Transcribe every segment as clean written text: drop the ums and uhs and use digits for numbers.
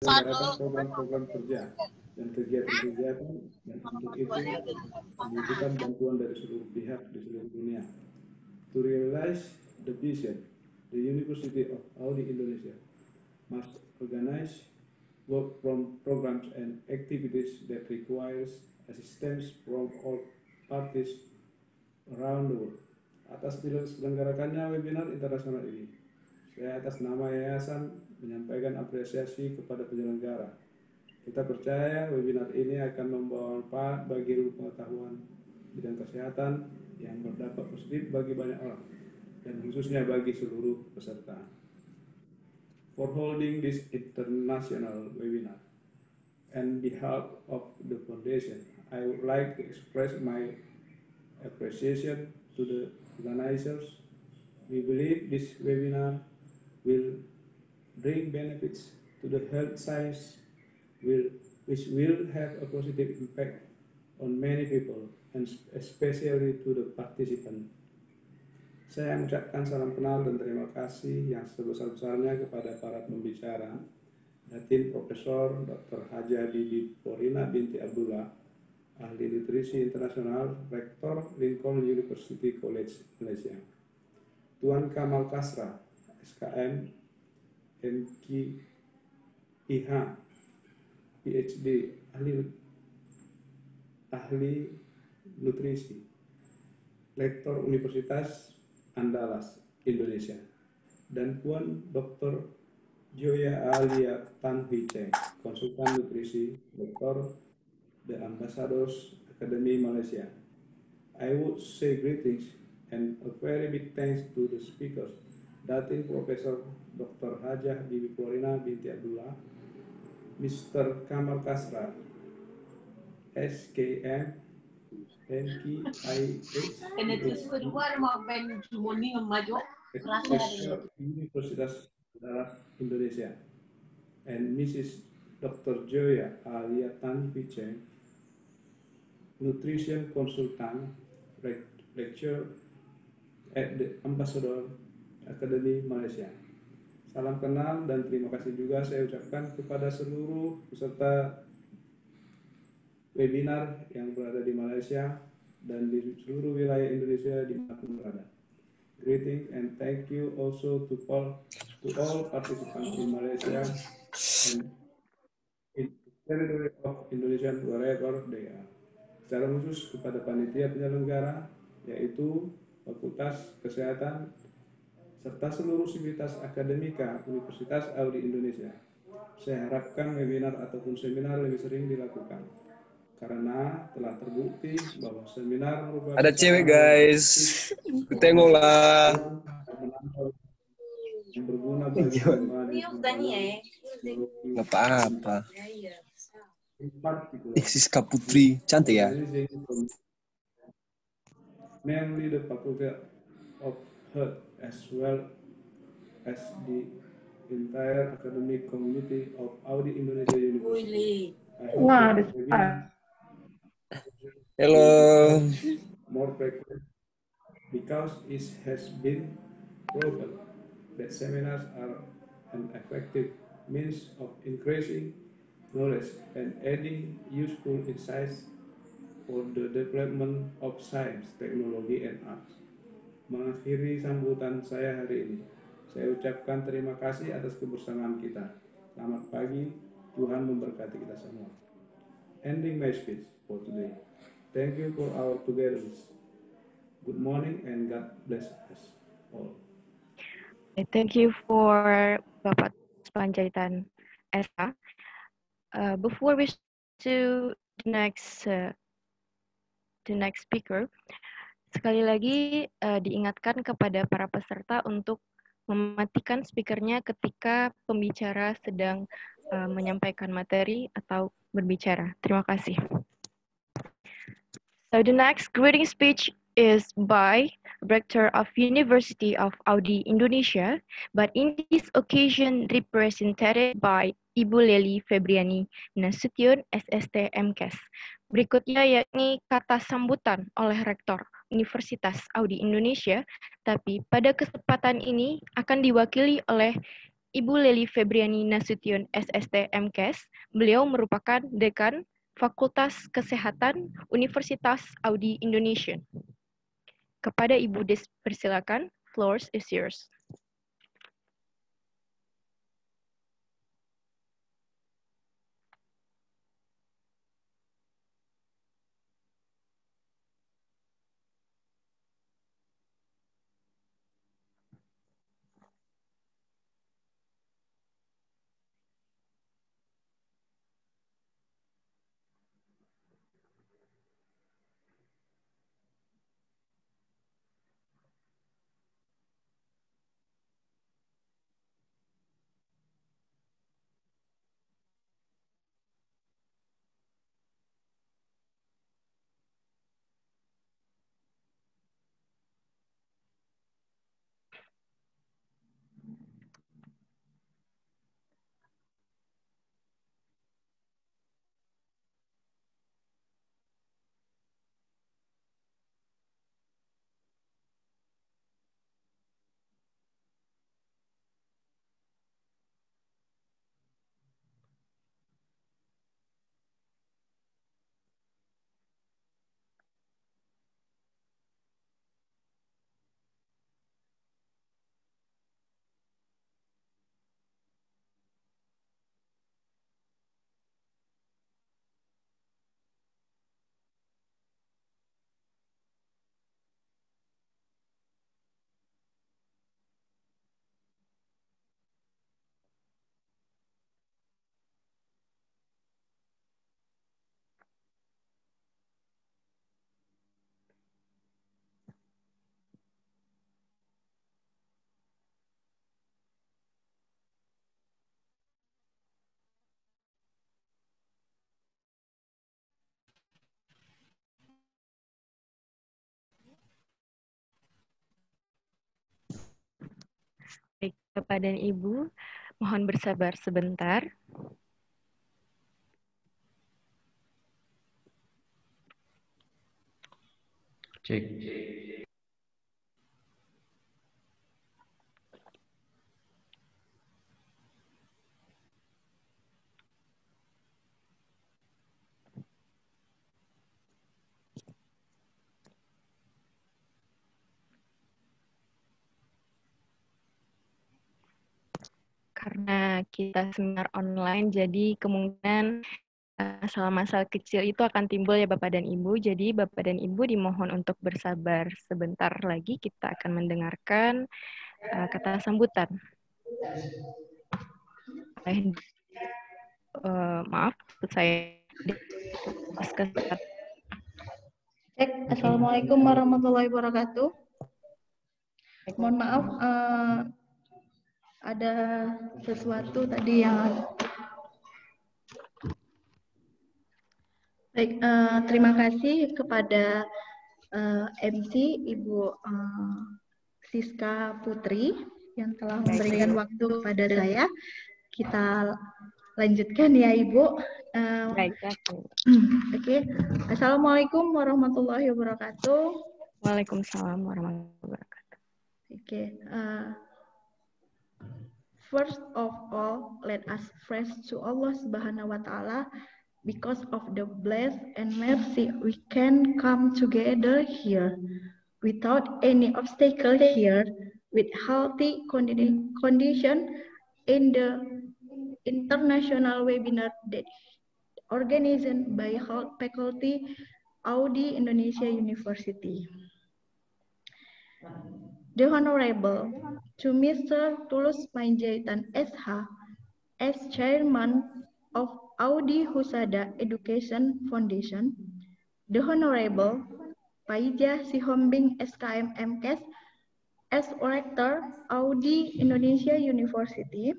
menyelenggarakan program-program kerja dan kegiatan-kegiatan, dan untuk itu membutuhkan bantuan dari seluruh pihak di seluruh dunia. To realize the vision, the University of Audi Indonesia must organize work from programs and activities that requires assistance from all parties around the world. Atas diselenggarakannya webinar internasional ini, saya atas nama Yayasan menyampaikan apresiasi kepada penyelenggara. Kita percaya webinar ini akan membawa manfaat bagi ilmu pengetahuan bidang kesehatan yang berdampak positif bagi banyak orang, dan khususnya bagi seluruh peserta. For holding this international webinar, on behalf of the foundation, I would like to express my appreciation to the organizers. We believe this webinar will bring benefits to the health science, which will have a positive impact on many people, and especially to the participants. Saya mengucapkan salam kenal dan terima kasih yang sebesar-besarnya kepada para pembicara, Datin Profesor Dr. Hajah Bibi Porina binti Abdullah, Ahli Nutrisi Internasional, Rektor Lincoln University College Malaysia, Tuan Kamal Kasra, SKM, MKIH, PhD, Ahli Nutrisi, Lektor Universitas Andalas, Indonesia, dan Puan Dr. Joya Alia Tan Hui Cheng, Konsultan Nutrisi, Lektor The Ambassadors Academy Malaysia. I would say greetings and a very big thanks to the speakers, Datin Profesor Dr. Hajah Bibi Porina binti Abdullah, Mr. Kamal Kasra, SKM, NKIH, Universitas Indonesia, and Mrs. Dr. Joya Alia Tan Hui Cheng, Nutrition Consultant, Lecturer at the Ambassador Academy Malaysia. Salam kenal dan terima kasih juga saya ucapkan kepada seluruh peserta webinar yang berada di Malaysia dan di seluruh wilayah Indonesia dimanapun berada. Greetings and thank you also to all participants in Malaysia and in the territory of Indonesia wherever they are. Secara khusus kepada panitia penyelenggara, yaitu Fakultas Kesehatan serta seluruh sivitas akademika Universitas Audi Indonesia. Saya harapkan webinar ataupun seminar lebih sering dilakukan, karena telah terbukti bahwa seminar merupakan ada cewek guys, tengoklah. Yang berguna bagi Nggak apa-apa. Siska Putri, cantik ya. Mainly the Faculty of Health as well as the entire academic community of Audi Indonesia University. Hello. More frequent, because it has been proven that seminars are an effective means of increasing knowledge and adding useful insights for the development of science, technology, and arts. Mengakhiri sambutan saya hari ini, saya ucapkan terima kasih atas kebersamaan kita. Selamat pagi, Tuhan memberkati kita semua. Ending my speech for today. Thank you for our togetherness. Good morning and God bless us all. Thank you for Bapak Panjaitan Esa. Before we to the next speaker, sekali lagi diingatkan kepada para peserta untuk mematikan speakernya ketika pembicara sedang menyampaikan materi atau berbicara. Terima kasih. So the next greeting speech is by Rector of University of Audi Indonesia, but in this occasion represented by Ibu Leli Febriani Nasution SST MKes. Berikutnya yakni kata sambutan oleh Rektor Universitas Audi Indonesia, tapi pada kesempatan ini akan diwakili oleh Ibu Leli Febriani Nasution SST MKes. Beliau merupakan Dekan Fakultas Kesehatan Universitas Audi Indonesia. Kepada Ibu Des, persilakan, floor is yours. Baik, Bapak dan Ibu, mohon bersabar sebentar. Cek. Karena kita seminar online, jadi kemungkinan masalah-masalah kecil itu akan timbul ya Bapak dan Ibu. Jadi Bapak dan Ibu dimohon untuk bersabar sebentar lagi. Kita akan mendengarkan kata sambutan. Maaf, saya Assalamualaikum warahmatullahi wabarakatuh. Mohon maaf, ada sesuatu tadi yang baik. Terima kasih kepada MC Ibu Siska Putri yang telah memberikan waktu kepada saya. Kita lanjutkan ya Ibu. Oke. Assalamualaikum warahmatullahi wabarakatuh. Waalaikumsalam warahmatullahi wabarakatuh. Oke. First of all, let us praise to Allah Subhanahu wa Ta'ala because of the bless and mercy we can come together here without any obstacle here with healthy condition in the international webinar that organized by faculty Audi Indonesia University. The Honorable to Mr. Tulus Panjaitan SH as Chairman of Audi Husada Education Foundation, the Honorable Paija Sihombing SKM MKes as Rector Audi Indonesia University,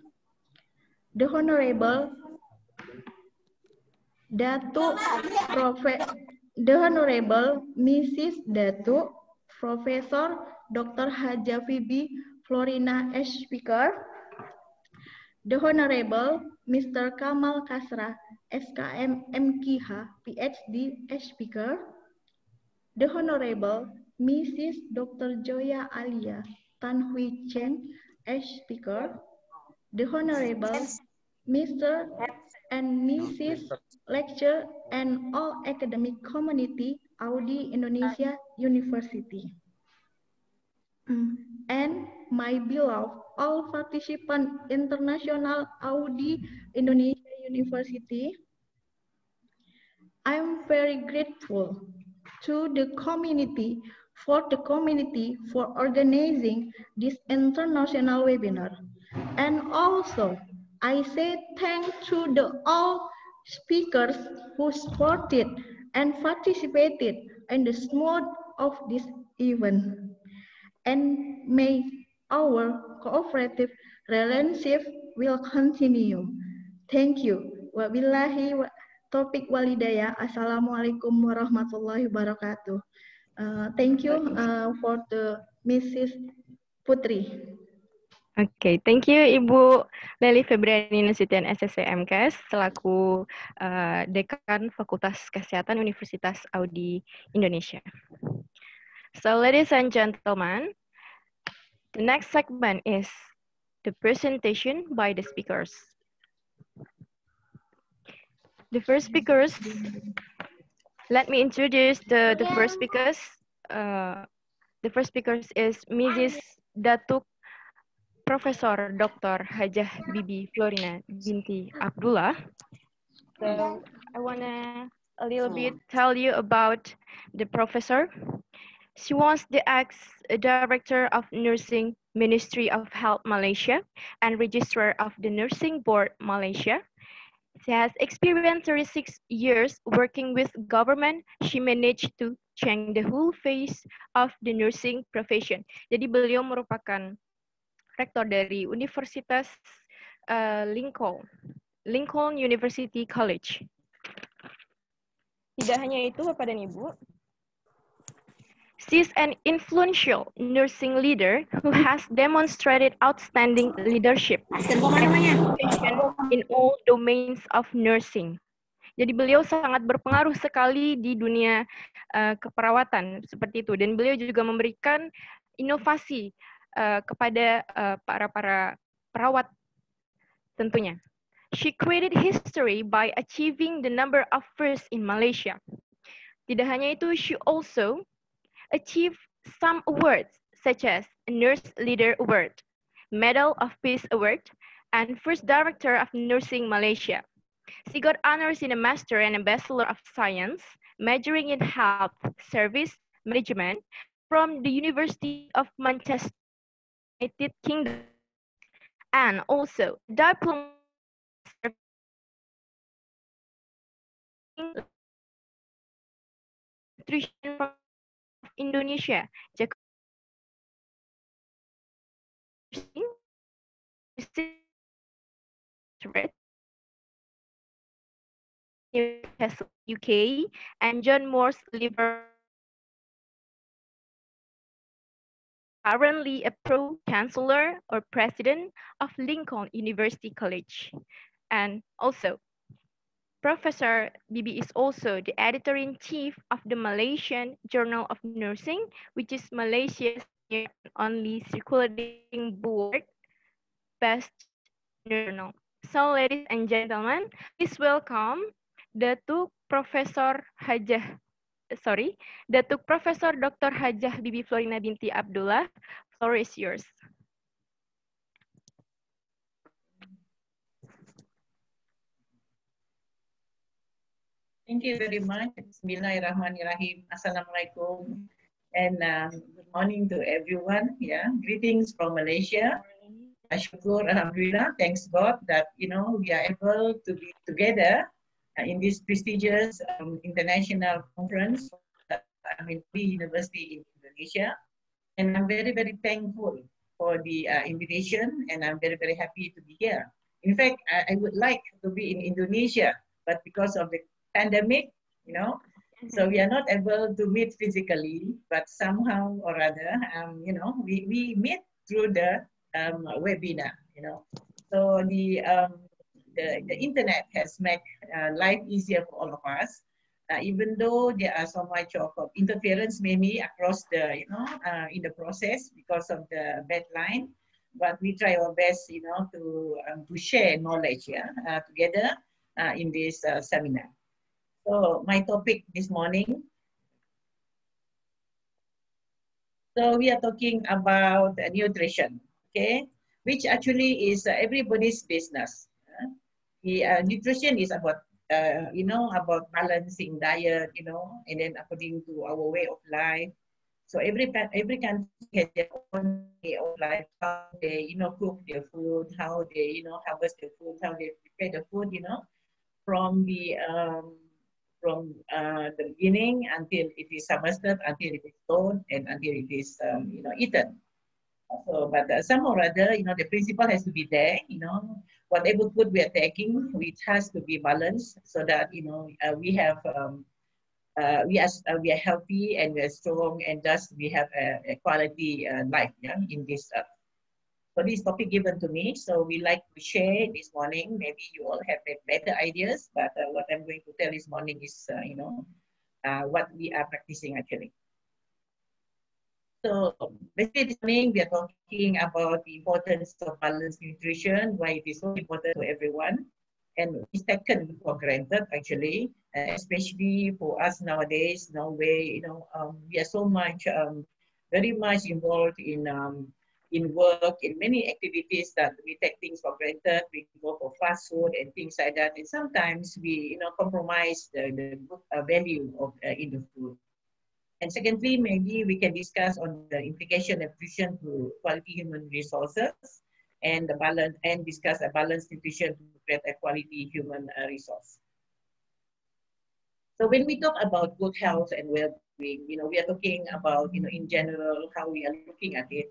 the Honorable the Honorable Mrs. Datu Professor Dr. Haja Fibi Florina S. Speaker, the Honorable Mr. Kamal Kasra SKM MKH PhD S. Speaker, the Honorable Mrs. Dr. Joya Alia Tan Hui Cheng S. Speaker, the Honorable Mr. and Mrs. Lecturer, and all academic community Audi Indonesia University. And my beloved all participant Internasional Audi Indonesia University, I'm very grateful to the community for organizing this international webinar. And also, I say thanks to the all speakers who supported and participated in the smooth of this event. And may our cooperative relationship will continue. Thank you. Wabillahi taufiq walhidayah. Assalamualaikum warahmatullahi wabarakatuh. Thank you for the Mrs. Putri. Oke, thank you Ibu Leli Febriani Nasution SSCMKS selaku Dekan Fakultas Kesehatan Universitas Audi Indonesia. So ladies and gentlemen, the next segment is the presentation by the speakers. The first speakers, let me introduce the first speakers. The first speakers is Mrs. Datuk Profesor Dr. Hajah Bibi Florina binti Abdullah. So I wanna a little bit tell you about the professor. She was the ex-director of Nursing Ministry of Health Malaysia and Registrar of the Nursing Board Malaysia. She has experienced 36 years working with government. She managed to change the whole face of the nursing profession. Jadi beliau merupakan rektor dari Universitas Lincoln University College. Tidak hanya itu, Bapak dan Ibu, she is an influential nursing leader who has demonstrated outstanding leadership in all domains of nursing. Jadi beliau sangat berpengaruh sekali di dunia keperawatan seperti itu, dan beliau juga memberikan inovasi kepada para perawat tentunya. She created history by achieving the number of firsts in Malaysia. Tidak hanya itu, she also achieved some awards such as Nurse Leader Award, Medal of Peace Award, and First Director of Nursing Malaysia. She got honors in a Master and a Bachelor of Science, majoring in Health Service Management from the University of Manchester, United Kingdom, and also diploma nutrition from Indonesia, Newcastle, UK, and John Moore's Liver. Currently a pro-chancellor or president of Lincoln University College. And also, Professor Bibi is also the editor-in-chief of the Malaysian Journal of Nursing, which is Malaysia's only circulating board-based journal. So, ladies and gentlemen, please welcome Datuk Profesor Dr. Hajah Bibi Florina binti Abdullah. Floor is yours. Thank you very much. Bismillahirrahmanirrahim. Assalamualaikum. And good morning to everyone. Yeah, greetings from Malaysia. Syukur, Alhamdulillah. Thanks God that we are able to be together in this prestigious international conference. The University in Indonesia, and I'm very, very thankful for the invitation, and I'm very, very happy to be here. In fact, I would like to be in Indonesia, but because of the pandemic, so we are not able to meet physically, but somehow or other, we meet through the webinar, So the internet has made life easier for all of us. Even though there are so much of interference maybe across the, in the process because of the bad line, but we try our best, to share knowledge, together in this seminar. So my topic this morning. So we are talking about nutrition, okay, which actually is everybody's business. Nutrition is about, about balancing diet, and then according to our way of life. So every country has their own way of life, how they, cook their food, how they, harvest their food, how they prepare the food, from the beginning until it is harvested, until it is stored, and until it is, eaten. So, but somehow or other, the principle has to be there, whatever food we are taking, it has to be balanced so that, we have, we are healthy and we are strong, and thus we have a quality life, in this so this topic given to me. So we like to share this morning. Maybe you all have better ideas, but what I'm going to tell this morning is, what we are practicing actually. So basically this morning we are talking about the importance of balanced nutrition, why it is so important to everyone, and it's taken for granted actually, especially for us nowadays. Now we are so much, very much involved in work, in many activities that we take things for granted. We go for fast food and things like that, and sometimes we compromise the good value of in the food. And secondly, maybe we can discuss on the implication of nutrition to quality human resources, and the balance, and discuss a balanced nutrition to create a quality human resource. So when we talk about good health and well-being, we are talking about, in general, how we are looking at it.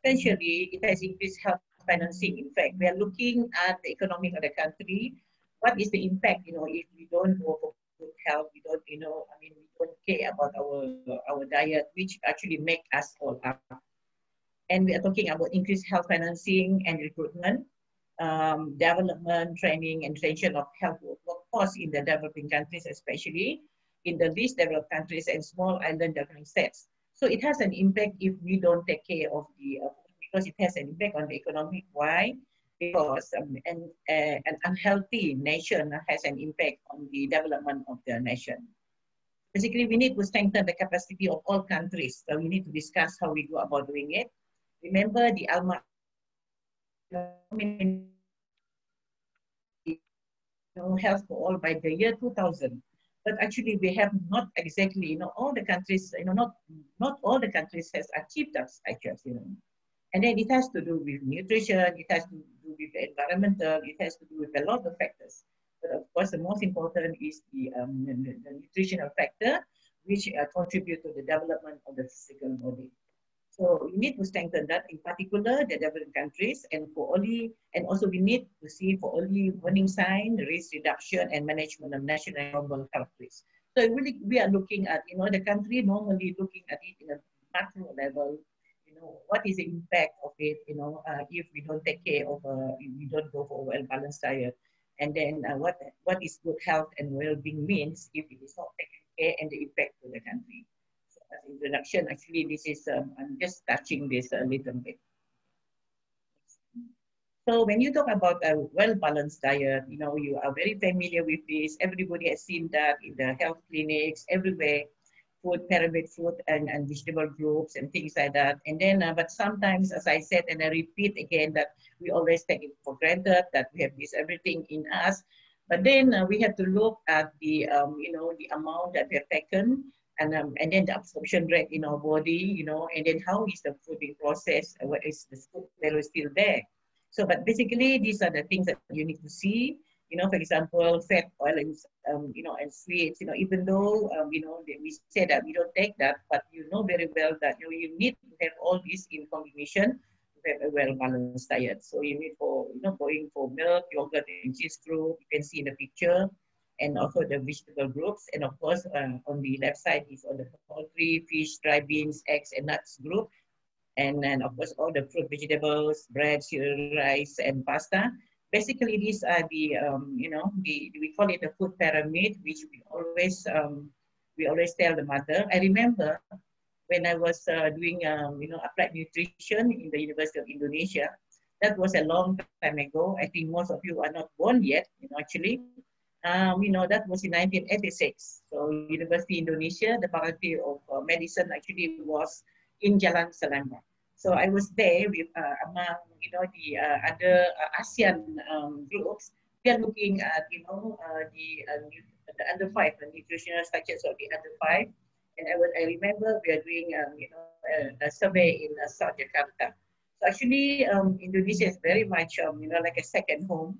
Essentially, it has increased health financing. In fact, we are looking at the economy of the country. What is the impact, if we don't go for good health, we don't, we don't care about our diet, which actually make us all up. And we are talking about increased health financing and recruitment, development, training, and retention of health workforce in the developing countries, especially in the least developed countries and small island developing states. So it has an impact if we don't take care of the, because it has an impact on the economic. Why? Because an unhealthy nation has an impact on the development of the nation. Basically, we need to strengthen the capacity of all countries. So we need to discuss how we go about doing it. Remember the Alma, health for all by the year 2000. But actually, we have not exactly, all the countries, not all the countries has achieved that status, And then it has to do with nutrition, it has to do with the environmental, it has to do with a lot of factors. But of course, the most important is the nutritional factor, which contribute to the development of the physical body. So we need to strengthen that, in particular the developing countries, and also we need to see for early warning sign, risk reduction, and management of national and global health risks. So really, we are looking at, the country normally looking at it in a macro level. What is the impact of it? If we don't take care of, if we don't go for a well-balanced diet, and then what is good health and well-being means if it is not taken care, and the impact to the country. As introduction, actually, this is, I'm just touching this a little bit. So when you talk about a well-balanced diet, you are very familiar with this. Everybody has seen that in the health clinics, everywhere, food, pyramid food, and vegetable groups and things like that. And then, but sometimes, as I said, and I repeat again, that we always take it for granted that we have this everything in us. But then we have to look at the, the amount that we have taken, and then the absorption rate in our body, and then how is the food being processed, what is the food level still there. So, but basically, these are the things that you need to see. For example, fat, oil, and and sweets. Even though we say that we don't take that, but you know very well that you need to have all these in combination to have a well-balanced diet. So you need for going for milk, yogurt, and cheese group. You can see in the picture, and also the vegetable groups. And of course, on the left side is on the poultry, fish, dry beans, eggs, and nuts group. And then of course all the fruit, vegetables, bread, cereal, rice, and pasta. Basically, these are the, we call it the food pyramid, which we always tell the mother. I remember when I was doing, applied nutrition in the University of Indonesia. That was a long time ago. I think most of you are not born yet, actually. That was in 1986. So University Indonesia, the Faculty of Medicine actually was in Jalan Selangor. So I was there with among the other ASEAN groups. We are looking at the under five, the nutritional structures of the under five. And I remember we are doing a survey in South Jakarta. So actually, Indonesia is very much like a second home,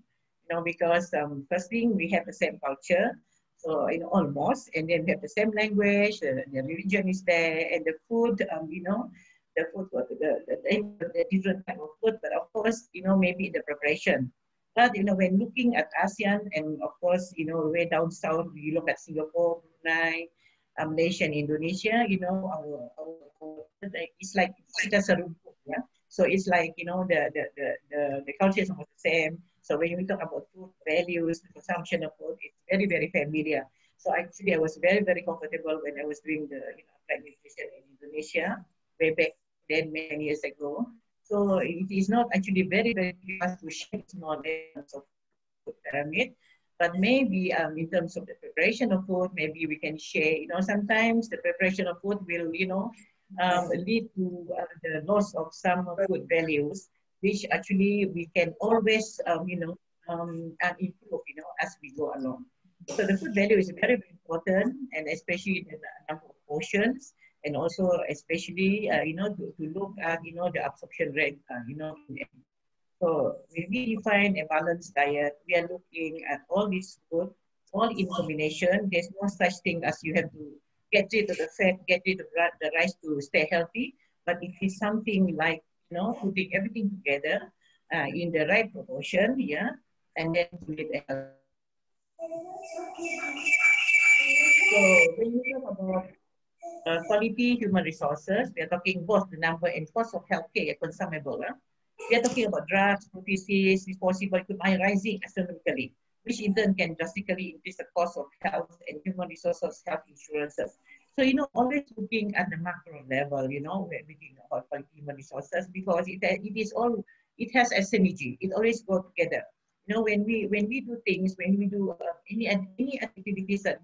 because first thing, we have the same culture, so almost, and then we have the same language, the religion is there, and the food, the food, the different type of food, but of course, maybe the preparation. But when looking at ASEAN, and of course, way down south, you look at Singapore, Brunei, Malaysia, and Indonesia, it's like kita serumpun, yeah. So it's like the culture is almost the same. So when we talk about food values, the consumption of food, it's very, very familiar. So actually, I was very, very comfortable when I was doing the applied nutrition in Indonesia way back then, many years ago. So it is not actually very, very fast to share this knowledge of food pyramid, but maybe in terms of the preparation of food, maybe we can share. Sometimes the preparation of food will, lead to the loss of some food values, which actually we can always, improve, as we go along. So the food value is very, very important, and especially the number of portions, and also especially, to look at, the absorption rate, So when we define a balanced diet, we are looking at all these food, all in combination. There's no such thing as you have to get rid of the fat, get rid of the rice to stay healthy. But if it's something like, putting everything together in the right proportion, yeah, and then to live a healthy. So when you talk about quality human resources, we are talking both the number and cost of healthcare consumable. We are talking about drugs, prophylaxis, disposable equipment rising astronomically, which in turn can drastically increase the cost of health and human resources health insurances. So, always looking at the macro level, we're thinking about quality human resources, because it has a synergy. It always goes together. When we do things, when we do any activities that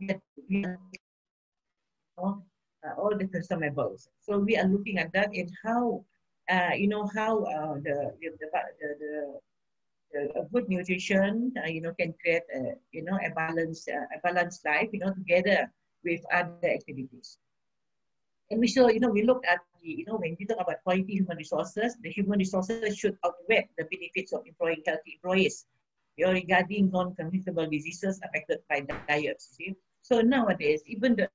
we are all the consumables. So we are looking at that and how, the good nutrition, can create, a balanced life, together with other activities. And we saw, we looked at when we talk about quality human resources, the human resources should outweigh the benefits of employing healthy employees, regarding non-transmissible diseases affected by diets. See? So nowadays, even the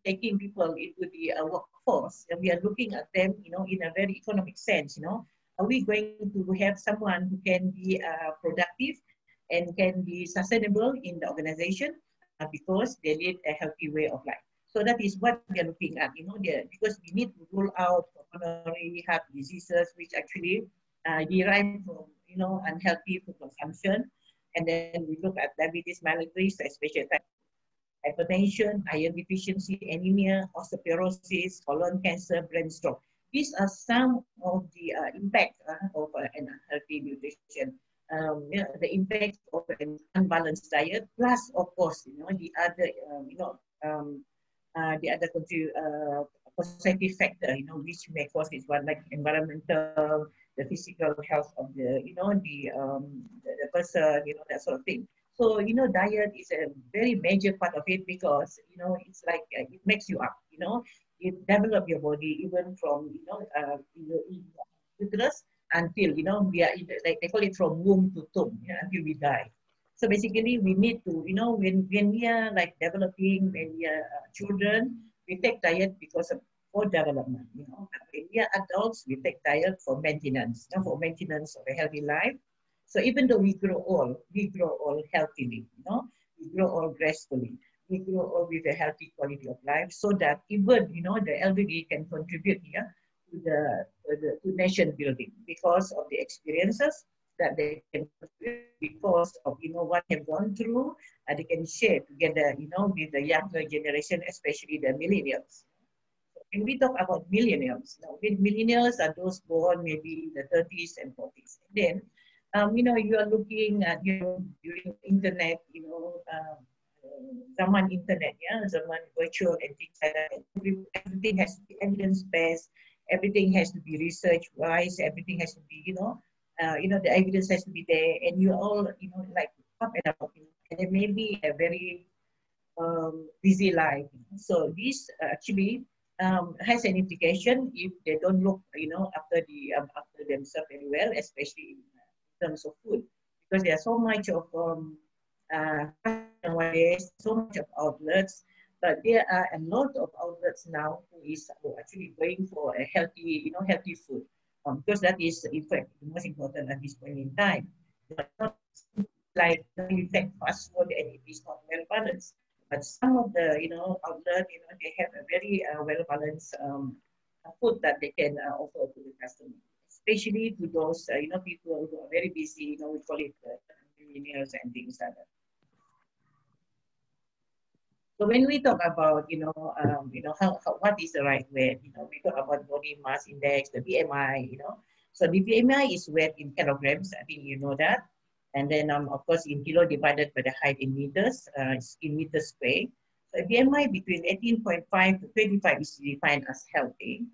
taking people into the workforce, and we are looking at them, in a very economic sense. Are we going to have someone who can be productive and can be sustainable in the organization because they lead a healthy way of life? So that is what we are looking at, because we need to rule out pulmonary heart diseases, which actually derive from, unhealthy food consumption. And then we look at diabetes mellitus, especially type hypertension, iron deficiency, anemia, osteoporosis, colon cancer, brain stroke. These are some of the impact of an unhealthy nutrition. The impact of an unbalanced diet, plus of course, the other positive factor, which may cause this one, like environmental, the physical health of the, the person, that sort of thing. So, diet is a very major part of it, because, it's like, it makes you up, it develops your body even from, uterus until, we are, like they call it from womb to tomb, until we die. So basically, we need to, when we are like developing, when we are children, we take diet because of for development, When we are adults, we take diet for maintenance, for maintenance of a healthy life. So even though we grow old healthily, we grow old gracefully, we grow old with a healthy quality of life, so that even, the elderly can contribute here to nation building because of the experiences that they can contribute, because of, what they've gone through, they can share together, with the younger generation, especially the millennials. when we talk about millennials, now, millennials are those born maybe in the 30s and 40s. Then, you are looking at, during internet, zaman internet, zaman virtual and things like that. Everything has to be evidence-based. Everything has to be research-wise. Everything has to be, the evidence has to be there, and you all, like up and up. And it may be a very busy life. So this actually has an implication if they don't look, after themselves very well, especially in terms of food, because there's so much of nowadays, so much of outlets, but there are a lot of outlets now who are actually going for a healthy, healthy food, because that is, in fact, the most important at this point in time. But not like, you take fast food and it is not well balanced. But some of the, outlets, they have a very well balanced food that they can offer to the customer, especially to those, people who are very busy, we call it millennials and things like that. So when we talk about, what is the right weight, we talk about body mass index, the BMI, So the BMI is weight in kilograms. I think you know that. And then, of course, in kilo divided by the height in meters, in meters square. So a BMI between 18.5 to 25 is defined as healthy.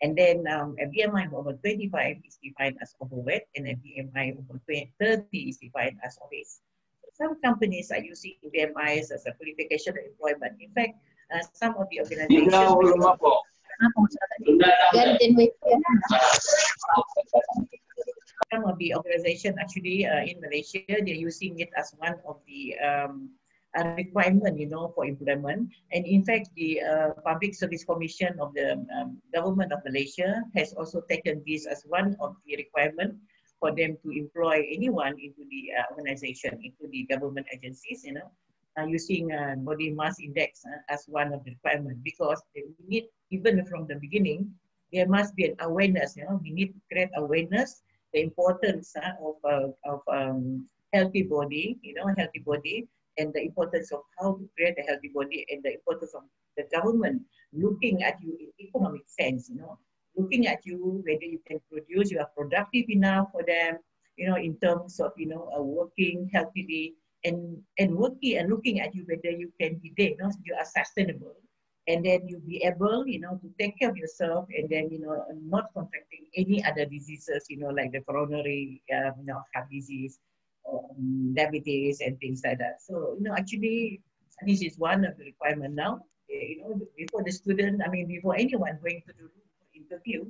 And then a BMI over 25 is defined as overweight, and a BMI over 30 is defined as obese. Some companies are using BMIs as a qualification of employment. In fact, some of the organizations, actually in Malaysia, they're using it as one of the requirement, for employment. And in fact, the Public Service Commission of the government of Malaysia has also taken this as one of the requirement for them to employ anyone into the organization, into the government agencies, using body mass index as one of the requirements, because they need, even from the beginning, there must be an awareness. We need to create awareness, the importance of healthy body, healthy body, and the importance of how to create a healthy body, and the importance of the government looking at you in economic sense, looking at you, whether you can produce, you are productive enough for them, in terms of, working healthily, and working and looking at you, whether you can be there, you are sustainable, and then you'll be able, to take care of yourself, and then, not contracting any other diseases, like the coronary, heart disease, or diabetes, and things like that. So, actually, this is one of the requirements now. Before the student, before anyone going to do interview,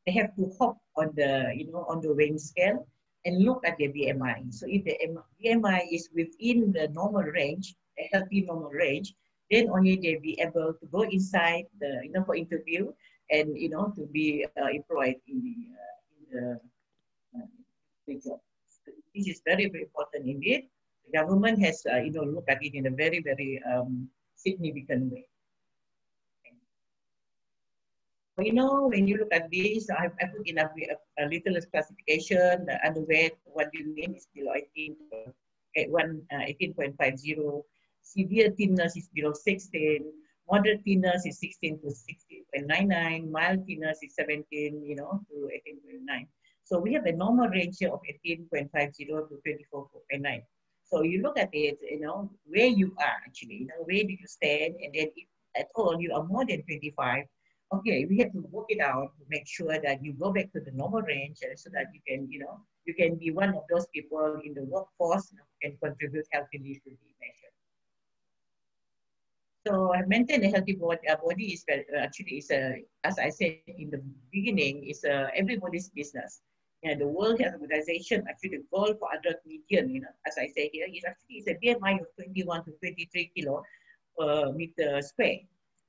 they have to hop on the, on the weighing scale and look at their BMI. So if the BMI is within the normal range, a healthy normal range, then only they'll be able to go inside the, for interview, and, to be employed in the job. This is very, very important indeed. The government has, looked at it in a very, very significant way. When you look at this, I put in a little classification, the underweight, what do you mean is below 18.50, severe thinness is below 16, moderate thinness is 16 to 16.99, mild thinness is 17, to 18.9. So we have a normal range of 18.50 to 24.9. So you look at it, where you are actually, where do you stand, and then if at all you are more than 25, okay, we have to work it out to make sure that you go back to the normal range, so that you can, you can be one of those people in the workforce who can contribute healthily to the nation. So maintain a healthy body is actually is as I said in the beginning, is everybody's business. And the World Health Organization, actually the goal for adult median, as I say here, is actually a BMI of 21 to 23 kilo per meter square.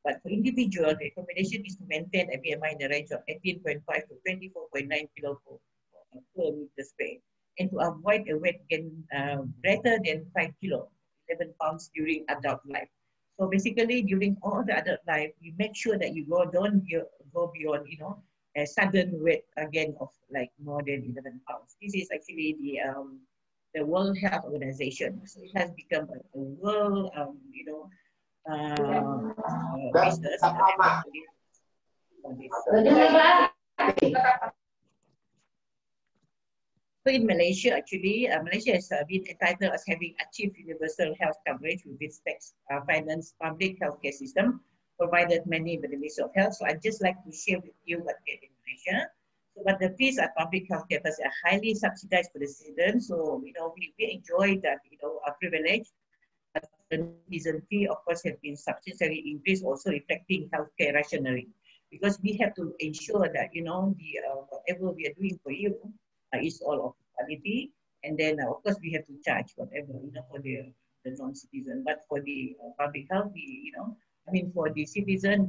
But for individual, the recommendation is to maintain a BMI in the range of 18.5 to 24.9 kilo per meter square, and to avoid a weight gain greater than 5 kilo, 11 pounds during adult life. So basically, during all the adult life, you make sure that you don't go beyond, a sudden weight again of like more than 11 pounds. This is actually the World Health Organization. So it has become a world, business. So in Malaysia, actually, Malaysia has been entitled as having achieved universal health coverage with its tax-financed public healthcare system, provided many benefits of health. So I'd just like to share with you what we have in Malaysia. So, but the fees at public healthcare are highly subsidized for the citizens. So, we enjoy that, our privilege. But the citizen fee, of course, have been substantially increased, also reflecting healthcare rationing. Because we have to ensure that, whatever we are doing for you, is all of quality, and then of course we have to charge whatever for the non-citizen. But for the public health, for the citizen,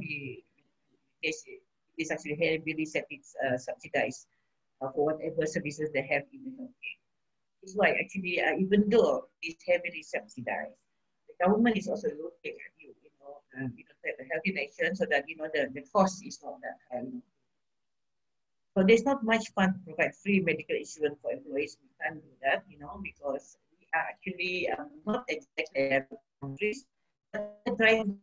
it's actually heavily subsidized for whatever services they have in the healthcare. That's why actually, even though it's heavily subsidized, the government is also looking at the healthy nation, so that the cost is not that high. So there's not much fun to provide free medical insurance for employees. We can't do that, because we are actually not exactly countries, but trying.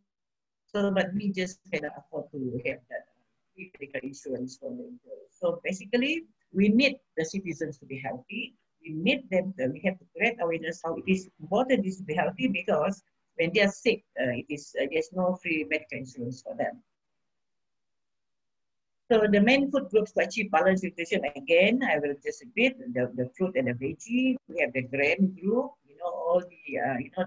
So, but we just cannot afford to have that free medical insurance for the employees. So basically, we need the citizens to be healthy. We need them. We have to create awareness how it is important to be healthy, because when they are sick, there's no free medical insurance for them. So the main food groups to achieve balanced nutrition, again, I will just repeat, the fruit and the veggie. We have the grain group, all the,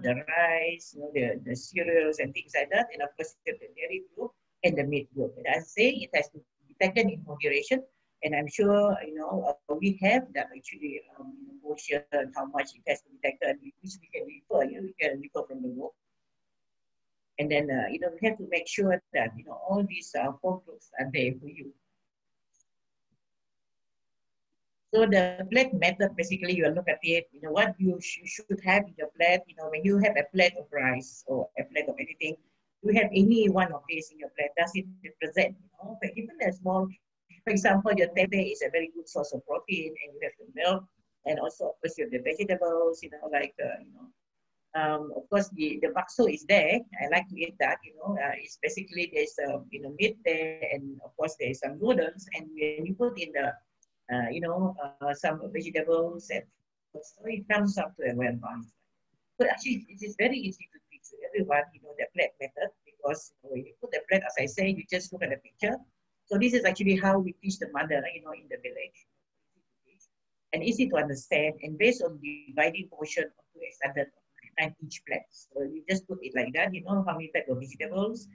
the rice, the cereals and things like that. And of course, the dairy group and the meat group. And I say it has to be taken in moderation. And I'm sure, we have that actually, portion, how much it has to be taken, which we can refer, we can refer from the book. And then, we have to make sure that, all these four groups are there for you. So the plate method, basically, you look at it, what you should have in your plate, when you have a plate of rice or a plate of anything, you have any one of these in your plate, does it represent, but even a small, for example, your tempeh is a very good source of protein, and you have the milk, and also, of course, you have the vegetables, of course, the bakso is there. I like to eat that, it's basically there's, meat there, and of course there's some noodles, and when you put in the, some vegetables, and so it comes up to a well-balanced. But actually, it is very easy to teach to everyone, the plate method, because when you put the plate, as I say, you just look at the picture. So this is actually how we teach the mother, in the village. And easy to understand, and based on dividing portion to a standard of each plate. So you just put it like that, how many type of vegetables,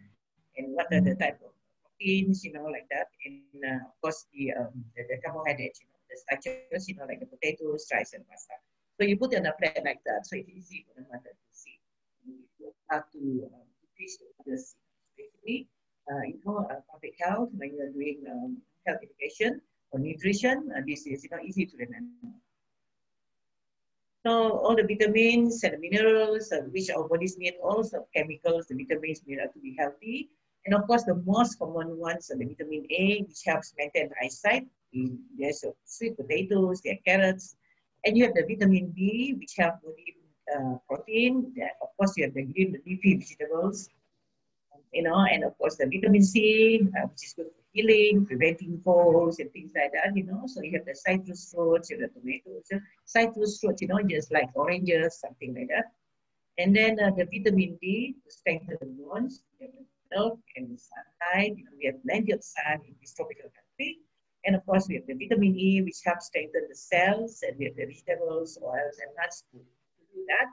and what are the type of proteins, like that. And of course, the carbohydrates, the starches, like the potatoes, rice, and pasta. So you put it on a plate like that, so it's easy for the mother to see. You have to teach the mothers, basically, public health, when you're doing health education or nutrition, this is easy to remember. So all the vitamins and the minerals which our bodies need, also chemicals, the vitamins, minerals to be healthy. And of course, the most common ones are the vitamin A, which helps maintain eyesight. There's sweet potatoes, there are carrots. And you have the vitamin B, which helps body protein. Of course, you have the green leafy vegetables. And of course the vitamin C, which is good for healing, preventing colds and things like that, So you have the citrus fruits, you have the tomatoes, citrus fruits, just like oranges, something like that. And then the vitamin D to strengthen the bones, you have the milk and the sunlight, we have plenty of sun in this tropical country. And of course we have the vitamin E, which helps strengthen the cells, and we have the vegetables, oils, and nuts to do that.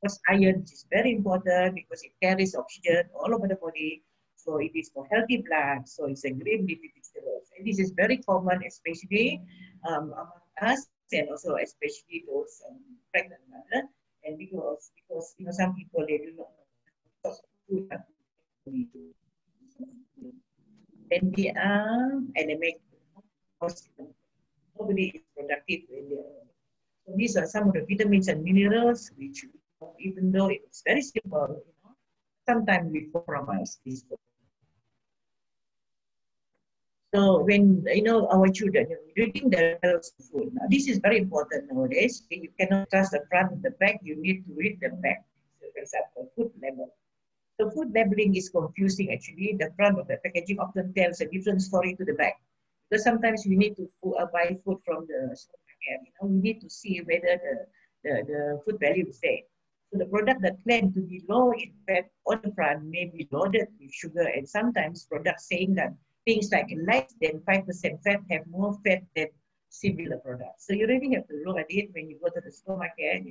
Because iron is very important because it carries oxygen all over the body. So it is for healthy blood. So it's a green leafy vegetables. And this is very common, especially among us, and also especially those pregnant mothers. And because some people, they do not know food. And they are anemic. Nobody is productive when they are. So these are some of the vitamins and minerals which, even though it's very simple, sometimes we compromise this. So when our children reading the health food, now this is very important nowadays. You cannot trust the front and the back. You need to read the back. So for example, food label. So food labeling is confusing actually. The front of the packaging often tells a different story to the back. Because sometimes we need to buy food from the supermarket. We need to see whether the food value is there. So the product that claim to be low in fat on the front may be loaded with sugar, and sometimes products saying that things like less than 5% fat have more fat than similar products. So you really have to look at it when you go to the supermarket,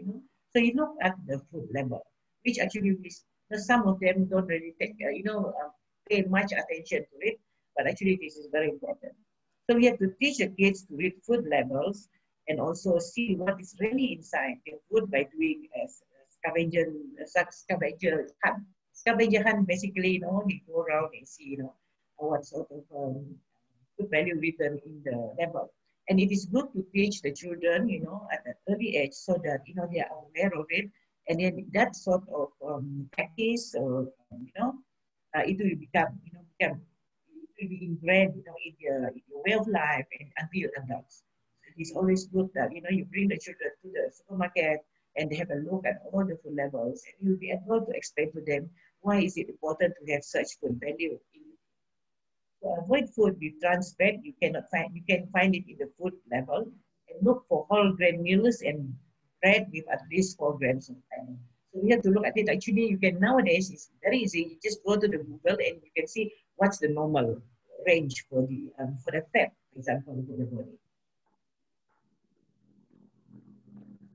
So you look at the food label, which actually is, some of them don't really take, pay much attention to it, but actually this is very important. So we have to teach the kids to read food labels and also see what is really inside the food by doing scavenger hunt. Scavenger hunt basically, you go around and see, what sort of food value written in the label. And it is good to teach the children, at an early age so that, they are aware of it. And then that sort of practice, or, it will become, it will be ingrained, in your way of life and until you're adults. So it is always good that, you bring the children to the supermarket and they have a look at all the food labels, and you'll be able to explain to them why is it important to have such food value. To avoid food with trans fat, you can find it in the food label, and look for whole grain meals and bread with at least 4 grams of fat. So we have to look at it. Actually, you can nowadays, it's very easy. You just go to the Google and you can see what's the normal range for the fat, for example, for the body.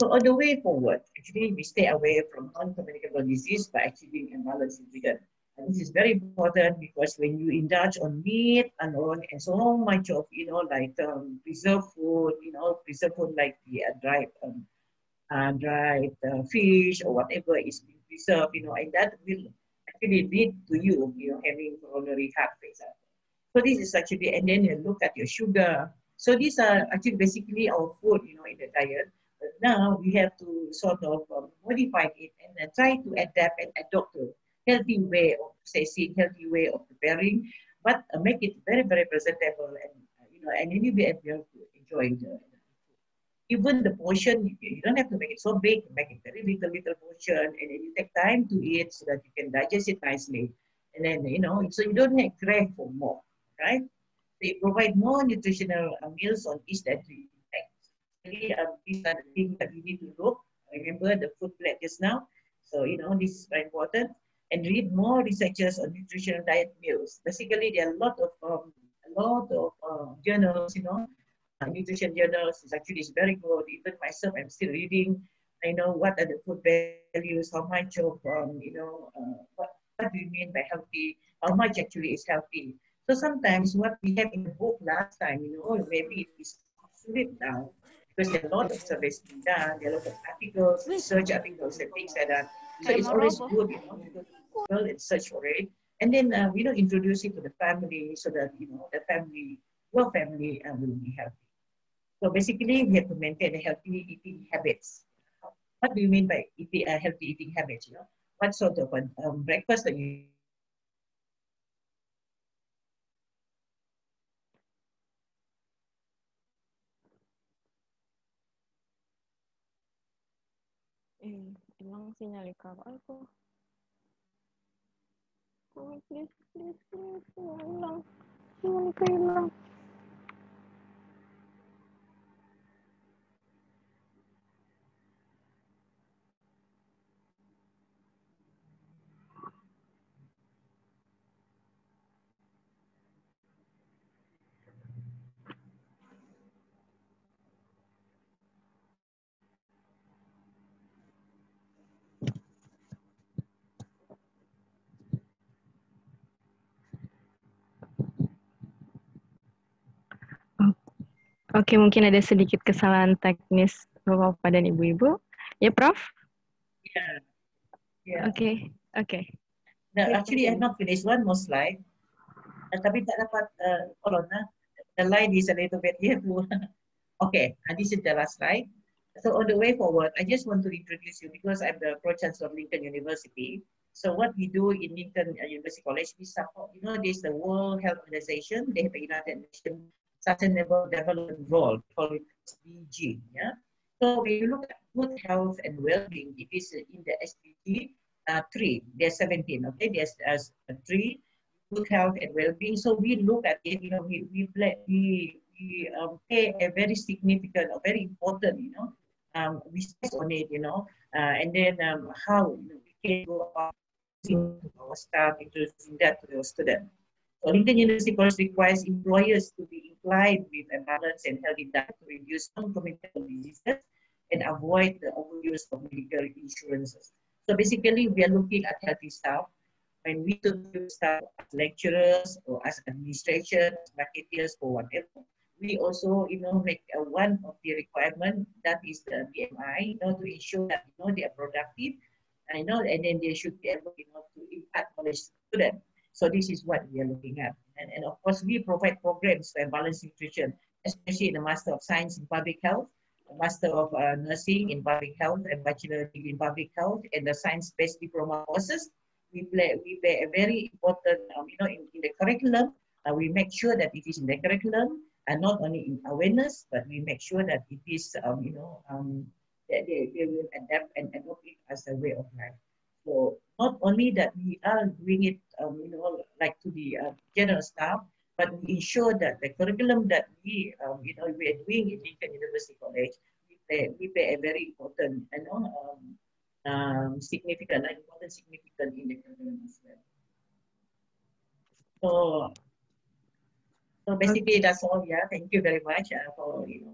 So on the way forward, actually, we stay away from non-communicable disease by achieving a balanced nutrition. And this is very important because when you indulge on meat alone and so much of, like preserved food, like the dried fish or whatever is being preserved, and that will actually lead to you, having coronary heart, for example. So this is actually, and then you look at your sugar. So these are actually basically our food, in the diet. But now we have to sort of modify it and try to adapt and adopt a healthy way of processing, healthy way of preparing, but make it very, very presentable, and and then you'll be able to enjoy the even the portion. You don't have to make it so big. Make it very little portion, and then you take time to eat so that you can digest it nicely, and then so you don't have crave for more, right? They provide more nutritional meals on each that we take. These are the things that we need to look. Remember the food plate just now. So, this is very important. And read more researches on nutritional diet meals. Basically, there are a lot of journals, nutrition journals. Is very good. Even myself, I'm still reading. I know what are the food values, how much of, what do you mean by healthy, how much actually is healthy. So sometimes what we have in the book last time, maybe it is obsolete now because there are a lot of surveys being done, there are a lot of articles, research articles and things like that. So it's always good, to go to Google and search for it. And then, introduce it to the family so that, your family will be healthy. So basically, we have to maintain a healthy eating habits. What do you mean by healthy eating habits? What sort of breakfast that you Emang sinyal kau aku. Oh, please, hilang. Hilang. Oke, mungkin ada sedikit kesalahan teknis Bapak-Bapak dan Ibu-Ibu. Ya, Prof? Yeah. Okay. No, actually, I have not finished one more slide. Tapi tak dapat the line is a little bit here too. Okay, and this is the last slide. So on the way forward, I just want to introduce you because I'm the Pro-Chancellor of Lincoln University. So what we do in Lincoln University College, we support, this the World Health Organization. They have a United Nations Sustainable Development Goal, called it SDG. Yeah. So when you look at good health and well-being, it is in the SDG. 3. There's 17. Okay, there's 3. Good health and well-being. So we look at it. We pay a very significant or very important. We stress on it. And then how we can go about to our staff, introducing that to the student. So Lincoln University course requires employers to be inclined with a balanced and healthy diet to reduce non-communicable diseases and avoid the overuse of medical insurances. So basically, we are looking at healthy staff. When we do staff as lecturers or as administration, as marketeers or whatever, we also, make one of the requirement that is the BMI, to ensure that they are productive, and then they should be able, to impact knowledge to students. So this is what we are looking at. And of course, we provide programs for balanced nutrition, especially the Master of Science in Public Health, the Master of Nursing in Public Health, and Bachelor degree in Public Health, and the Science-based Diploma courses. We play a very important, in the curriculum. We make sure that it is in the curriculum, and not only in awareness, but we make sure that it is, that they will adapt and adopt it as a way of life. So not only that we are doing it, like to the general staff, but we ensure that the curriculum that we are doing in Lincoln University College, we pay a very important, significant in the curriculum as well. So basically that's all. Yeah, thank you very much for your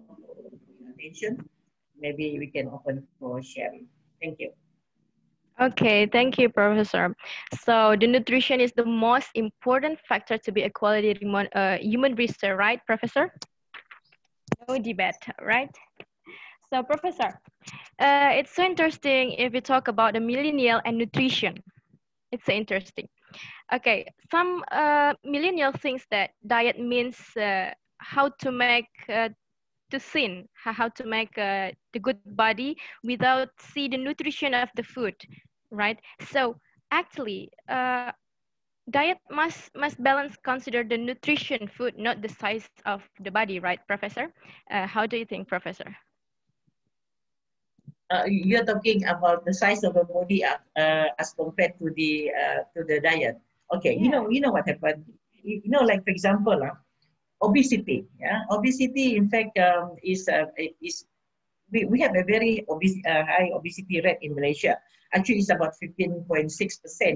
attention. Maybe we can open for sharing. Thank you. Okay, thank you, Professor. So the nutrition is the most important factor to be a quality human resource, right, Professor? No debate, right? So, Professor, it's so interesting if we talk about the millennial and nutrition. It's so interesting. Okay, some millennial thinks that diet means how to make how to make the good body without see the nutrition of the food, right? So actually, diet must balance consider the nutrition food, not the size of the body, right, Professor? How do you think, Professor? You're talking about the size of the body as compared to the diet. Okay, Yeah. you know what happened. Like for example, obesity. Yeah, obesity. In fact, is we have a very high obesity rate in Malaysia. Actually, it's about 15.6%.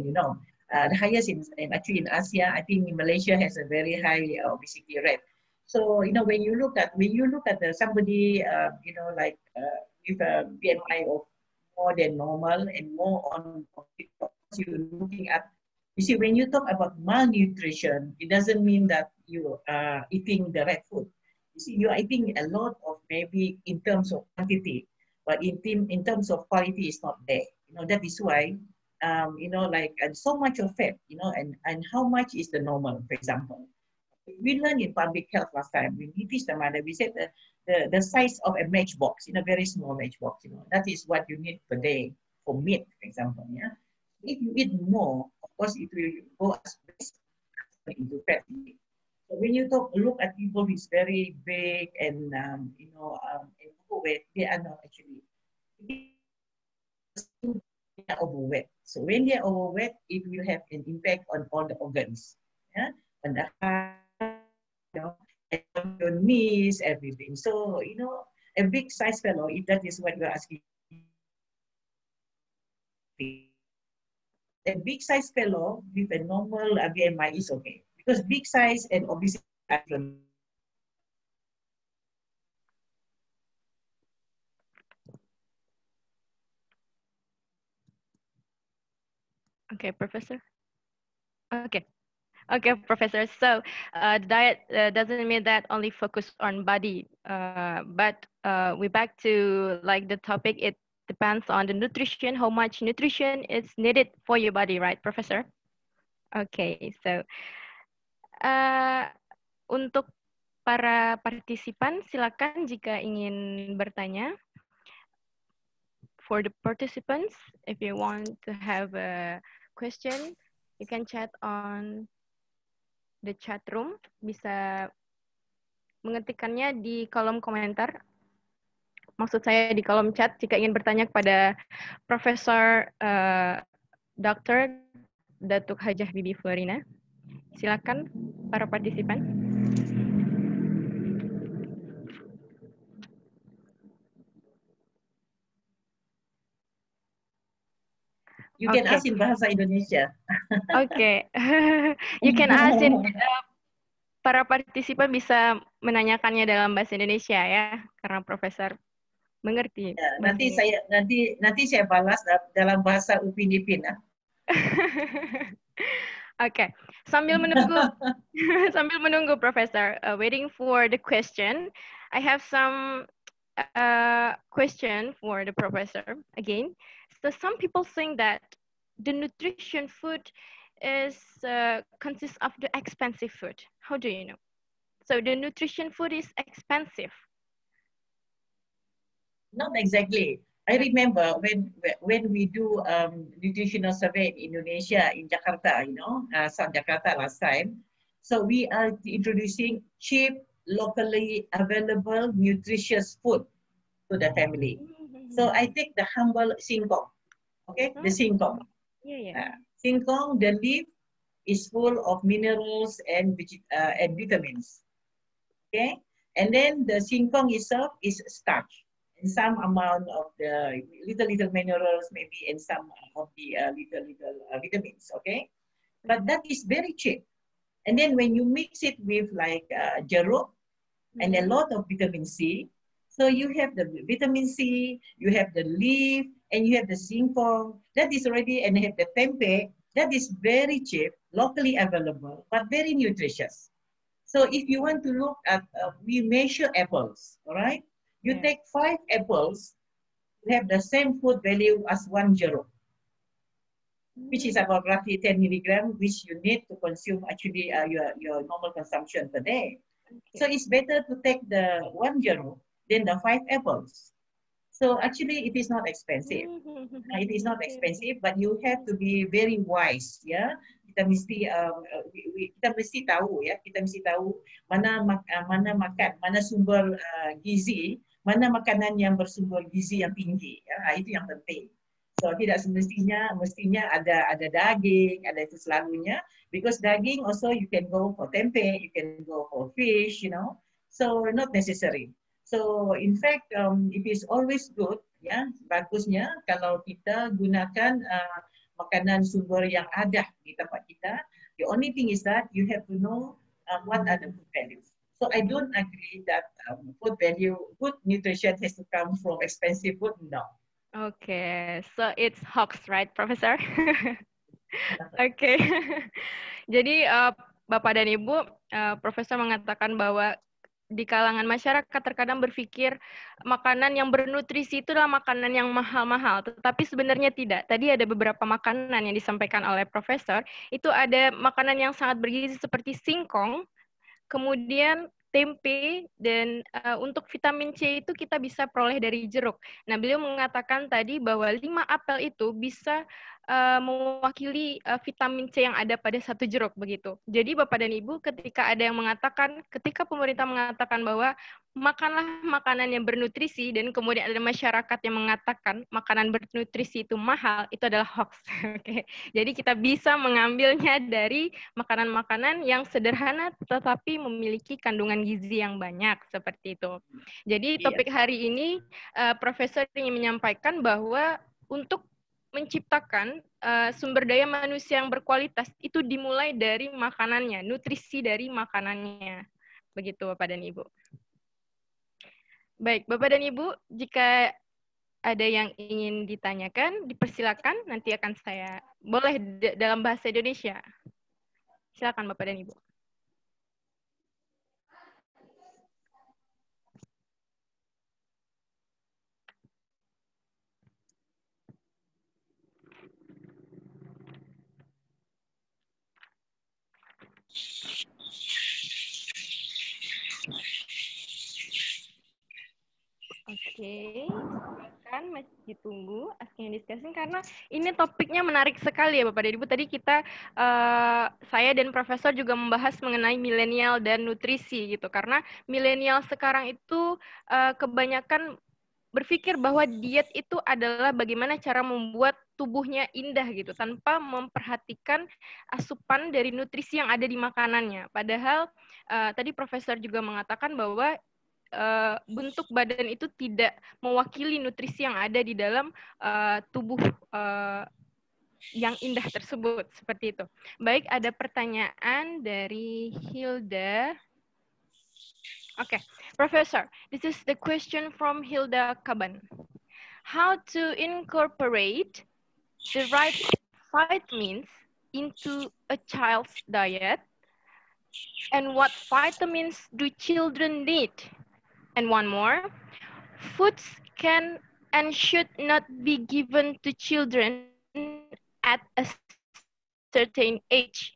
The highest actually in Asia. I think Malaysia has a very high obesity rate. So when you look at somebody like with a BMI of more than normal and more on you're looking at. You see, when you talk about malnutrition, it doesn't mean that you are eating the right food. You see, you are eating a lot of maybe in terms of quantity, but in terms of quality, it's not there. That is why, like so much of fat, and how much is the normal, for example. We learned in public health last time. We teach the mother. We said the size of a matchbox, in a very small matchbox. That is what you need per day for meat, for example. Yeah. If you eat more, of course, it will go as into fat. So when you look at people who is very big and overweight, they are not actually overweight. So when they are overweight, it will have an impact on all the organs. Yeah, on the heart. Your knees, everything. So, a big size fellow, if that is what you're asking, a big size fellow with a normal BMI is okay. Because big size and obesity are different. Okay, Professor. Okay, Professor. So the diet doesn't mean that only focus on body, but we back to like the topic. It depends on the nutrition, how much nutrition is needed for your body, right, Professor? Okay, so untuk para partisipan silakan jika ingin bertanya. For the participants, if you want to have a question, you can chat on the chat room, bisa mengetikkannya di kolom komentar. Maksud saya di kolom chat jika ingin bertanya kepada Profesor Dr. Datuk Hajah Bibi Florina. Silakan para partisipan. You can Okay. ask in bahasa Indonesia. Oke. You can ask in para partisipan bisa menanyakannya dalam bahasa Indonesia ya, karena profesor mengerti. Ya, nanti saya balas dalam bahasa Upin Ipin. Oke, sambil menunggu Profesor, waiting for the question, I have some question for the professor again. So some people think that the nutrition food is consists of the expensive food. How do you know? So the nutrition food is expensive. Not exactly. I remember when we do nutritional survey in Indonesia, in Jakarta, South Jakarta last time. So we are introducing cheap, locally available, nutritious food to the family. So I take the humble singkong, okay? The singkong. Yeah. Singkong, the leaf is full of minerals and vitamins, okay? And then the singkong itself is starch. And some amount of the little minerals, maybe, and some of the little vitamins, okay? But that is very cheap. And then when you mix it with like jeruk and a lot of vitamin C, so you have the vitamin C, you have the leaf, and you have the singkong. That is already, and you have the tempeh. That is very cheap, locally available, but very nutritious. So if you want to look at, we measure apples, all right? You take 5 apples, you have the same food value as 1 jeruk, which is about roughly 10 milligrams, which you need to consume actually your normal consumption per day. Okay. So it's better to take the 1 jeruk than the 5 apples. So actually it is not expensive. It is not expensive, but you have to be very wise, ya. Kita mesti tahu ya, kita mesti tahu mana makan, mana sumber gizi, mana makanan yang bersumber gizi yang tinggi, ya. Itu yang penting. So tidak mestinya ada daging, ada itu selalunya, because daging also you can go for tempeh, you can go for fish, so not necessary. So in fact it is always good, ya, bagusnya kalau kita gunakan makanan sumber yang ada di tempat kita. The only thing is that you have to know what are the food values. So I don't agree that food value, good nutrition has to come from expensive food. No. Okay, so it's hoax, right, Professor? Okay. Jadi Bapak dan Ibu, Profesor mengatakan bahwa di kalangan masyarakat terkadang berpikir makanan yang bernutrisi itu adalah makanan yang mahal-mahal, tetapi sebenarnya tidak. Tadi ada beberapa makanan yang disampaikan oleh Profesor, itu ada makanan yang sangat bergizi seperti singkong, kemudian tempe, dan untuk vitamin C itu kita bisa peroleh dari jeruk. Nah, beliau mengatakan tadi bahwa 5 apel itu bisa mewakili vitamin C yang ada pada 1 jeruk begitu. Jadi Bapak dan Ibu, ketika pemerintah mengatakan bahwa makanlah makanan yang bernutrisi dan kemudian ada masyarakat yang mengatakan makanan bernutrisi itu mahal, itu adalah hoax. Okay. Jadi kita bisa mengambilnya dari makanan-makanan yang sederhana tetapi memiliki kandungan gizi yang banyak seperti itu. Jadi topik hari ini Profesor ingin menyampaikan bahwa untuk menciptakan sumber daya manusia yang berkualitas itu dimulai dari makanannya, nutrisi dari makanannya. Begitu Bapak dan Ibu. Baik, Bapak dan Ibu, jika ada yang ingin ditanyakan, dipersilakan, nanti akan saya boleh dalam bahasa Indonesia. Silakan Bapak dan Ibu. Oke, silakan masih ditunggu asking discussion karena ini topiknya menarik sekali ya Bapak dan Ibu. Tadi saya dan Profesor juga membahas mengenai milenial dan nutrisi gitu. Karena milenial sekarang itu kebanyakan berpikir bahwa diet itu adalah bagaimana cara membuat tubuhnya indah gitu, tanpa memperhatikan asupan dari nutrisi yang ada di makanannya. Padahal tadi Profesor juga mengatakan bahwa bentuk badan itu tidak mewakili nutrisi yang ada di dalam tubuh yang indah tersebut, seperti itu. Baik, ada pertanyaan dari Hilda. Okay, Professor, this is the question from Hilda Kaban. How to incorporate the right vitamins into a child's diet, and what vitamins do children need? And one more, foods can and should not be given to children at a certain age,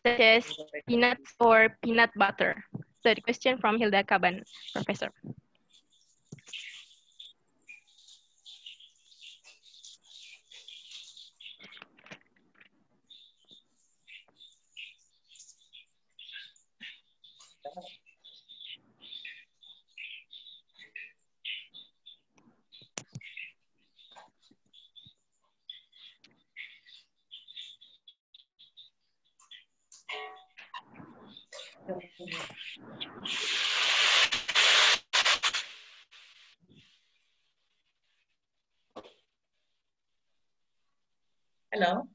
such as peanuts or peanut butter. So the question from Hilda Kaban, Professor. Halo.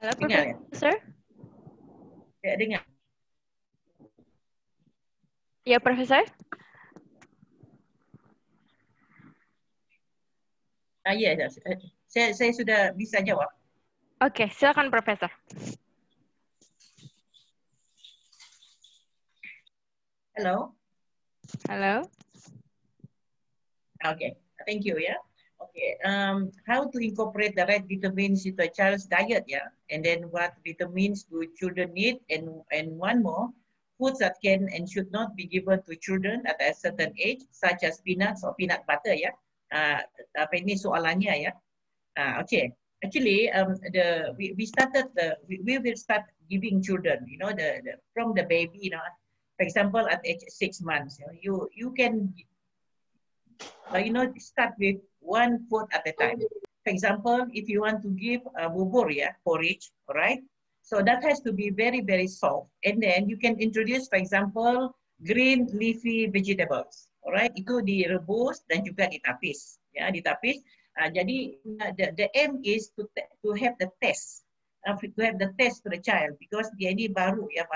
Halo, Dengar ya? Profesor. Ya, dengar. Ya, Profesor. Ya, saya sudah bisa jawab. Oke, silakan Profesor. Halo. Halo. Okay, thank you. Yeah. Okay. How to incorporate the right vitamins into a child's diet? Yeah, and then what vitamins do children need? And one more, foods that can and should not be given to children at a certain age, such as peanuts or peanut butter. Yeah. Apa ini soalannya ya? Okay. Actually, we will start giving children, you know, from the baby, you know, for example, at age 6 months, you can, start with one food at a time. For example, if you want to give bubur, porridge, all right? So that has to be very, very soft. And then you can introduce, for example, green leafy vegetables, all right? Itu direbus dan juga ditapis, ya, ditapis. Jadi the aim is to have the taste, to have the taste for the child, because dia ini baru 6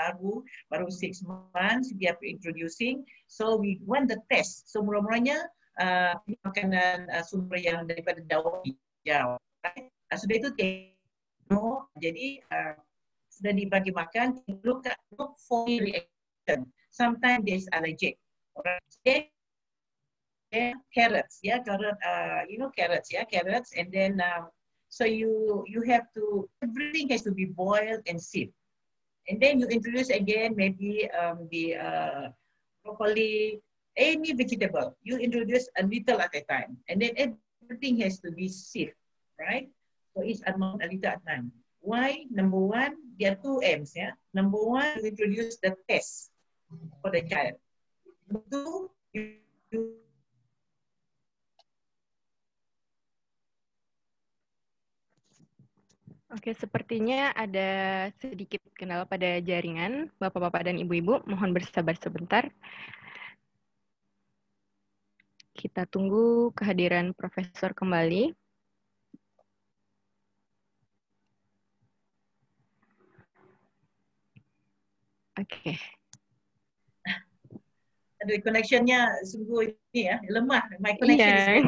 months dia introducing, so we want the taste. So mula-mulanya makanan sumber yang daripada daun hijau, right? Sudah itu jadi sudah dibagi makan, look for reaction. Sometimes there's allergic, right? Carrots, carrots, and then so you have to, everything has to be boiled and sieved, and then you introduce again maybe the broccoli, any vegetable, you introduce a little at a time, and then everything has to be sieved, right? So each amount a little at a time. Why? Number one, there are two aims. Yeah. Number one, you introduce the taste for the child. Number two, you Oke, sepertinya ada sedikit kendala pada jaringan. Bapak-bapak dan ibu-ibu, mohon bersabar sebentar. Kita tunggu kehadiran Profesor kembali. Oke. Aduh, connection-nya sungguh ini ya, lemah. My connection is very...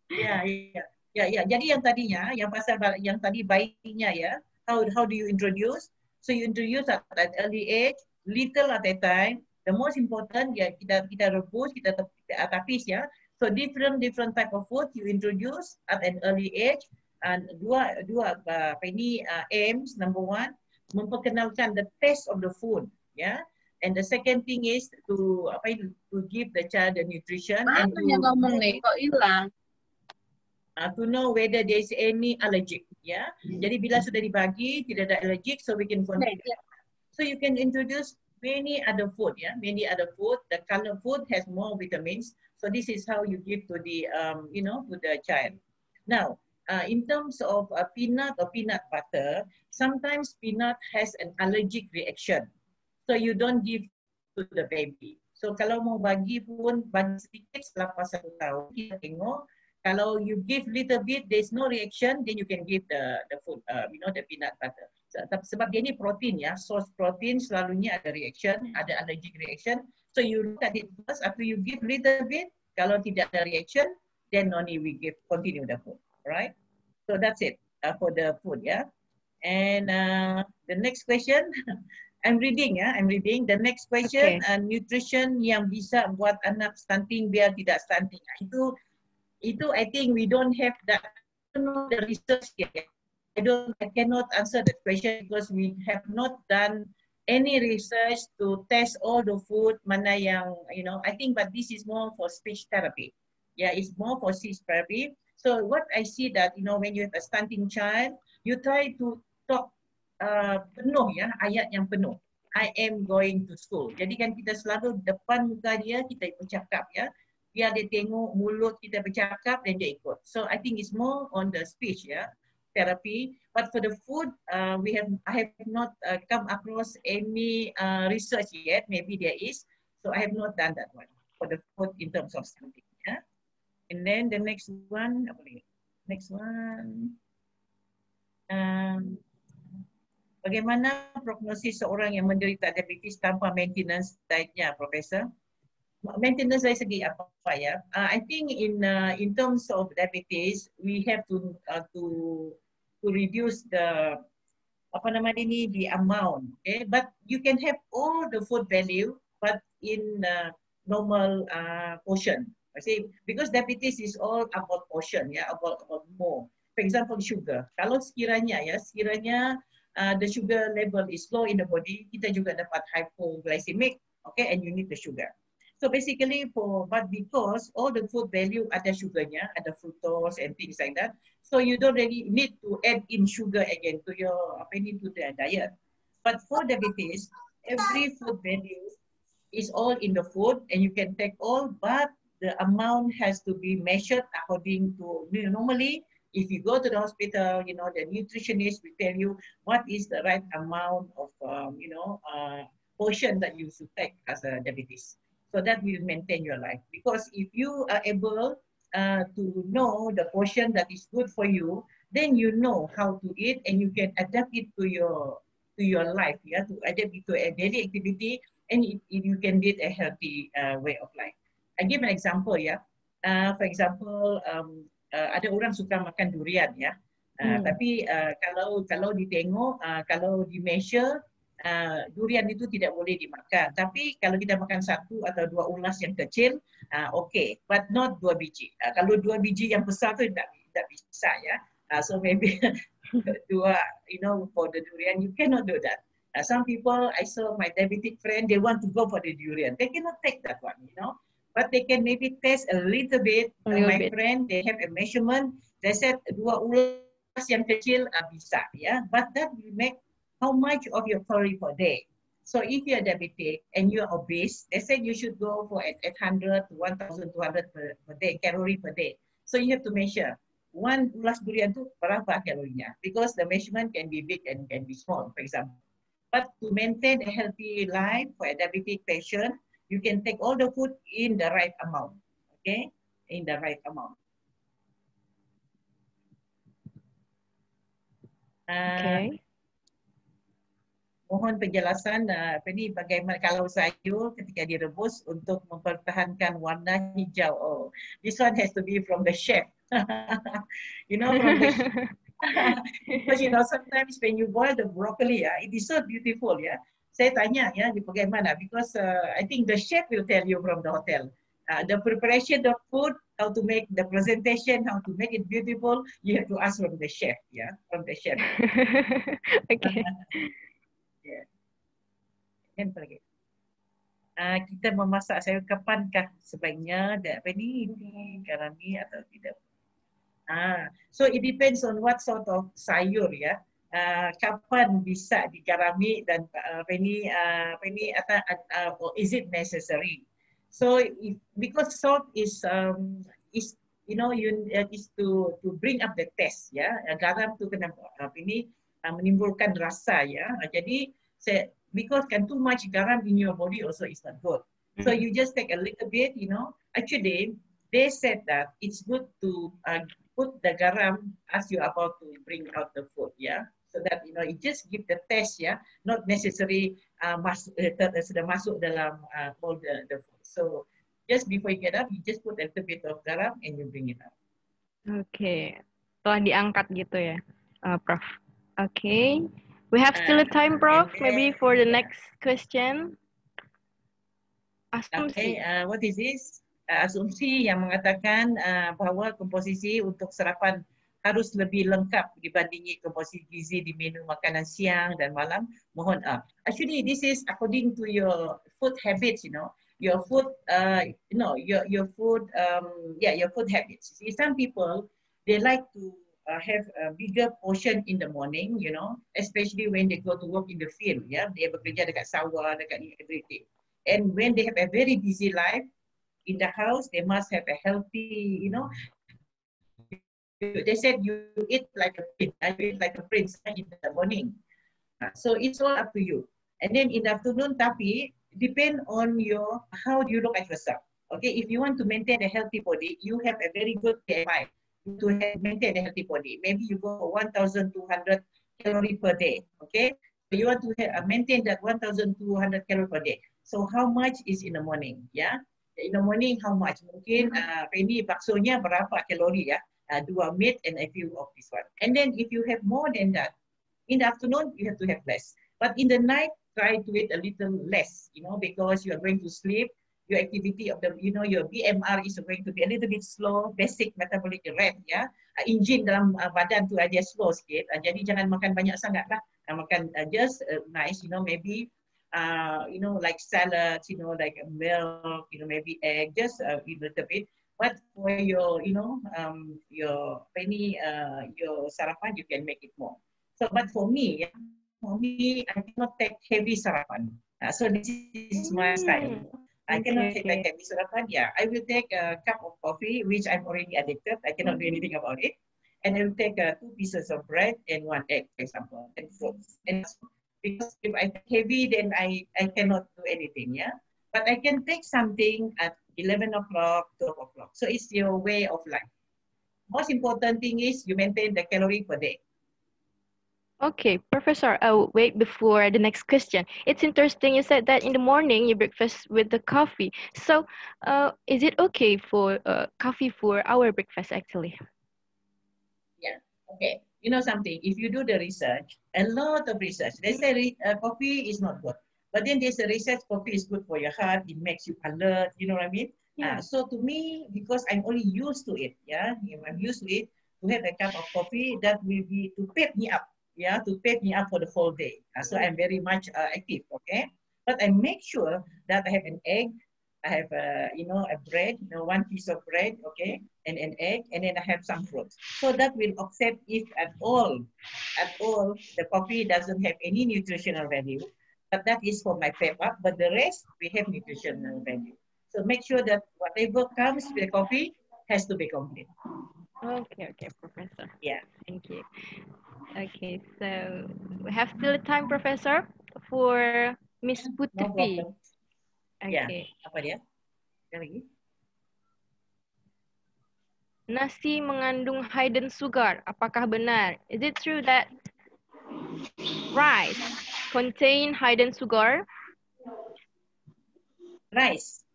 Ya. Jadi yang tadinya, yang pasal yang tadi baiknya ya, how do you introduce? So you introduce at early age, little at a time. The most important ya kita rebus, kita tapis ya. So different type of food you introduce at an early age. And dua aims. Number one, memperkenalkan the taste of the food, ya. And the second thing is to give the child the nutrition and to know whether there is any allergic, ya. Jadi bila sudah dibagi tidak ada allergic, so we can continue. So you can introduce many other food, ya. Many other food. The color food has more vitamins. So this is how you give to the to the child. Now, in terms of peanut or peanut butter, sometimes peanut has an allergic reaction. So you don't give to the baby. So kalau mau bagi pun bagi sedikit selepas 1 tahun, kita tengok. Kalau you give little bit, there's no reaction, then you can give the food, the peanut butter. Sebab dia ni protein ya, source protein selalunya ada reaction, ada allergic reaction. So you look at it first, after you give little bit, kalau tidak ada reaction, then only we continue the food, right? So that's it for the food ya. And the next question, I'm reading. The next question, nutrition yang bisa buat anak stunting biar tidak stunting. Itu I think we don't have that. I don't know the research yet. I cannot answer that question because we have not done any research to test all the food mana yang I think, but this is more for speech therapy. Yeah, it's more for speech therapy. So what I see that when you have a stunting child, you try to talk penuh ya, ayat yang penuh. I am going to school. Jadi kan kita selalu depan muka dia, kita bercakap ya. Biar dia tengok mulut kita bercakap dan dia ikut. So I think it's more on the speech ya, therapy. But for the food, I have not come across any research yet. Maybe there is. So I have not done that one for the food in terms of stunting. Yeah. And then the next one, bagaimana prognosis seorang yang menderita diabetes tanpa maintenance dietnya, Profesor? Maintenance dari segi apa ya? I think in terms of diabetes, we have to reduce the the amount. Okay, but you can have all the food value, but in normal portion. I say because diabetes is all about portion, yeah, about more. For example, sugar. Kalau sekiranya the sugar level is low in the body, kita juga dapat hypoglycemic, okay, and you need the sugar. So basically but because all the food value ada sugarnya, ada fructose and things like that, so you don't really need to add in sugar again to your to the diet. But for diabetes, every food value is all in the food and you can take all, but the amount has to be measured according to normally. If you go to the hospital, the nutritionist will tell you what is the right amount of, portion that you should take as a diabetes. So that will maintain your life. Because if you are able to know the portion that is good for you, then you know how to eat and you can adapt it to your life, yeah, to adapt it to a daily activity, and you can lead a healthy way of life. I give an example, yeah. For example, ada orang suka makan durian, ya. Tapi kalau ditengok, kalau di measure, durian itu tidak boleh dimakan. Tapi kalau kita makan 1 atau 2 ulas yang kecil, okay, but not 2 biji. Kalau 2 biji yang besar itu tidak bisa ya. So maybe 2, for the durian, you cannot do that. Some people, I saw my diabetic friend, they want to go for the durian. They cannot take that one, but they can maybe taste a little bit. My friend, they have a measurement. They said 2 ulas yang kecil bisa, ya. But that will make how much of your calorie per day. So if you are diabetic and you are obese, they said you should go for 800 to 1,200 per day, calorie per day. So you have to measure. 1 ulas durian itu berapa kalorinya? Because the measurement can be big and can be small, for example. But to maintain a healthy life for a diabetic patient, you can take all the food in the right amount. Okay? In the right amount. Okay. Mohon penjelasan bagaimana kalau sayur ketika direbus untuk mempertahankan warna hijau. Oh, this one has to be from the chef. From the chef. Because sometimes when you boil the broccoli, it is so beautiful, ya. Saya tanya ya bagaimana, because I think the chef will tell you from the hotel. The preparation of food, how to make the presentation, how to make it beautiful, you have to ask from the chef, ya, from the chef. Okay. Yeah. Kita memasak sayur kapankah sebaiknya garami atau tidak? So it depends on what sort of sayur, ya. Kapan bisa digarami dan is it necessary? So because salt is is to bring up the taste, ya. Garam tu kena menimbulkan rasa, ya. Jadi because kan too much garam in your body also is not good. So you just take a little bit, Actually, they said that it's good to put the garam as you're about to bring out the food, yeah. So that it just give the taste, yeah, not necessarily sudah masuk dalam all the food. So just before you get up, you just put a little bit of garam and you bring it up. Okay, setelah diangkat gitu ya, Prof. Okay, we have still a time, Prof. Maybe for the next question. Asumsi. Okay, what is this? Asumsi yang mengatakan bahawa komposisi untuk sarapan harus lebih lengkap dibandingi komposisi gizi di menu makanan siang dan malam. Mohon actually this is according to your food habits, your food your food your food habits. See, some people they like to have a bigger portion in the morning, especially when they go to work in the field, yeah, dia bekerja dekat sawah, dekat everything. And when they have a very busy life in the house, they must have a healthy, they said you eat like a prince, you eat like a prince in the morning. So it's all up to you. And then in the afternoon, tapi depend on how do you look at yourself. Okay, if you want to maintain a healthy body, you have a very good BMI to maintain a healthy body. Maybe you go for 1,200 calories per day. Okay, so you want to maintain that 1,200 calories per day. So how much is in the morning? Yeah, in the morning how much? Mungkin ini baksonya berapa kalori ya? 2 meat and a few of this one. And then if you have more than that, in the afternoon you have to have less. But in the night, try to eat a little less, because you are going to sleep. Your activity of your BMR is going to be a little bit slow, basic metabolic rate, ya. Engine dalam badan tu aja slow sikit. Jadi jangan makan banyak sangat lah. Makan just nice, maybe like salads, like milk, maybe egg, just a little bit. But for your, your sarapan, you can make it more. So, but for me, I cannot take heavy sarapan. So this is my style. I cannot take like heavy sarapan. Yeah, I will take a cup of coffee, which I'm already addicted. I cannot do anything about it. And I will take 2 pieces of bread and 1 egg, for example, and fruits. And because if I take heavy, then I cannot do anything. Yeah, but I can take something at 11 o'clock, 12 o'clock. So it's your way of life. Most important thing is you maintain the calorie per day. Okay, Professor, wait before the next question. It's interesting you said that in the morning you breakfast with the coffee. So is it okay for coffee for our breakfast actually? Yeah, okay. You know something, if you do the research, a lot of research, they say coffee is not good. But then there's a research, coffee is good for your heart, it makes you alert, you know what I mean? Yeah. So to me, because I'm only used to it, yeah, I'm used to it, to have a cup of coffee, that will be to pep me up, yeah, to pep me up for the whole day. So I'm very much active, okay? But I make sure that I have an egg, I have a bread, 1 piece of bread, okay, and an egg, and then I have some fruits. So that will offset if at all the coffee doesn't have any nutritional value. But that is for my pep up. But the rest we have nutritional value. So make sure that whatever comes with the coffee has to be complete. Okay, Professor. Yeah. Thank you. Okay, so we have still time, Professor, for Miss Putri. No problem. Okay. Yeah. Apa dia? Lagi? Nasi mengandung hidden sugar. Apakah benar? Is it true that rice contain hidden sugar? Rice.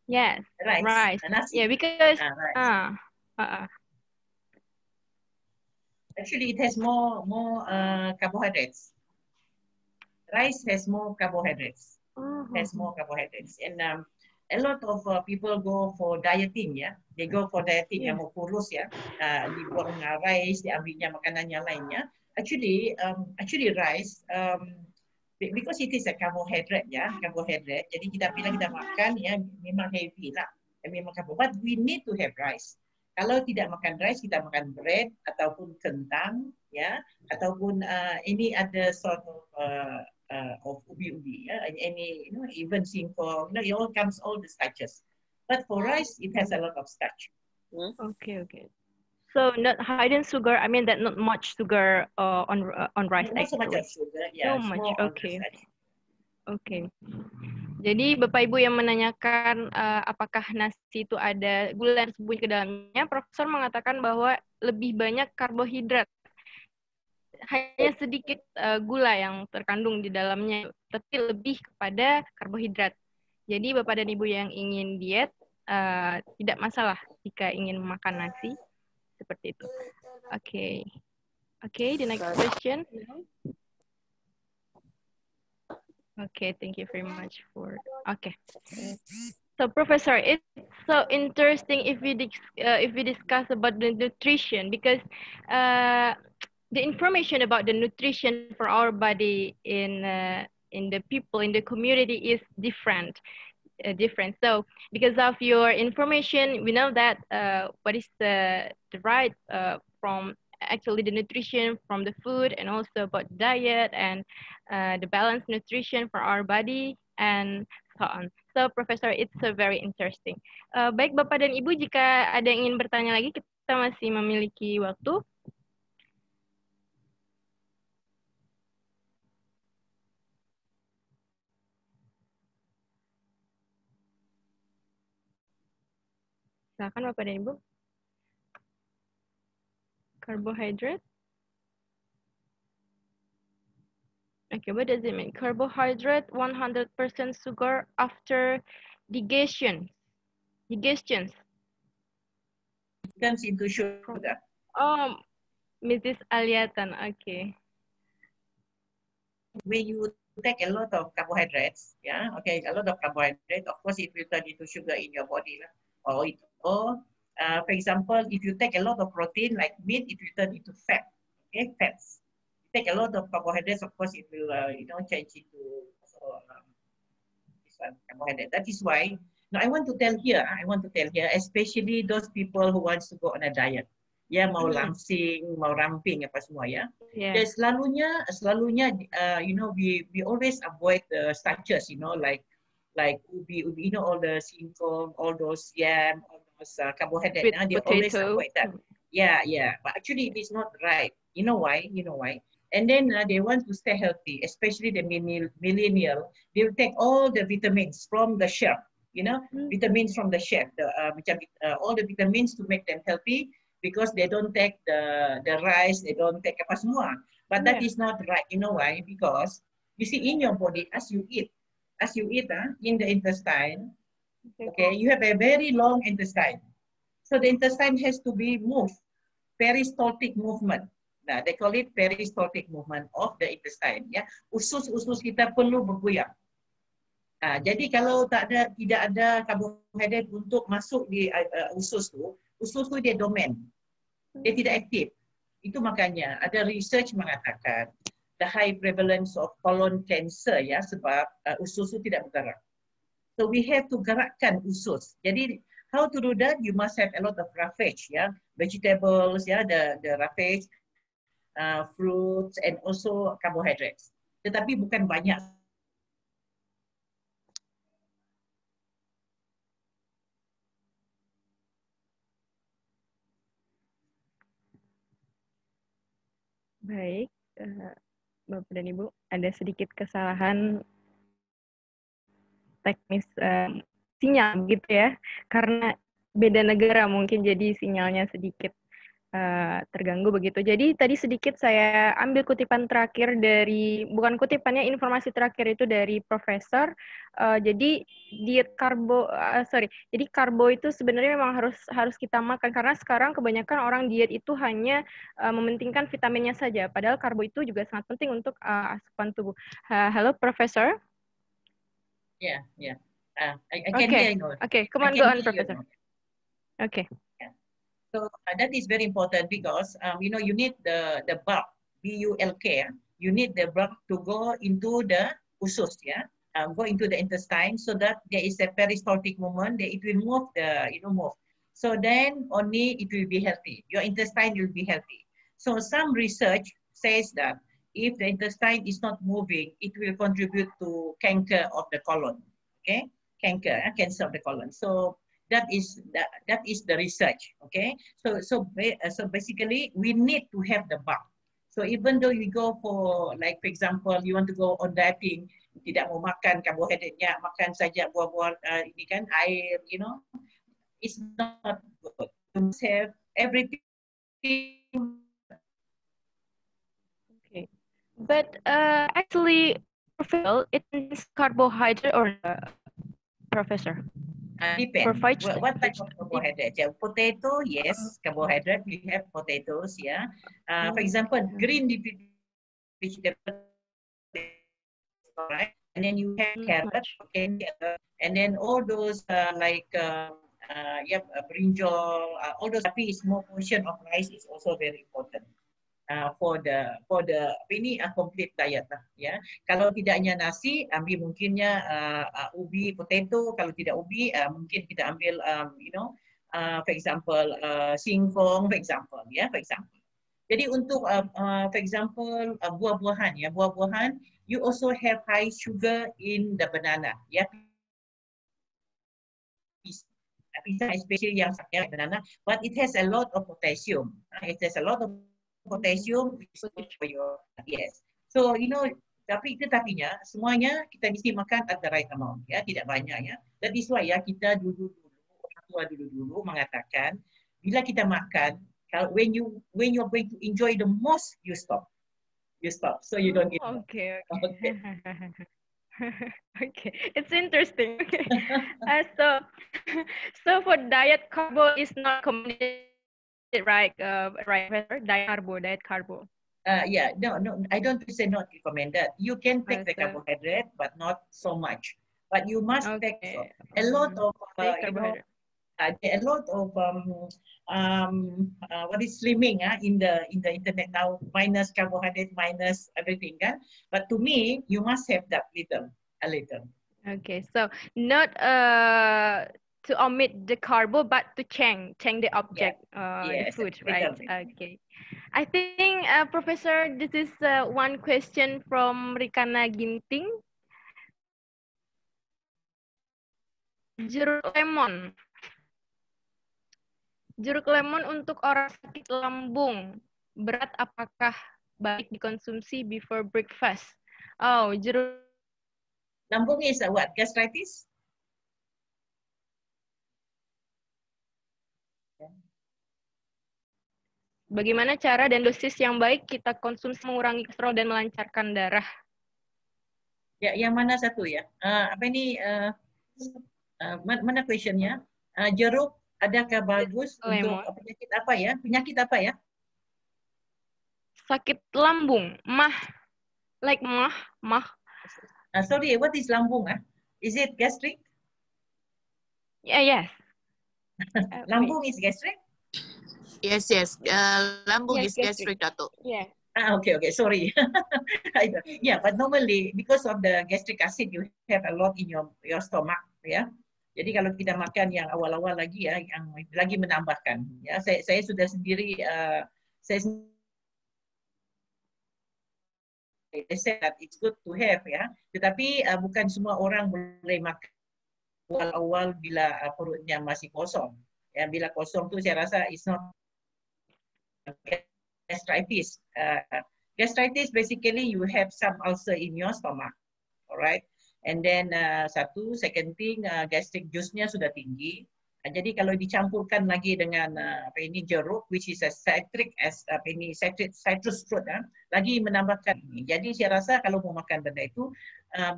Yes. Rice. Nasi. Yeah, because actually it has more carbohydrates. Rice has more carbohydrates. Has more carbohydrates, and a lot of people go for dieting, yeah. They go for dieting yang mau kurus, ya. Dibuang rice, diambilnya makanan yang lainnya. Actually rice, because it is a carbohydrate, ya, carbohydrate. Jadi bila kita makan, ya, memang heavy lah, memang carbohydrate. But we need to have rice. Kalau tidak makan rice, kita makan bread ataupun kentang, ya, ataupun any other sort of ubi-ubi, any, even singkong, it all comes all the starches. But for rice, it has a lot of starch. Okay, okay. So not high in sugar. I mean that not much sugar on rice Not so much actually. of sugar, So yeah, it's much. more on Okay, rice. okay. Okay. Jadi Bapak Ibu yang menanyakan apakah nasi itu ada gula yang tersembunyi ke dalamnya, Profesor mengatakan bahwa lebih banyak karbohidrat. Hanya sedikit gula yang terkandung di dalamnya, tapi lebih kepada karbohidrat. Jadi Bapak dan Ibu yang ingin diet tidak masalah jika ingin makan nasi seperti itu. Okay. Okay, the next question. Okay, thank you very much for. Okay. So, Professor, it's so interesting if we discuss about the nutrition because the information about the nutrition for our body in the people in the community is different. So because of your information, we know that what is the right from actually the nutrition from the food and also about diet and the balanced nutrition for our body and so on. So Professor, it's very interesting. Baik Bapak dan Ibu, jika ada yang ingin bertanya lagi, kita masih memiliki waktu. Silakan Bapak dan Ibu. Carbohydrate. Okay, what does it mean? Carbohydrate, 100% sugar after digestion. Digestions. Turns into sugar. Oh, Mrs. Aliatan, okay. When you take a lot of carbohydrates, yeah, okay, a lot of carbohydrate, of course, it will turn into sugar in your body. For example, if you take a lot of protein like meat, it will turn into fat, okay, fats. Take a lot of carbohydrates, of course, it will, change into this one, carbohydrate. That is why, now I want to tell here, especially those people who wants to go on a diet. Ya, mau langsing, mau ramping, apa semua ya. Dan selalunya, we always avoid the starches, like ubi, all the singkong, all those yam, all those carbohydrates. They always avoid that. Yeah. But actually, it is not right. You know why? And then they want to stay healthy, especially the millennial. They will take all the vitamins from the shelf. Vitamins from the shelf. All the vitamins to make them healthy. Because they don't take the rice, they don't take apa semua. But that is not right. You know why? Because you see in your body, as you eat in the intestine, okay, you have a very long intestine. So the intestine has to be moved, peristaltic movement. Nah, they call it peristaltic movement of the intestine. Ya, usus-usus kita perlu bergoyang. Nah, jadi kalau tidak ada karbohidrat untuk masuk di usus tu dia dormant, dia tidak aktif. Itu makanya ada research mengatakan the high prevalence of colon cancer ya sebab usus itu tidak bergerak. So we have to gerakkan usus. Jadi how to do that? You must have a lot of roughage ya, vegetables ya, the roughage, fruits and also carbohydrates. Tetapi bukan banyak. Baik, Bapak dan Ibu, ada sedikit kesalahan teknis sinyal gitu ya, karena beda negara mungkin jadi sinyalnya sedikit terganggu begitu. Jadi tadi sedikit saya ambil kutipan terakhir dari, bukan kutipannya, informasi terakhir itu dari Profesor. Jadi diet karbo, jadi karbo itu sebenarnya memang harus kita makan karena sekarang kebanyakan orang diet itu hanya mementingkan vitaminnya saja. Padahal karbo itu juga sangat penting untuk asupan tubuh. Halo Profesor. Yeah. I can hear you. Okay, come on, go on, Professor. Okay. So that is very important because you need the bulk, B-U-L-K. You need the bulk to go into the usus, go into the intestine, so that there is a peristaltic movement. That it will move move. So then only it will be healthy. Your intestine will be healthy. So some research says that if the intestine is not moving, it will contribute to cancer of the colon. Okay, cancer of the colon. So That is the research. Okay, so basically we need to have the bulk. So even though you go for, like for example, you want to go on dieting, tidak mau makan karbohidratnya, makan saja buah-buah ini kan air, you know, it's not good. You must have everything. Okay, but actually, it means carbohydrate or Professor? Depends. What type of carbohydrate? Yeah, potato, yes, carbohydrate. We have potatoes, yeah. For example, green vegetable, right? And then you have carrot, okay, and then all those brinjal, all those. Tapi small portion of rice is also very important. For the ini complete diet lah ya. Kalau tidaknya nasi, ambil mungkinnya ubi, potato. Kalau tidak ubi, mungkin kita ambil for example singkong, for example ya, for example. Jadi untuk for example buah-buahan ya, buah-buahan you also have high sugar in the banana ya. Pisang especially yang banana, but it has a lot of potassium. It has a lot of potassium for your, yes. So you know, tetapinya semuanya kita mesti makan at the right amount ya, tidak banyak ya. That is why ya kita orang tua dulu mengatakan bila kita makan, when you're going to enjoy the most, you stop. So you don't eat. Okay. Okay, it's interesting. Okay, so for diet, carbo is not commended. Right, Professor? Diet carbo. Yeah, no, I don't say not recommended. You can take the carbohydrate, but not so much. But you must take a lot of carbohydrate. A lot of what is slimming in the internet now, minus carbohydrate, minus everything. But to me, you must have that a little. Okay, so not to omit the carbo, but to change the object, yes, the food, right? Okay. I think, Professor, this is one question from Rikana Ginting. Jeruk lemon untuk orang sakit lambung berat, apakah baik dikonsumsi before breakfast? Oh, jeruk lambung is what? Gastritis? Bagaimana cara dan dosis yang baik kita konsumsi mengurangi kolesterol dan melancarkan darah? Ya, yang mana satu ya? Apa ini? Mana questionnya? Jeruk adakah bagus untuk penyakit apa ya? Penyakit apa ya? Sakit lambung, like mah. Sorry, what is lambung? Is it gastric? Yeah, yes. Lambung is gastric? Yes. Lambung is gastric, Dato. Yeah. Okay. Sorry. Yeah, but normally because of the gastric acid you have a lot in your stomach, ya. Jadi kalau kita makan yang awal-awal lagi ya, yang lagi menambahkan, ya. Saya sudah sendiri, they say that it's good to have ya. Tetapi bukan semua orang boleh makan awal-awal bila perutnya masih kosong. Ya, bila kosong tuh saya rasa it's not gastritis. Gastritis basically you have some ulcer in your stomach, alright. And then second thing, gastric juice-nya sudah tinggi. Jadi kalau dicampurkan lagi dengan jeruk, which is a citrus fruit, lagi menambahkan ini. Jadi saya rasa kalau mau makan benda itu,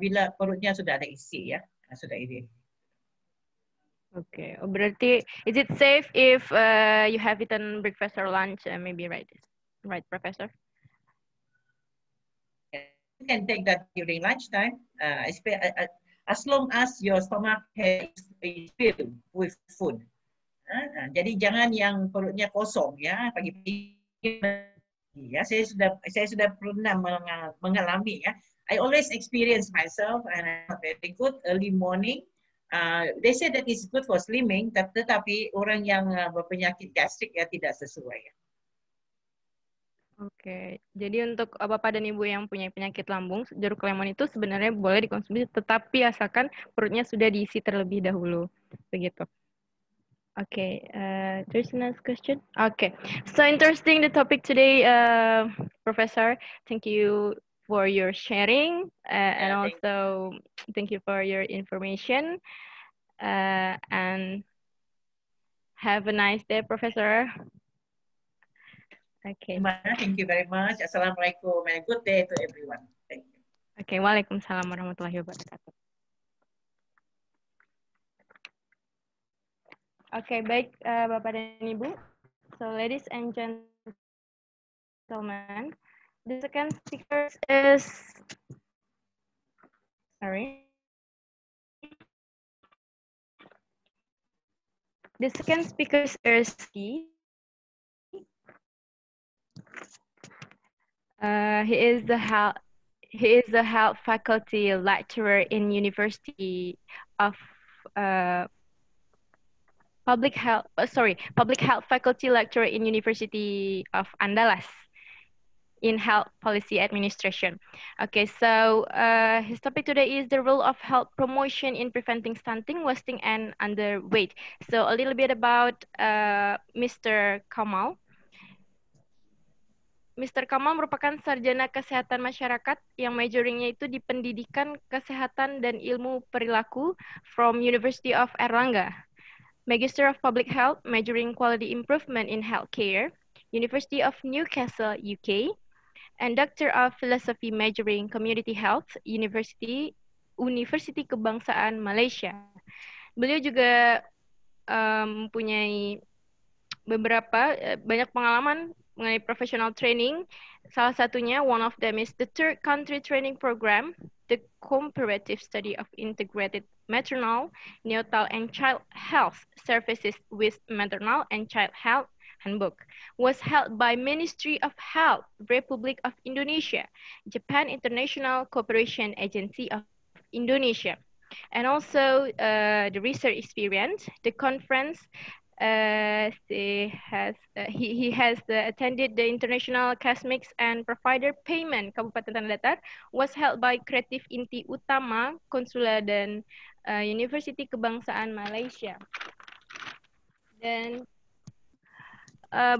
bila perutnya sudah ada isi ya, sudah ini. Okay, berarti is it safe if you have eaten breakfast or lunch? Maybe right, Professor? You can take that during lunchtime, as long as your stomach is filled with food. Jadi jangan yang perutnya kosong ya pagi-pagi. Ya, saya sudah pernah mengalami ya. I always experience myself and I'm very good early morning. They say that it's good for slimming, tetapi orang yang berpenyakit gastrik ya tidak sesuai. Oke, jadi untuk Bapak dan Ibu yang punya penyakit lambung, jeruk lemon itu sebenarnya boleh dikonsumsi, tetapi asalkan perutnya sudah diisi terlebih dahulu, begitu. Okay, there's next question. Okay, so interesting the topic today, Professor. Thank you for your sharing, and also thank you for your information. And have a nice day, Professor. Okay. Thank you very much. Assalamualaikum and a good day to everyone. Thank you. Okay, Waalaikumsalam warahmatullahi wabarakatuh. Oke, baik Bapak dan Ibu. So, ladies and gentlemen, the second speaker is The second speaker is he is the health faculty lecturer in University of Public Health Faculty Lecturer in University of Andalas in Health Policy Administration. Okay, so his topic today is the role of health promotion in preventing stunting, wasting, and underweight. So a little bit about Mr. Kamal. Mr. Kamal merupakan sarjana kesehatan masyarakat yang majoringnya itu di pendidikan kesehatan dan ilmu perilaku from University of Erlangga. Magister of Public Health, majoring Quality Improvement in Healthcare, University of Newcastle, UK, and Doctor of Philosophy, majoring Community Health, University Kebangsaan Malaysia. Beliau juga mempunyai banyak pengalaman mengenai professional training. Salah satunya, one of them is the third country training program, the comparative study of integrated maternal, neonatal, and child health services with maternal and child health handbook, was held by Ministry of Health, Republic of Indonesia, Japan International Cooperation Agency of Indonesia. And also the research experience, the conference, he has attended the International Cosmics and Provider Payment Kabupaten Tanah Datar, was held by Kreatif Inti Utama, Konsula dan University Kebangsaan Malaysia. Dan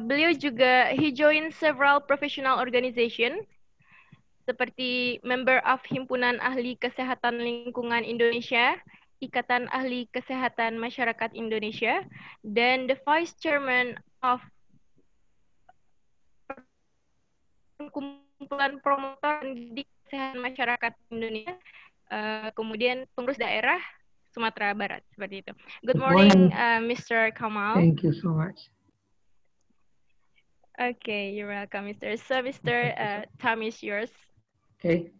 beliau juga, he joined several professional organization seperti member of Himpunan Ahli Kesehatan Lingkungan Indonesia, Ikatan Ahli Kesehatan Masyarakat Indonesia, dan the Vice Chairman of Perkumpulan Promotor di Kesehatan Masyarakat Indonesia, kemudian pengurus daerah Sumatera Barat, seperti itu. Good morning, Mr. Kamal. Thank you so much. Okay, you're welcome, Mr. So, Mr. Time is yours. Okay.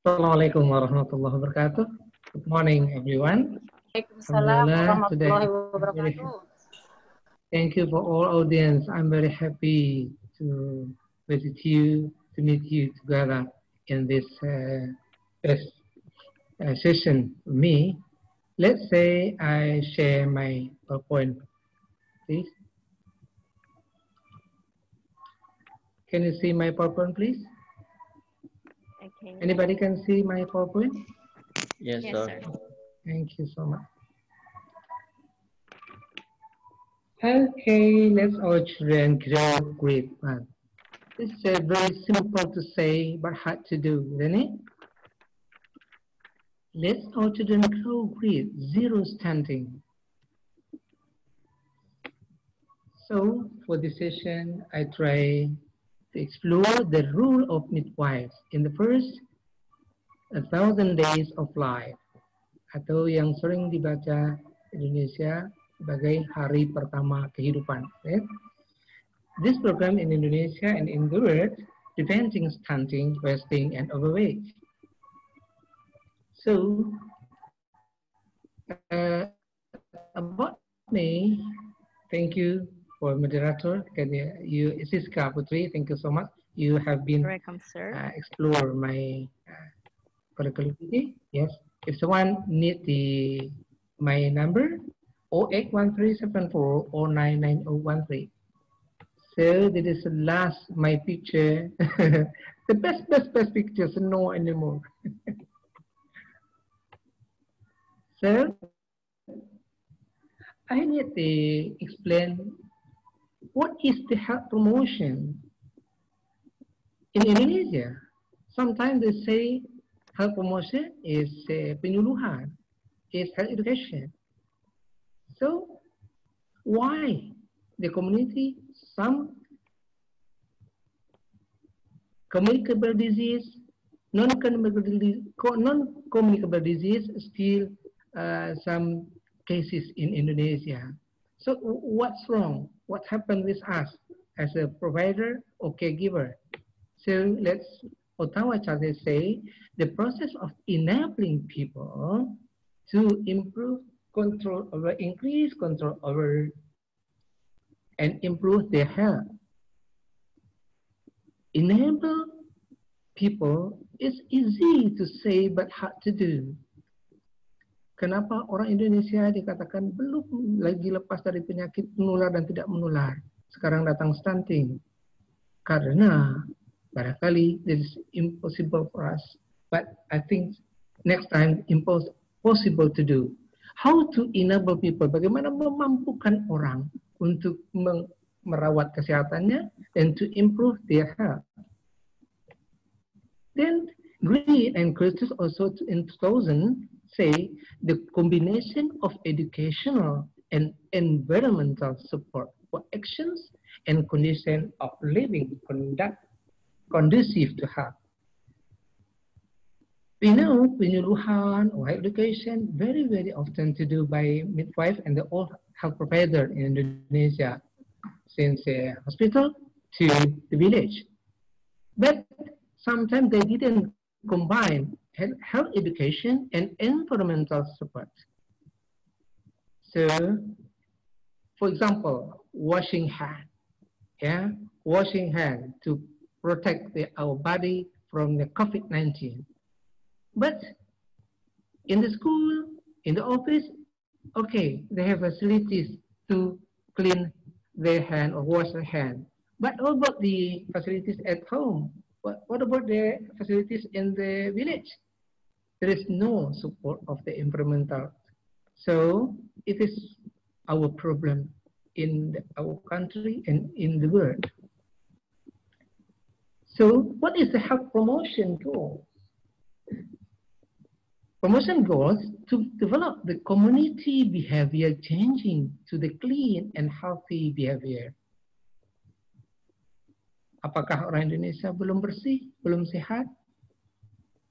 Assalamualaikum warahmatullahi wabarakatuh. Good morning, everyone. Waalaikumsalam Today, warahmatullahi wabarakatuh. thank you for all audience. I'm very happy to visit you, to meet you together in this first session for me. Let's say I share my PowerPoint, please. Can you see my PowerPoint, please? Okay. Anybody can see my PowerPoint? Yes, sir. Thank you so much. Okay, let's all children grow great man. It's very simple to say, but hard to do, isn't it? Let's all children grow great, zero stunting. So for this session, I try to explore the role of midwives in the first 1,000 days of life, atau yang sering dibaca Indonesia sebagai hari pertama kehidupan. Right? This program in Indonesia and in the world, preventing stunting, wasting, and overweight. So, about me, thank you for moderator. Can you, Siska Putri, thank you so much. You have been Welcome, sir. Explore my curriculum. Yes. If someone need my number, 081374099013. So this is the last my picture. The best pictures, no anymore. So I need to explain what is the health promotion in Indonesia. Sometimes they say health promotion is penyuluhan, is health education. So why the community, some communicable disease, non-communicable disease, still some cases in Indonesia. So what's wrong? What happened with us as a provider or caregiver? So let's, Ottawa Charter say, the process of enabling people to improve control over, increase control over, and improve their health. Enable people is easy to say but hard to do. Kenapa orang Indonesia dikatakan belum lagi lepas dari penyakit menular dan tidak menular? Sekarang datang stunting. Karena barangkali this is impossible for us. But I think next time possible to do. How to enable people? Bagaimana memampukan orang untuk merawat kesehatannya and to improve their health. Then Green and Curtis also in 2000 say the combination of educational and environmental support for actions and condition of living conducive to health. We know penyuluhan or education very often to do by midwife and the all health provider in Indonesia, since hospital to the village. But sometimes they didn't combine health education and environmental support. So, for example, washing hand, washing hand to protect our body from the COVID-19. But in the school, in the office, okay, they have facilities to clean their hand or wash their hand. But what about the facilities at home? What about the facilities in the village? There is no support of the environmental. So it is our problem in our country and in the world. So what is the health promotion goal? Promotion goals to develop the community behavior changing to the clean and healthy behavior. Apakah orang Indonesia belum bersih, belum sehat?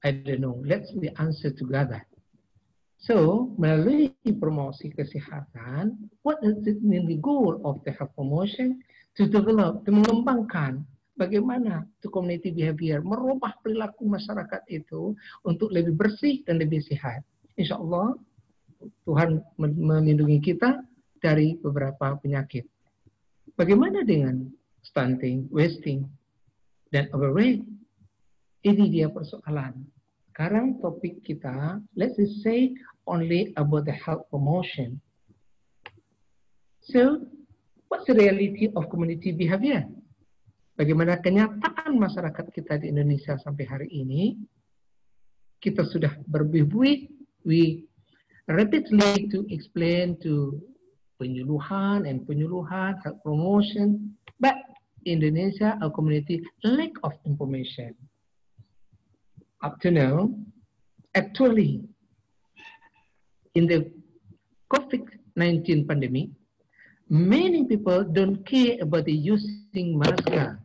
I don't know. Let's be answer together. So, melalui promosi kesehatan, what is the goal of the health promotion? To develop, to mengembangkan bagaimana to community behavior, merubah perilaku masyarakat itu untuk lebih bersih dan lebih sehat. Insya Allah, Tuhan melindungi kita dari beberapa penyakit. Bagaimana dengan stunting, wasting, dan overweight? Ini dia persoalan. Sekarang topik kita, let's say only about the health promotion. So, what's the reality of community behavior? Bagaimana kenyataan masyarakat kita di Indonesia sampai hari ini? Kita sudah berbuih, we repeatedly to explain to penyuluhan, health promotion, but Indonesia, our community, lack of information. Up to now, actually, in the COVID-19 pandemic, many people don't care about the using masker.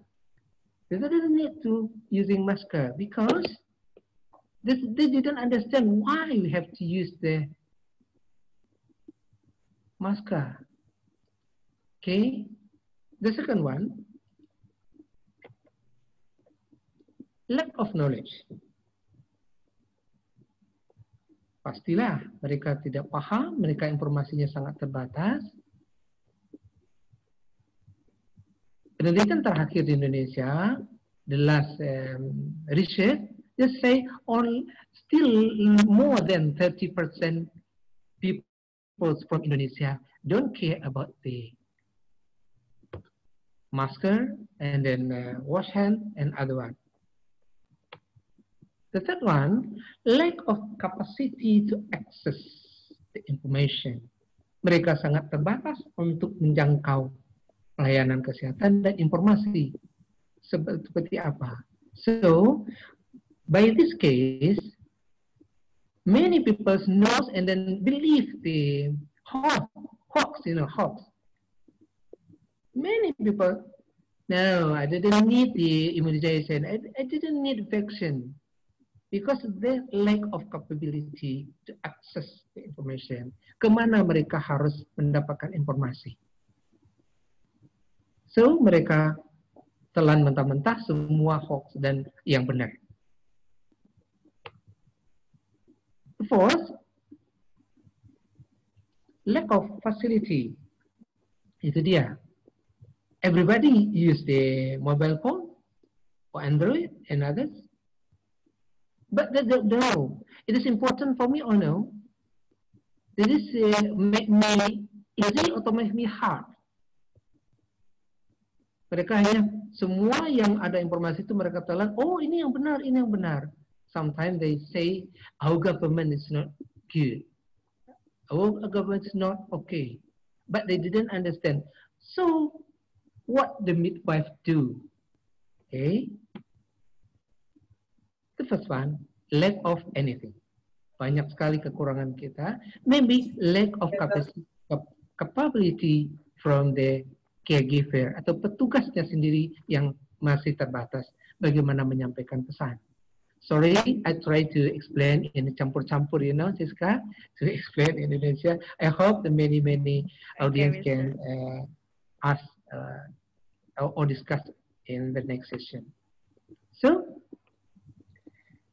They don't need to using masker because they didn't understand why we have to use the masker. Okay, the second one, lack of knowledge. Pastilah mereka tidak paham, mereka informasinya sangat terbatas. Penelitian terakhir di Indonesia, the last research, just say still more than 30% people from Indonesia don't care about the masker and then wash hand and other one. The third one, lack of capacity to access the information. mereka sangat terbatas untuk menjangkau pelayanan kesehatan dan informasi seperti apa. So, by this case, many people knows and then believe the hoax. Many people, no, I didn't need the immunization. I didn't need vaccine because their lack of capability to access the information. Kemana mereka harus mendapatkan informasi? So, mereka telan mentah-mentah semua hoax dan yang benar. Fourth, lack of facility. Itu dia. Everybody use the mobile phone or Android and others. But they don't know. It is important for me or no? Did this make me easy or make me hard? Mereka hanya semua yang ada informasi itu mereka telan, oh ini yang benar, ini yang benar. Sometimes they say, our government is not good. Our government is not okay. But they didn't understand. So, what the midwife do? Okay. The first one, lack of anything. Banyak sekali kekurangan kita. Maybe lack of capability from the caregiver atau petugasnya sendiri yang masih terbatas bagaimana menyampaikan pesan. Sorry, I try to explain in campur-campur, Siska, to explain in Indonesia. I hope the many audience can ask or discuss in the next session. So,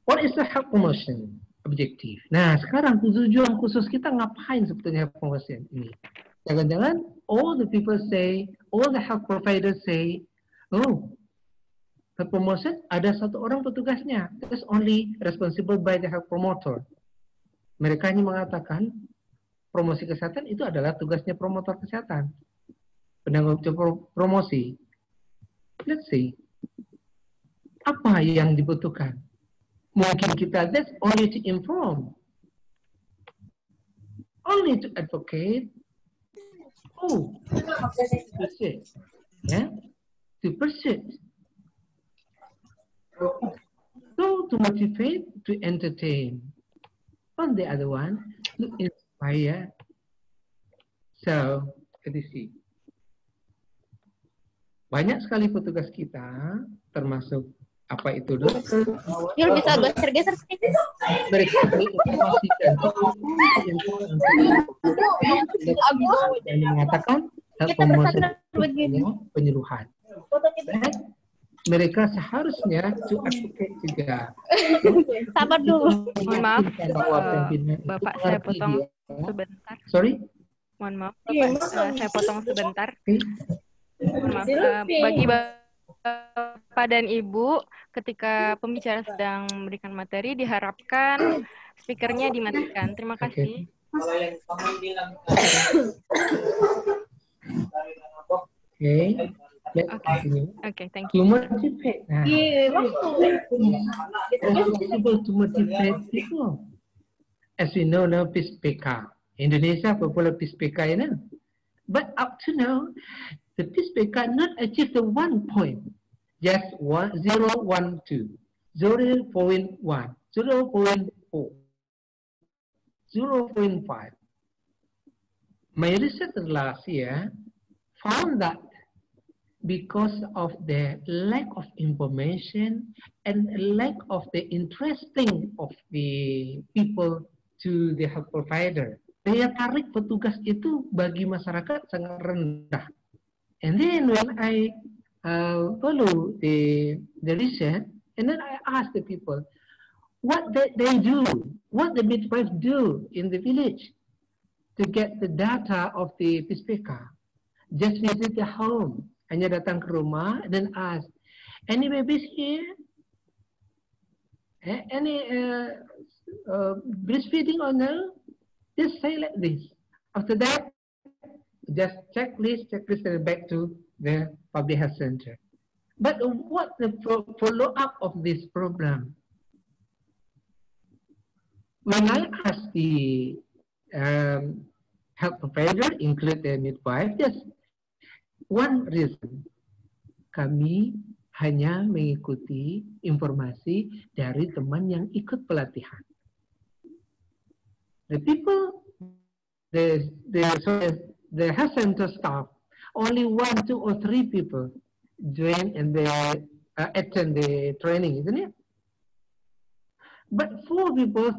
what is the health promotion objective? Nah, sekarang tujuan khusus kita ngapain sebetulnya health promotion ini? Jangan-jangan all the people say, all the health providers say, oh, health promotion ada satu orang petugasnya. That's only responsible by the health promoter. Mereka hanya mengatakan promosi kesehatan itu adalah tugasnya promotor kesehatan. Penanggung jawab promosi. Let's see. Apa yang dibutuhkan? Mungkin kita that's only to inform. Only to advocate. Oh, to persuade. Yeah? To persuade. So, to motivate, to entertain. On the other one, to inspire. So, let us see. Banyak sekali petugas kita, termasuk apa itu dokter, Yul, bisa geser-geser sedikit. mereka menginformasikan dan mengatakan hal promosi penyuluhan. Mereka seharusnya to advocate juga. Sabar dulu. Mohon maaf, Bapak saya potong sebentar. Sorry? Mohon maaf, Bapak, saya potong sebentar. Mohon maaf, bagi Bapak dan Ibu, ketika pembicara sedang memberikan materi, diharapkan speakernya dimatikan. Terima kasih. Okay, thank you. To motivate. Responsible to motivate people. As we know now, PISPK. Indonesia popular PISPK, But up to now, the PISPK not achieve the 1 point. Just 0.12, 0.1, 0.4, 0.5. My research last year found that because of the lack of information and lack of the interesting of the people to the health provider, daya tarik petugas itu bagi masyarakat sangat rendah. And then when I follow the research, and then I ask the people, what they do, what the midwife do in the village to get the data of the PISPK. Just visit the home, hanya datang ke rumah dan ask, any babies here? Any breastfeeding or no? Just say like this. After that, just checklist and back to the public health center. But what the follow-up of this program? When I asked the health provider include the midwife. Yes, one reason. Kami hanya mengikuti informasi dari teman yang ikut pelatihan. The people, the health center staff, only 1, 2, or 3 people join and they attend the training, isn't it? But 4 people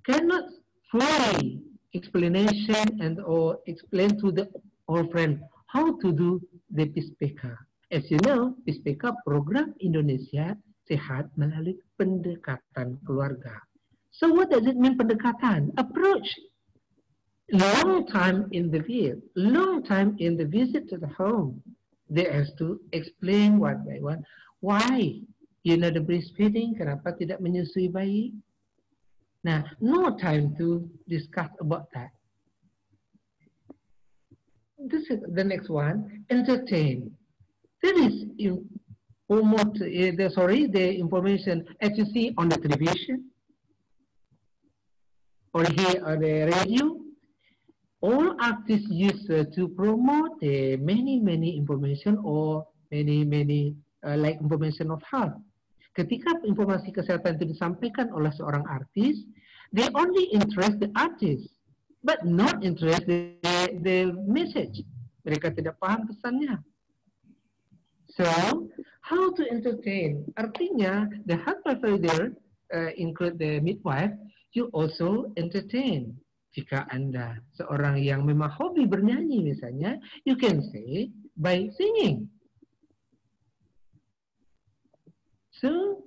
cannot fully explanation and or explain to the all friend how to do the PISPK. As you know, PISPK program Indonesia Sehat melalui pendekatan keluarga. So what does it mean pendekatan? Approach. Long time in the field, long time in the visit to the home. They have to explain what they want. Why? You know the breastfeeding, kenapa tidak menyusui bayi? Nah, no time to discuss about that. This is the next one, entertain. There is almost, the information as you see on the television or here on the radio. All artists use to promote many information or many like information of health. Ketika informasi kesehatan itu disampaikan oleh seorang artis, they only interest the artist, but not interest the message. Mereka tidak paham pesannya. So, how to entertain? Artinya, the health provider include the midwife, you also entertain. Jika Anda seorang yang memang hobi bernyanyi misalnya, you can say by singing. So,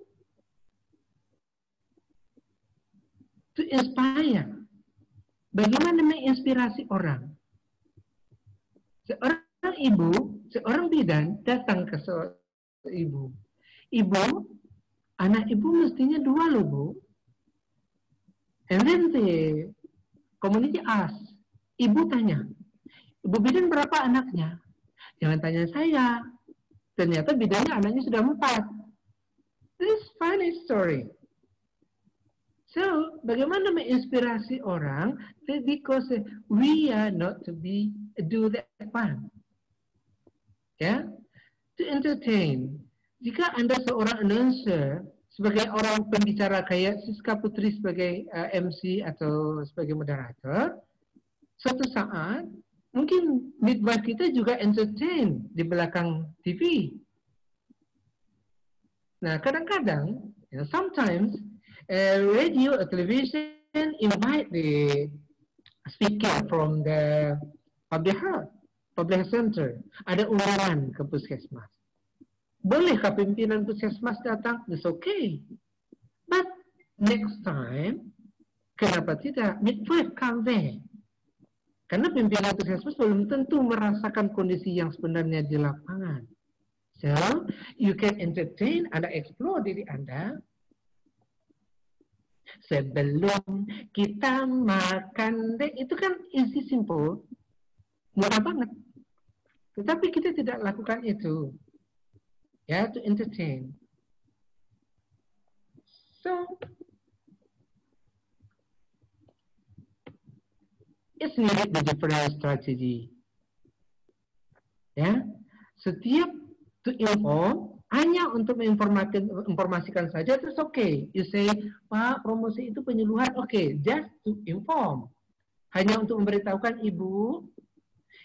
to inspire. Bagaimana menginspirasi orang? Seorang ibu, seorang bidan datang ke seorang ibu. Ibu, anak ibu mestinya 2 loh, Bu. And then the community ask, ibu tanya, ibu bidan berapa anaknya? Jangan tanya saya. Ternyata bidannya anaknya sudah 4. This funny story. So, bagaimana menginspirasi orang? Because we are not to do that fun. Ya, to entertain. Jika Anda seorang announcer, sebagai orang pembicara kayak Siska Putri sebagai MC atau sebagai moderator, suatu saat mungkin midwife kita juga entertain di belakang TV. Nah, kadang-kadang, sometimes radio or television invite the speaker from the public health center. Ada undangan ke puskesmas. Bolehkah pimpinan puskesmas datang? It's okay. But next time, kenapa tidak? Midwife come there. Karena pimpinan puskesmas belum tentu merasakan kondisi yang sebenarnya di lapangan. So, you can entertain Anda explore diri Anda. Sebelum kita makan, itu kan easy, simple, mudah banget. Tetapi kita tidak lakukan itu. Ya, to entertain. So, it's needed the different strategy. Ya, setiap to inform, hanya untuk menginformasikan saja, itu okay. You say, Pak, promosi itu penyuluhan, okay, just to inform. Hanya untuk memberitahukan Ibu,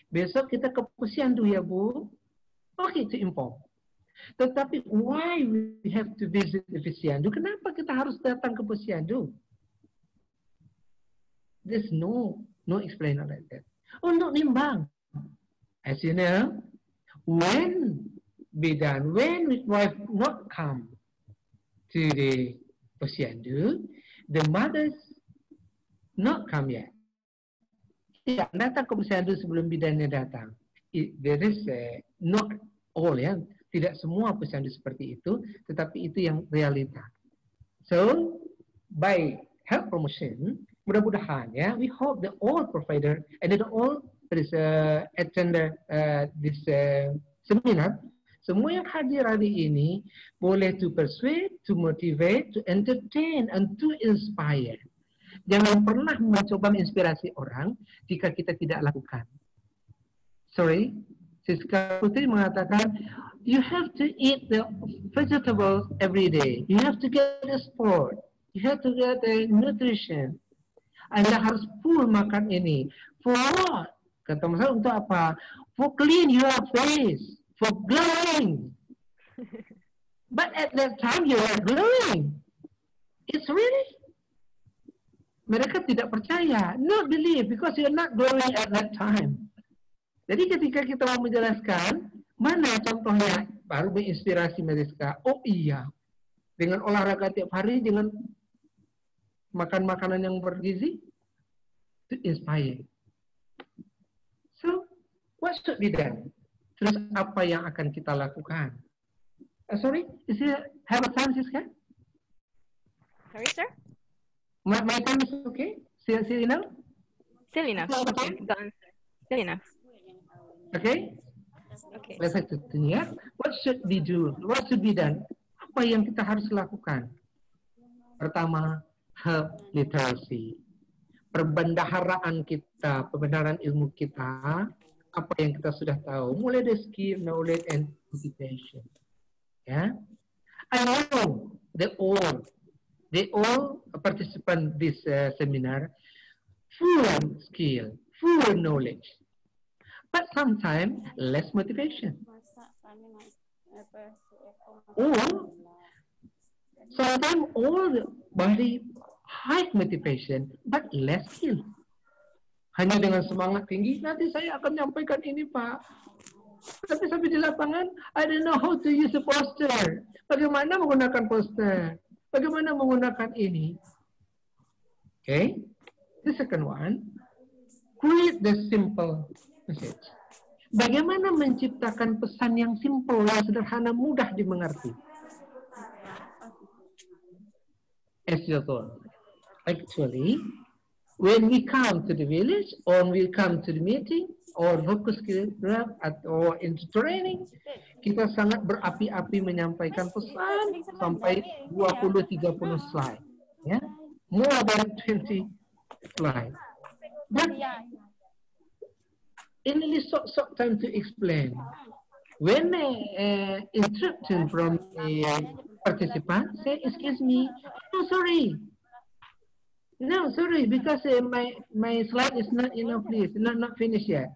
besok kita ke Posyandu ya Bu, okay, to inform. Tetapi why we have to visit the Posyandu? Kenapa kita harus datang ke Posyandu? There's no explanation like that. Untuk nimbang, as you know, when midwife not come to the Posyandu, the mothers not come yet. Tidak datang ke Posyandu sebelum bidannya datang. There is not all, ya. Tidak semua Posyandu seperti itu, tetapi itu yang realita. So, by health promotion, mudah-mudahan, ya, we hope that all provider and that all attend this seminar, semua yang hadir hari ini boleh to persuade, to motivate, to entertain, and to inspire. Jangan pernah mencoba menginspirasi orang jika kita tidak lakukan. Sorry, Siska Putri mengatakan, you have to eat the vegetables every day. You have to get the sport. You have to get the nutrition. Anda harus full makan ini. For what? Kata Mas, untuk apa? For clean your face. For glowing. But at that time you are glowing. It's really. Mereka tidak percaya. Not believe because you're not glowing at that time. Jadi ketika kita mau menjelaskan, mana contohnya? Baru menginspirasi mereka. Oh iya. Dengan olahraga tiap hari, dengan makan makanan yang bergizi, to inspire. So, what should be done? Terus apa yang akan kita lakukan? Sorry, is it have a time, Siska? Sorry, sir? My time is okay? Still enough? Still enough. Okay, go on, sir. Still enough. Okay? Okay. Let's continue. Ya. What should we do? What should be done? Apa yang kita harus lakukan? Pertama, help literacy. Perbendaharaan kita, pembenaran ilmu kita, apa yang kita sudah tahu, mulai dari skill, knowledge, and motivation. Ya, I know they all participant this seminar full skill, full knowledge, but sometimes less motivation. Or sometimes all very high motivation, but less skill. Hanya dengan semangat tinggi, nanti saya akan menyampaikan ini, Pak. Tapi sampai di lapangan, I don't know how to use a poster. Bagaimana menggunakan poster? Bagaimana menggunakan ini? Okay. The second one, create the simple message. Bagaimana menciptakan pesan yang simple, yang sederhana, mudah dimengerti? As you told. Actually, when we come to the village, or we come to the meeting, or focus group, or into training, kita sangat berapi-api menyampaikan pesan sampai 20-30 slide. Ya? More than 20 slide. But in this short time to explain, when instruction from a participant say, excuse me, oh sorry. No, sorry, because my slide is not enough, please. Not finished yet.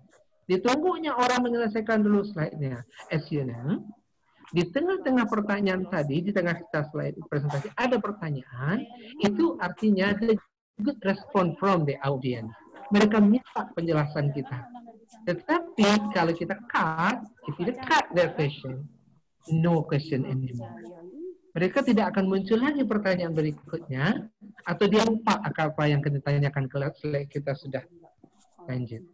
Ditunggunya orang menyelesaikan dulu slide-nya. As you know, di tengah-tengah pertanyaan tadi, di tengah kita slide presentasi, ada pertanyaan, itu artinya the good response from the audience. Mereka minta penjelasan kita. Tetapi kalau kita cut, if you cut their question, no question anymore. Mereka tidak akan muncul lagi pertanyaan berikutnya, atau dia lupa apa yang kita tanyakan kalau kita sudah lanjut.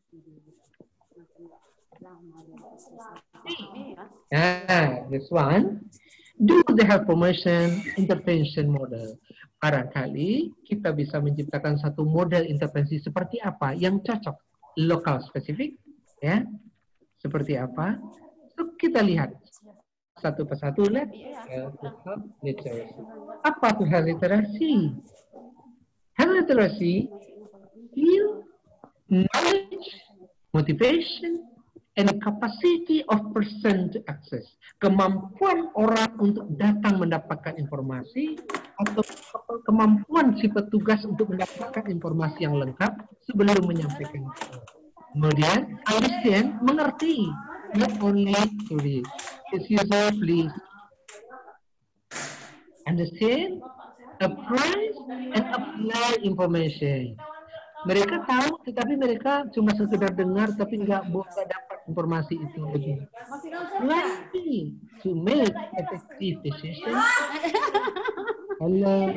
This one, do the health promotion intervention model. Barangkali kita bisa menciptakan satu model intervensi seperti apa yang cocok, lokal spesifik, ya, seperti apa. So, kita lihat satu persatu. Literasi. Apa itu health literacy? Health literacy, skill, knowledge, motivation, and capacity of person to access. Kemampuan orang untuk datang mendapatkan informasi, atau kemampuan si petugas untuk mendapatkan informasi yang lengkap sebelum menyampaikan. Kemudian, understand, mengerti. Not only to read. As usual, please understand, apply, and apply information. Mereka tahu, tetapi mereka cuma sekedar dengar, tapi nggak dapat informasi itu lagi. Lagi, to make effective decision. Halo.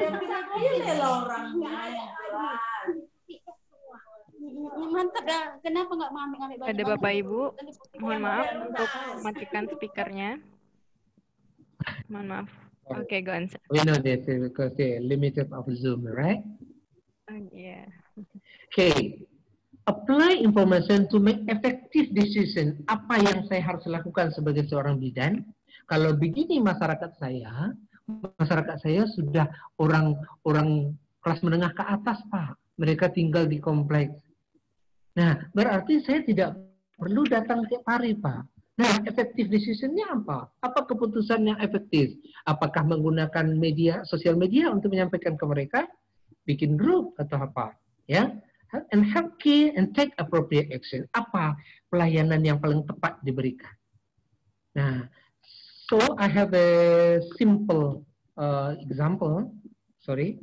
Mantap dah. Kenapa nggak ngambil Ada Bapak Ibu, mohon maaf untuk matikan speakernya. Mohon maaf. Okay, go on, sir. We know this because the limited of Zoom, right? Yeah. Okay. Apply information to make effective decision. Apa yang saya harus lakukan sebagai seorang bidan? Kalau begini masyarakat saya sudah orang kelas menengah ke atas, Pak. Mereka tinggal di kompleks. Nah, berarti saya tidak perlu datang tiap hari, Pak. Nah, efektif decision-nya apa? Apa keputusan yang efektif? Apakah menggunakan media, sosial media untuk menyampaikan ke mereka? Bikin grup atau apa? Ya, and help key and take appropriate action. Apa pelayanan yang paling tepat diberikan? Nah, so I have a simple example. Sorry,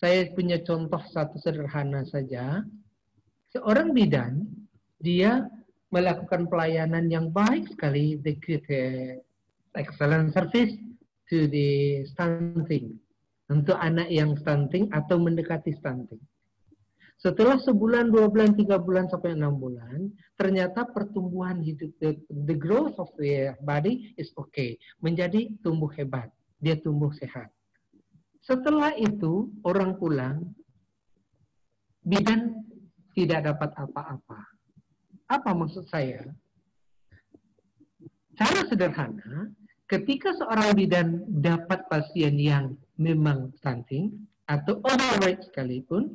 saya punya contoh satu sederhana saja. Seorang bidan, dia melakukan pelayanan yang baik sekali, they create excellent service to the stunting, untuk anak yang stunting atau mendekati stunting. Setelah sebulan, 2 bulan, 3 bulan, sampai 6 bulan, ternyata pertumbuhan hidup, the growth of the body is okay, menjadi tumbuh hebat, dia tumbuh sehat. Setelah itu, orang pulang, bidan tidak dapat apa-apa. Apa maksud saya? Cara sederhana, ketika seorang bidan dapat pasien yang memang stunting atau overweight sekalipun,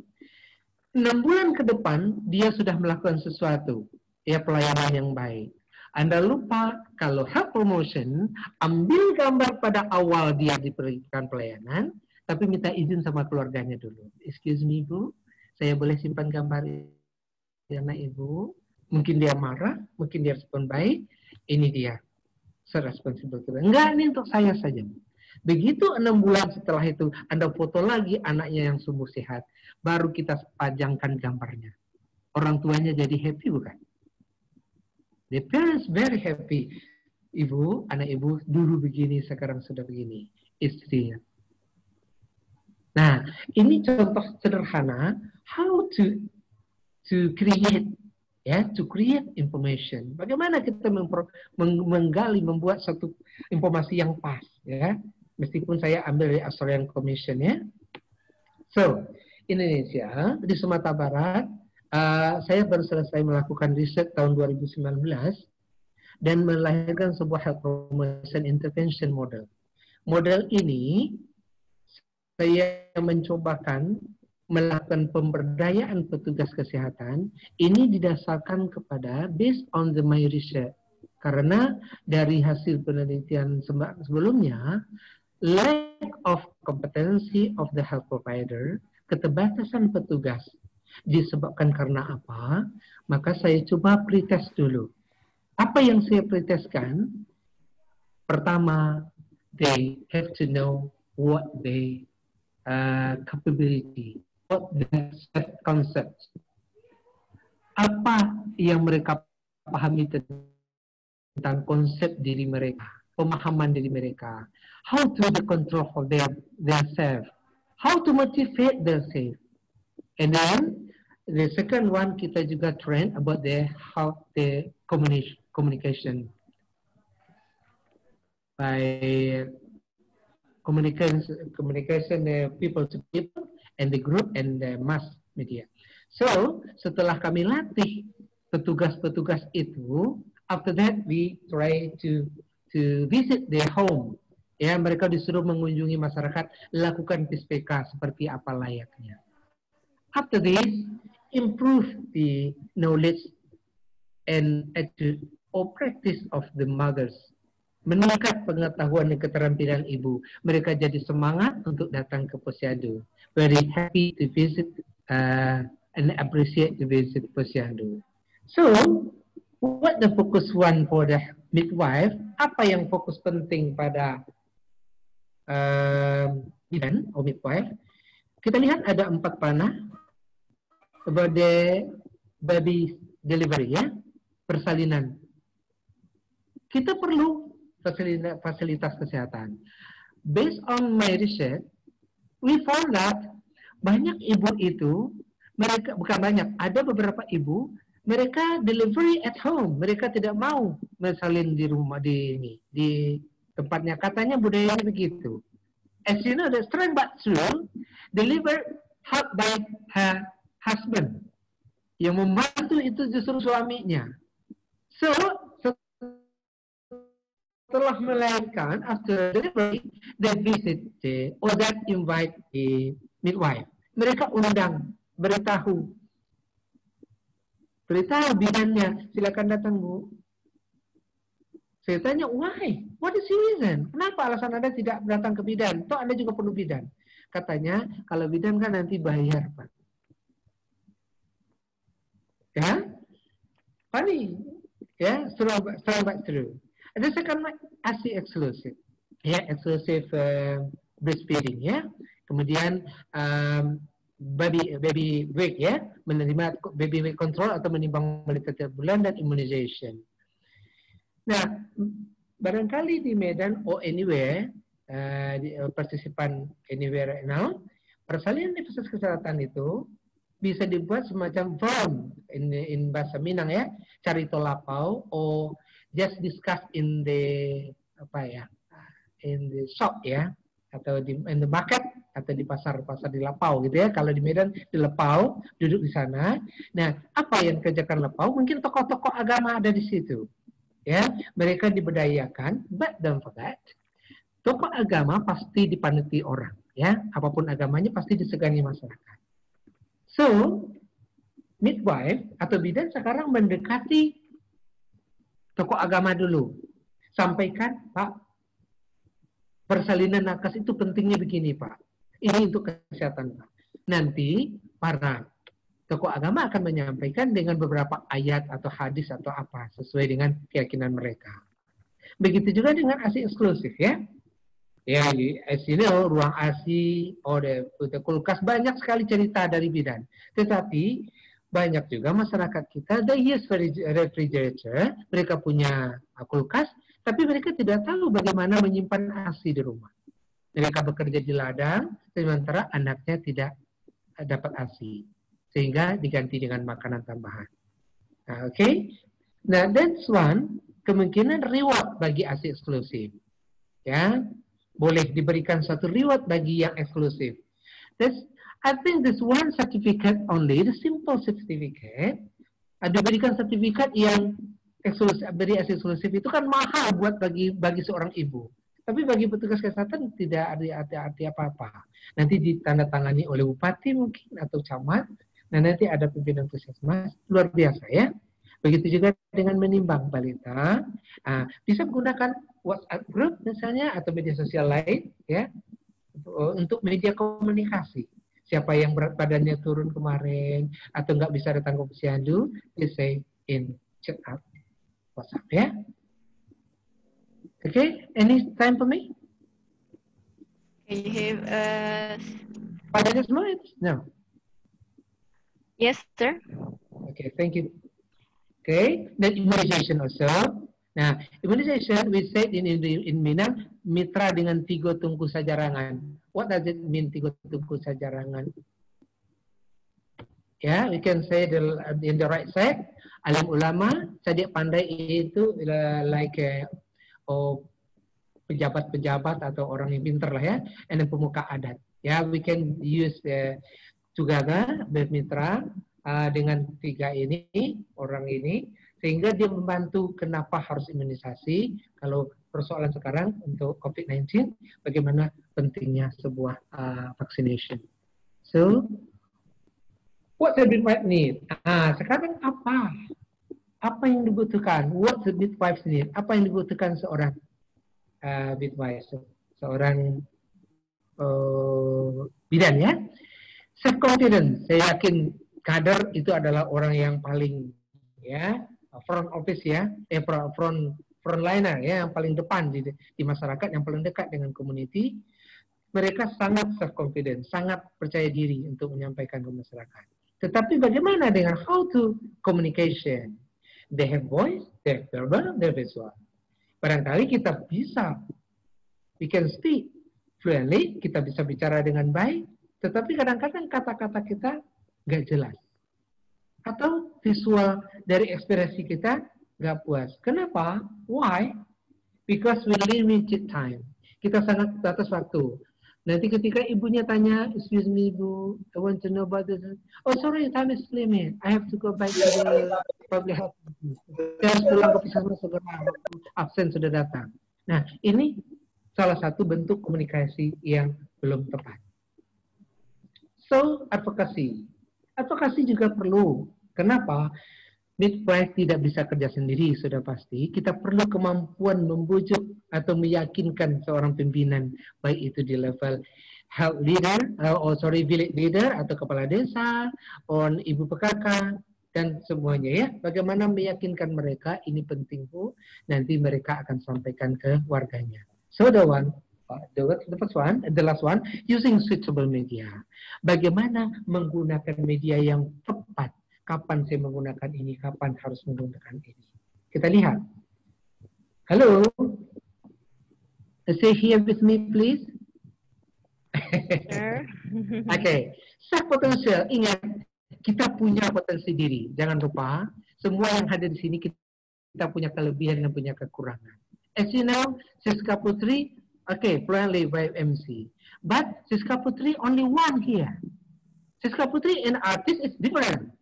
6 bulan ke depan dia sudah melakukan sesuatu, ya pelayanan yang baik. Anda lupa kalau health promotion, ambil gambar pada awal dia diberikan pelayanan, tapi minta izin sama keluarganya dulu. Excuse me, Bu, saya boleh simpan gambar anak Ibu? Mungkin dia marah, mungkin dia respon baik, ini dia. Responsible. Enggak, ini untuk saya saja. Begitu 6 bulan setelah itu, Anda foto lagi anaknya yang sungguh sehat. Baru kita pajangkan gambarnya. Orang tuanya jadi happy bukan? The parents very happy. Ibu, anak ibu dulu begini, sekarang sudah begini. Istrinya. Nah, ini contoh sederhana how to create, ya, to create information. Bagaimana kita menggali, membuat satu informasi yang pas, ya. Meskipun saya ambil dari Australian Commission, ya. So, Indonesia di Sumatera Barat, saya baru selesai melakukan riset tahun 2019 dan melahirkan sebuah health promotion intervention model. Model ini saya mencobakan melakukan pemberdayaan petugas kesehatan. Ini didasarkan kepada based on my research. Karena dari hasil penelitian sebelumnya, lack of competency of the health provider, keterbatasan petugas disebabkan karena apa? Maka saya coba pretest dulu. Apa yang saya pretestkan? Pertama, they have to know what they capability, what the concept. Apa yang mereka pahami tentang konsep diri mereka, pemahaman diri mereka. How to the control of their self. How to motivate themselves. And then the second one, kita juga train about how the communication by communication people to people and the group and the mass media. So setelah kami latih petugas-petugas itu, after that we try to visit their home. Ya, mereka disuruh mengunjungi masyarakat, lakukan PSPK seperti apa layaknya. After this, improve the knowledge and attitude or practice of the mothers. Meningkat pengetahuan dan keterampilan ibu. Mereka jadi semangat untuk datang ke posyandu. Very happy to visit and appreciate to visit posyandu. So, what the focus one for the midwife? Apa yang fokus penting pada bidan atau midwife? Kita lihat ada 4 panah about the baby delivery, ya, persalinan. Kita perlu fasilitas kesehatan. Based on my research, we found that banyak ibu itu, mereka bukan banyak, ada beberapa ibu, mereka delivery at home, mereka tidak mau mensalin di rumah di tempatnya. Katanya budayanya begitu. As you know, the strength but true, delivered helped by her husband. Yang membantu itu justru suaminya. So, setelah melahirkan, after delivery, they visit or that invite the midwife. Mereka undang beritahu bidannya, silakan datang Bu. Saya tanya, why? What is the reason? Kenapa alasan Anda tidak datang ke bidan? Toh Anda juga perlu bidan. Katanya, kalau bidan kan nanti bayar, Pak. Ya, funny. Ya, strong but true. And the second one, ASI exclusive. Ya, exclusive breastfeeding, ya. Kemudian baby weight, ya, menerima baby weight control atau menimbang balita tiap bulan, dan immunization. Nah, barangkali di Medan or anywhere, partisipan anywhere right now, persalinan di fasilitas kesehatan itu bisa dibuat semacam form in bahasa Minang, ya, carito lapau, or just discuss in the in the shop, ya, atau in the market, atau di pasar di lapau gitu, ya. Kalau di Medan di lapau, duduk di sana. Nah, apa yang kerjakan lapau? Mungkin tokoh-tokoh agama ada di situ. Ya, mereka diberdayakan, but don't forget, tokoh agama pasti dipanuti orang, ya, apapun agamanya pasti disegani masyarakat. So, midwife atau bidan sekarang mendekati tokoh agama dulu, sampaikan, Pak, persalinan nakas itu pentingnya begini, Pak, ini untuk kesehatan, Pak. Nanti para tokoh agama akan menyampaikan dengan beberapa ayat atau hadis atau apa sesuai dengan keyakinan mereka. Begitu juga dengan ASI eksklusif, ya. Ya, as you know, ruang ASI, kulkas, banyak sekali cerita dari bidan. Tetapi banyak juga masyarakat kita, they use refrigerator, mereka punya kulkas, tapi mereka tidak tahu bagaimana menyimpan ASI di rumah. Mereka bekerja di ladang, sementara anaknya tidak dapat ASI. Sehingga diganti dengan makanan tambahan. Nah, oke. Nah, that's one, kemungkinan reward bagi ASI eksklusif. Ya, boleh diberikan satu reward bagi yang eksklusif. I think this one certificate only, the simple certificate, diberikan sertifikat yang eksklusif, beri ASI eksklusif itu kan mahal buat bagi seorang ibu. Tapi bagi petugas kesehatan tidak ada arti apa-apa. Nanti ditandatangani oleh bupati mungkin atau camat. Nah, nanti ada pimpinan puskesmas, luar biasa, ya. Begitu juga dengan menimbang balita, bisa menggunakan WhatsApp group misalnya atau media sosial lain, ya, untuk media komunikasi. Siapa yang berat badannya turun kemarin atau nggak bisa datang ke posyandu, please say in chat up WhatsApp, ya. Okay, any time for me? You have Padanya semua? No. yes, sir. Okay, thank you. Okay, then immunization also. Nah, immunization we said in Minang, mitra dengan tiga tungku sajarangan. What does it mean tiga tungku sajarangan? Yeah, we can say in the right side, alim ulama, sadik pandai itu like pejabat-pejabat atau orang yang pintar lah, ya, and then pemuka adat. Ya, we can use together bermitra dengan tiga ini, orang ini, sehingga dia membantu kenapa harus imunisasi. Kalau persoalan sekarang untuk COVID-19, bagaimana pentingnya sebuah vaccination. So, what the midwife need? Sekarang apa? Apa yang dibutuhkan? What the midwife need? Apa yang dibutuhkan seorang midwife, seorang bidan, ya? Self-confidence, saya yakin kader itu adalah orang yang paling, ya, front office, ya, frontliner, ya, yang paling depan di masyarakat, yang paling dekat dengan community. Mereka sangat self-confidence, sangat percaya diri untuk menyampaikan ke masyarakat. Tetapi bagaimana dengan how to communication? They have voice, they have verbal, they have visual. Barangkali kita bisa, we can speak fluently, kita bisa bicara dengan baik, tetapi kadang-kadang kata-kata kita nggak jelas. Atau visual dari ekspresi kita nggak puas. Kenapa? Why? Because we limited time. Kita sangat batas waktu. Nanti ketika ibunya tanya, excuse me ibu, I want to know about this. Oh sorry, time is limited. I have to go back to the public health. Saya harus pulang ke puskesmas segera, absen sudah datang. Nah, ini salah satu bentuk komunikasi yang belum tepat. So, advocacy. Advokasi juga perlu. Kenapa? Midwife tidak bisa kerja sendiri, sudah pasti. Kita perlu kemampuan membujuk atau meyakinkan seorang pimpinan, baik itu di level health leader, village leader atau kepala desa, ibu PKK, dan semuanya ya. Bagaimana meyakinkan mereka ini penting Bu, nanti mereka akan sampaikan ke warganya. So the last one, using suitable media. Bagaimana menggunakan media yang tepat. Kapan saya menggunakan ini, kapan harus menggunakan ini. Kita lihat. Halo. Say here with me, please. Oke. Self potential. Ingat, kita punya potensi diri. Jangan lupa, semua yang ada di sini kita punya kelebihan dan punya kekurangan. As you know, Siska Putri, fluently by MC. But Siska Putri only one here. Siska Putri an artist is different.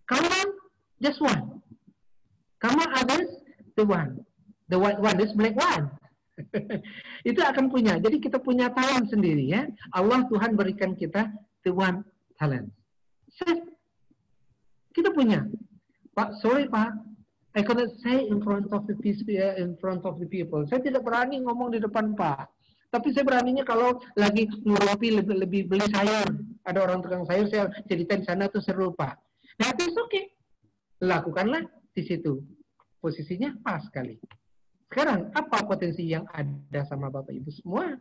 Kamu just one. Kamu others the one. The white one, this black one. Itu akan punya. Jadi kita punya talent sendiri ya. Allah Tuhan berikan kita the one talent. Kita punya. Pak, sorry Pak, I cannot say in front of the people. Saya tidak berani ngomong di depan Pak. Tapi saya beraninya kalau lagi ngeropi lebih beli sayur. Ada orang tukang sayur, saya ceritain sana tuh seru Pak. Nah, itu oke. Lakukanlah di situ. Posisinya pas sekali. Sekarang, apa potensi yang ada sama Bapak Ibu semua?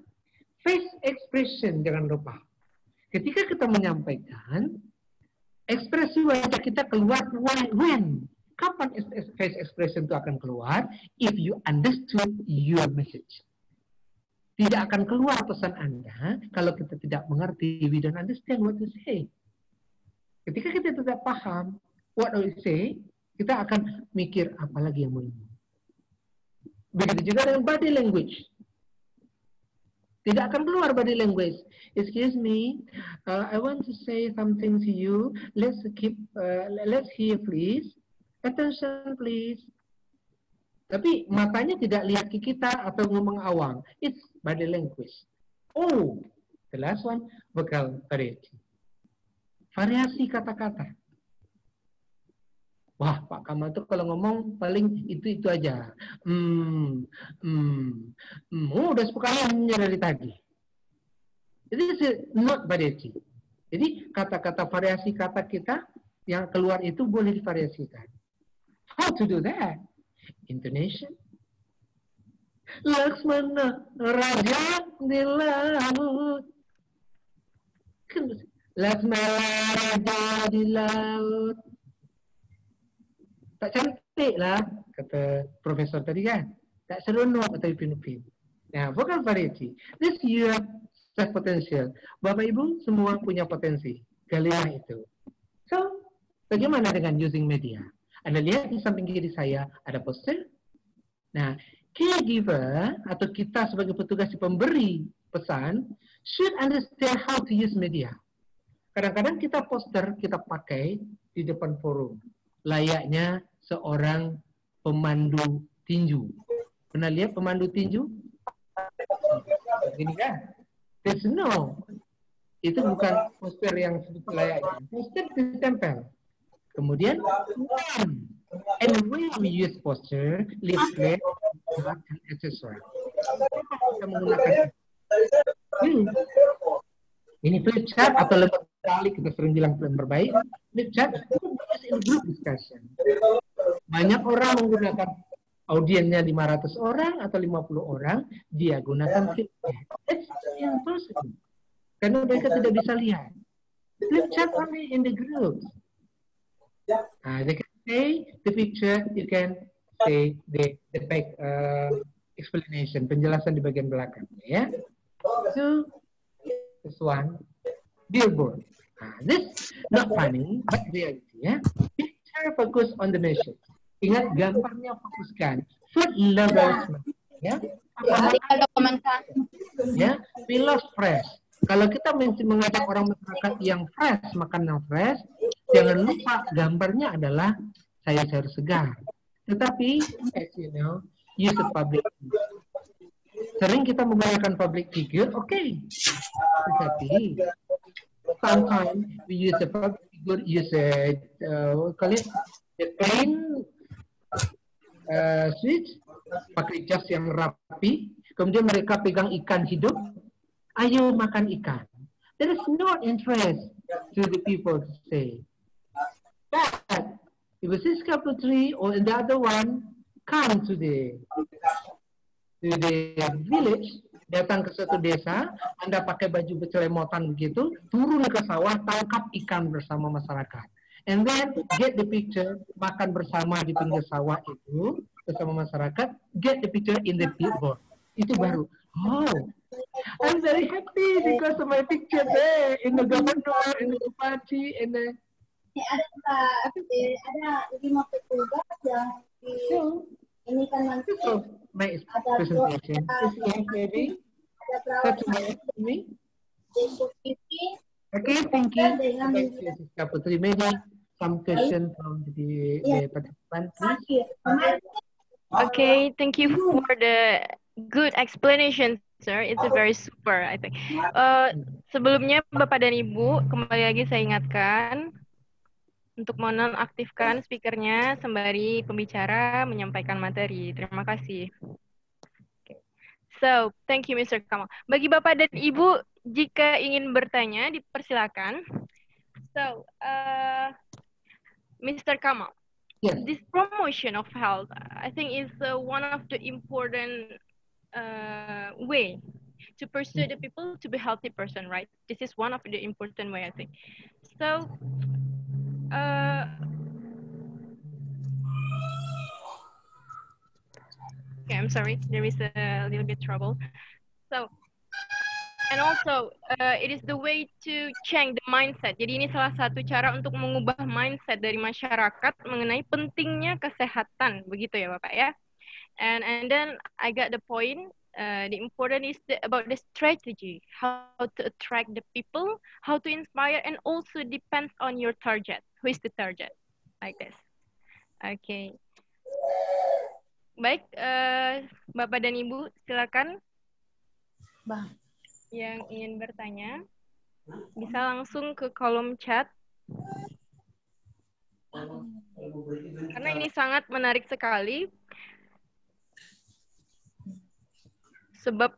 Face expression, jangan lupa. Ketika kita menyampaikan, ekspresi wajah kita keluar when? Kapan face expression itu akan keluar? If you understood your message. Tidak akan keluar pesan Anda kalau kita tidak mengerti, we don't understand what to say. Ketika kita tidak paham what we say, kita akan mikir apa lagi yang mau ngomong. Begitu juga dengan body language. Tidak akan keluar body language. Excuse me, I want to say something to you. Let's hear please. Attention please. Tapi matanya tidak lihat ke kita atau ngomong awang. It's body language. Oh, the last one, vocal variety. Variasi kata-kata. Wah, Pak Kamal tuh kalau ngomong paling itu aja. Udah 10 kali dari tadi. Jadi not variety. Jadi kata-kata variasi kata kita yang keluar itu boleh divariasikan. How to do that? Intonation. Laksmana Raja di laut. Laksmana Raja di laut. Tak cantik lah, kata profesor tadi kan. Tak seronok, kata Ipin. Nah, vocal variety. This your self potential. Bapak Ibu semua punya potensi. Galilah itu. So, bagaimana dengan using media? Anda lihat di samping kiri saya ada poster. Nah, caregiver atau kita sebagai petugas pemberi pesan should understand how to use media. Kadang-kadang kita poster kita pakai di depan forum. Layaknya seorang pemandu tinju. Pernah lihat pemandu tinju? Begini kan? No. Itu bukan poster yang layaknya. Poster ditempel. Kemudian, and when we use poster, leaflet, and etc. Kita menggunakan ini flip chart atau lembar kali kita sering bilang lembar baik. Flip chart in group discussion. Banyak orang menggunakan audiennya 500 orang atau 50 orang, dia gunakan flip chart. It's yang positif. Karena mereka tidak bisa lihat. Flip chart only in the group. They can say the picture, you can say the back explanation, penjelasan di bagian belakang. Ya. So, this one, billboard. This not funny, but reality. Ya. Picture focus on the message. Ingat gambarnya fokuskan. Food lovers. Ya. Ya. We love fresh. Kalau kita mengajak orang masyarakat yang fresh, makan yang fresh, jangan lupa gambarnya adalah sayur-sayur segar. Tetapi, as you know, use a public figure. Sering kita menggunakan public figure, oke. Tetapi, sometimes we use a good use a what call it the plain switch, pakai jas yang rapi, kemudian mereka pegang ikan hidup, ayo makan ikan. There is no interest to the people to say. But if Siska Putri or the other one come to the village, datang ke suatu desa, Anda pakai baju bercelemotan begitu, turun ke sawah, tangkap ikan bersama masyarakat. And then get the picture, makan bersama di pinggir sawah itu bersama masyarakat, get the picture in the billboard. Itu baru. Oh, I'm very happy because of my picture there in the governor, in the bupati, in the. Ada 5 petugas yang ini kan nanti My presentation. Maybe. That's me. Okay, thank you. Siska Putri, maybe some question from the participant, please. Okay, thank you for the good explanation, sir. It's a very super, I think. Sebelumnya, Bapak dan Ibu, kembali lagi saya ingatkan untuk menonaktifkan speakernya sembari pembicara menyampaikan materi. Terima kasih. Okay. So, thank you, Mr. Kamal. Bagi Bapak dan Ibu, jika ingin bertanya, dipersilakan. So, Mr. Kamal, yes. This promotion of health, I think, is one of the important way to pursue the people to be healthy person, right? This is one of the important way, I think. So, okay, I'm sorry, there is a little bit trouble. So, and also, it is the way to change the mindset. Jadi ini salah satu cara untuk mengubah mindset dari masyarakat mengenai pentingnya kesehatan, begitu ya Bapak ya. And then I got the point. The important is about the strategy, how to attract the people, how to inspire, and also depends on your target. Who is the target? Like this. Okay. Baik, Bapak dan Ibu, silakan. Bang. Yang ingin bertanya bisa langsung ke kolom chat karena ini sangat menarik sekali sebab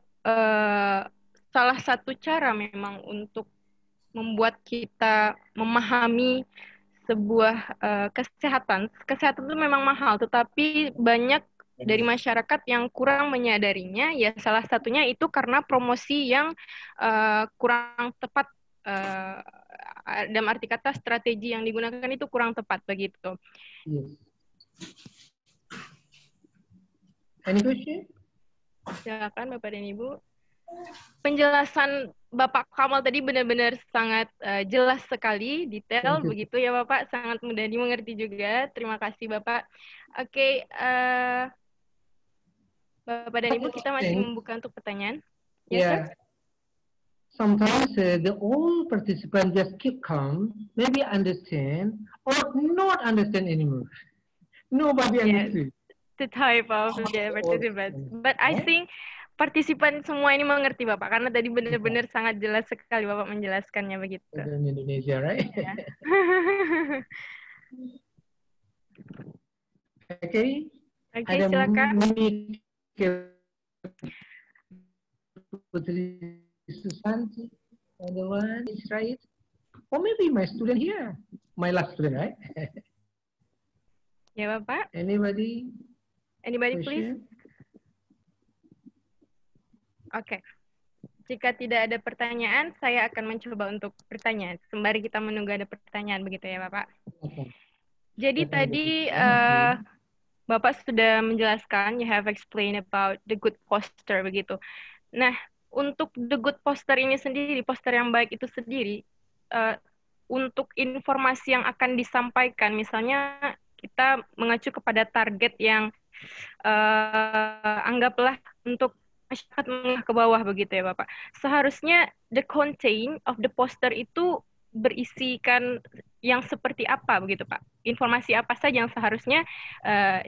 salah satu cara memang untuk membuat kita memahami sebuah kesehatan itu memang mahal, tetapi banyak dari masyarakat yang kurang menyadarinya, ya salah satunya itu karena promosi yang kurang tepat, dalam arti kata strategi yang digunakan itu kurang tepat begitu. Yes. Any question? Silakan Bapak dan Ibu. Penjelasan Bapak Kamal tadi benar-benar sangat jelas sekali, detail begitu ya Bapak, sangat mudah dimengerti juga. Terima kasih Bapak. Oke, Bapak dan Ibu, kita masih membuka untuk pertanyaan. Yes, Yeah. sir? Sometimes the all participants just keep calm, maybe understand or not understand anymore. Nobody understands. The type of the participants. But I think partisipan semua ini mengerti Bapak, karena tadi benar-benar sangat jelas sekali Bapak menjelaskannya begitu. In Indonesia, right? Yeah. Okay. Oke, silakan. Putri Susanti, the one is right. Or maybe my student here, my last student, right? Ya Bapak. Anybody? Anybody please? Oke. Jika tidak ada pertanyaan, saya akan mencoba untuk bertanya. Sembari kita menunggu ada pertanyaan, begitu ya Bapak. Okay. Jadi tadi Bapak sudah menjelaskan, you have explained about the good poster begitu. Nah, untuk the good poster ini sendiri, poster yang baik itu sendiri, untuk informasi yang akan disampaikan, misalnya kita mengacu kepada target yang anggaplah untuk masyarakat menengah ke bawah begitu ya Bapak. Seharusnya the content of the poster itu berisikan yang seperti apa begitu Pak? Informasi apa saja yang seharusnya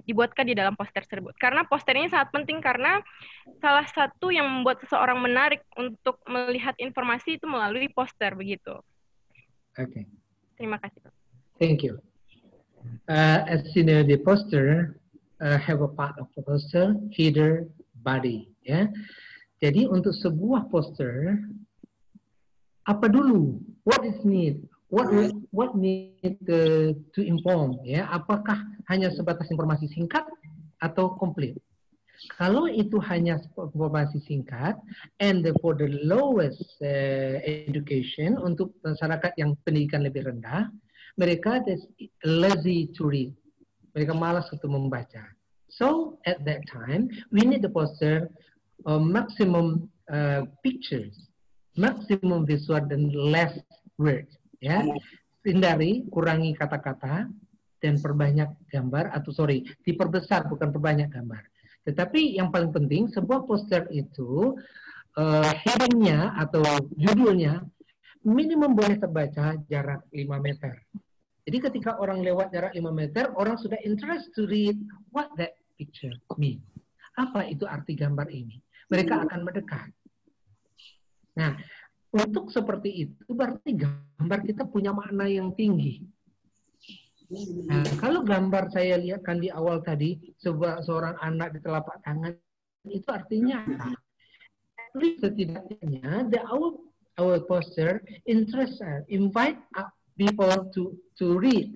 dibuatkan di dalam poster tersebut? Karena poster ini sangat penting karena salah satu yang membuat seseorang menarik untuk melihat informasi itu melalui poster begitu. Okay. Terima kasih, Pak. Thank you. As you know, the poster have a part of the poster, header, body. Ya. Jadi untuk sebuah poster, apa dulu? What is need? What need to inform? Ya, apakah hanya sebatas informasi singkat atau komplit? Kalau itu hanya informasi singkat, and for the lowest education, untuk masyarakat yang pendidikan lebih rendah, mereka lazy to read. Mereka malas untuk membaca. So at that time, we need the poster maximum pictures, maximum visual dan less words. Ya, hindari kurangi kata-kata dan perbanyak gambar, atau diperbesar bukan perbanyak gambar. Tetapi yang paling penting, sebuah poster itu headingnya atau judulnya minimum boleh terbaca jarak 5 meter. Jadi ketika orang lewat jarak 5 meter, orang sudah interest to read what that picture mean. Apa itu arti gambar ini? Mereka akan mendekat. Nah, untuk seperti itu berarti gambar kita punya makna yang tinggi. Nah, kalau gambar saya lihatkan di awal tadi, seorang anak di telapak tangan, itu artinya apa? Setidaknya, our poster invite people to read,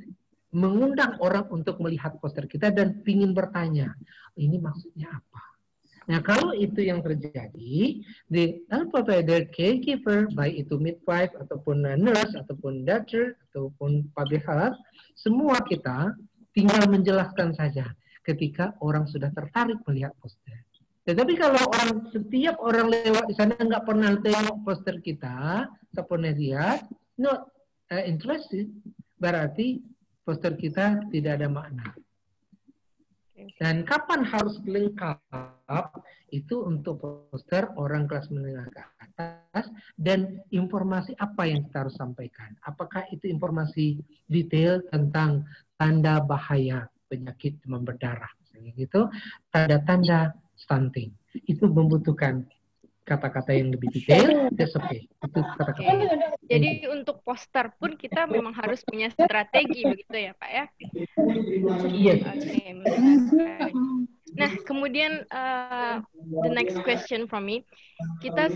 mengundang orang untuk melihat poster kita dan ingin bertanya, ini maksudnya apa? Nah, kalau itu yang terjadi, the provider caregiver, baik itu midwife ataupun nurse ataupun doctor ataupun public health, semua kita tinggal menjelaskan saja ketika orang sudah tertarik melihat poster. Tetapi kalau setiap orang lewat di sana nggak pernah tengok poster kita, tak pernah lihat, not interested, berarti poster kita tidak ada makna. Dan kapan harus lengkap? Itu untuk poster orang kelas menengah ke atas, dan informasi apa yang kita harus sampaikan. Apakah itu informasi detail tentang tanda bahaya penyakit demam berdarah, misalnya gitu, tanda-tanda stunting. Itu membutuhkan kata-kata yang lebih detail, SOP. Itu kata-kata. Jadi untuk poster pun kita memang harus punya strategi begitu ya, Pak ya? Yes. Oke, menarik. Nah, kemudian the next question from me, kita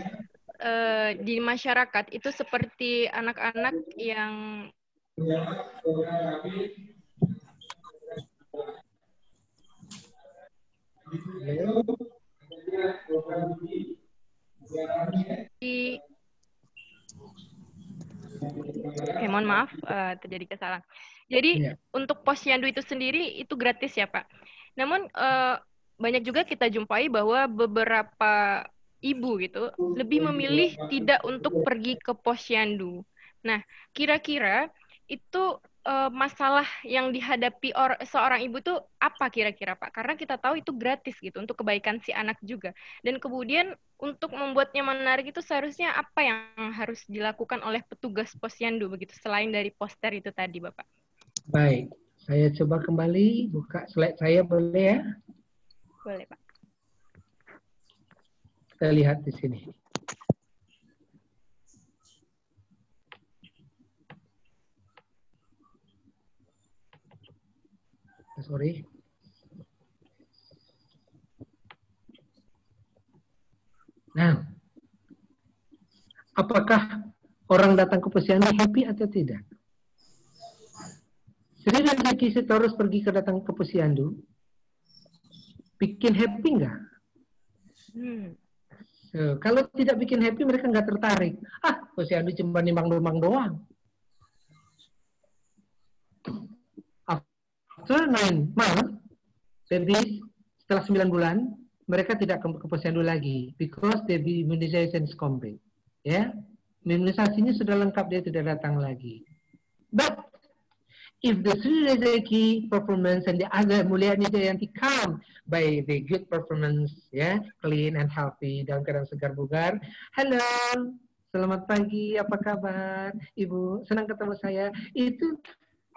di masyarakat itu seperti anak-anak yang Oke, mohon maaf terjadi kesalahan. Jadi untuk posyandu itu sendiri itu gratis ya, Pak. Namun banyak juga kita jumpai bahwa beberapa ibu gitu lebih memilih tidak untuk pergi ke posyandu. Nah, kira-kira itu masalah yang dihadapi seorang ibu tuh apa kira-kira, Pak? Karena kita tahu itu gratis gitu untuk kebaikan si anak juga. Dan kemudian untuk membuatnya menarik itu seharusnya apa yang harus dilakukan oleh petugas posyandu begitu selain dari poster itu tadi, Bapak? Baik, saya coba kembali buka slide saya, boleh ya? Boleh, Pak. Kita lihat di sini. Sorry. Nah, apakah orang datang ke posyandu happy atau tidak? Sri rezeki terus pergi datang ke posyandu, bikin happy nggak? So, kalau tidak bikin happy, mereka nggak tertarik. Posyandu cuma nimbang-nimbang doang. After 9 months, jadi setelah 9 bulan, mereka tidak ke posyandu lagi, because the immunization is complete. Ya, imunisasinya sudah lengkap, dia tidak datang lagi. But if the Sri Rezeki performance and the other Mulia Nijayanti come by the good performance, ya, clean and healthy, dalam keadaan segar bugar. Halo, selamat pagi, apa kabar, Ibu? Senang ketemu saya. Itu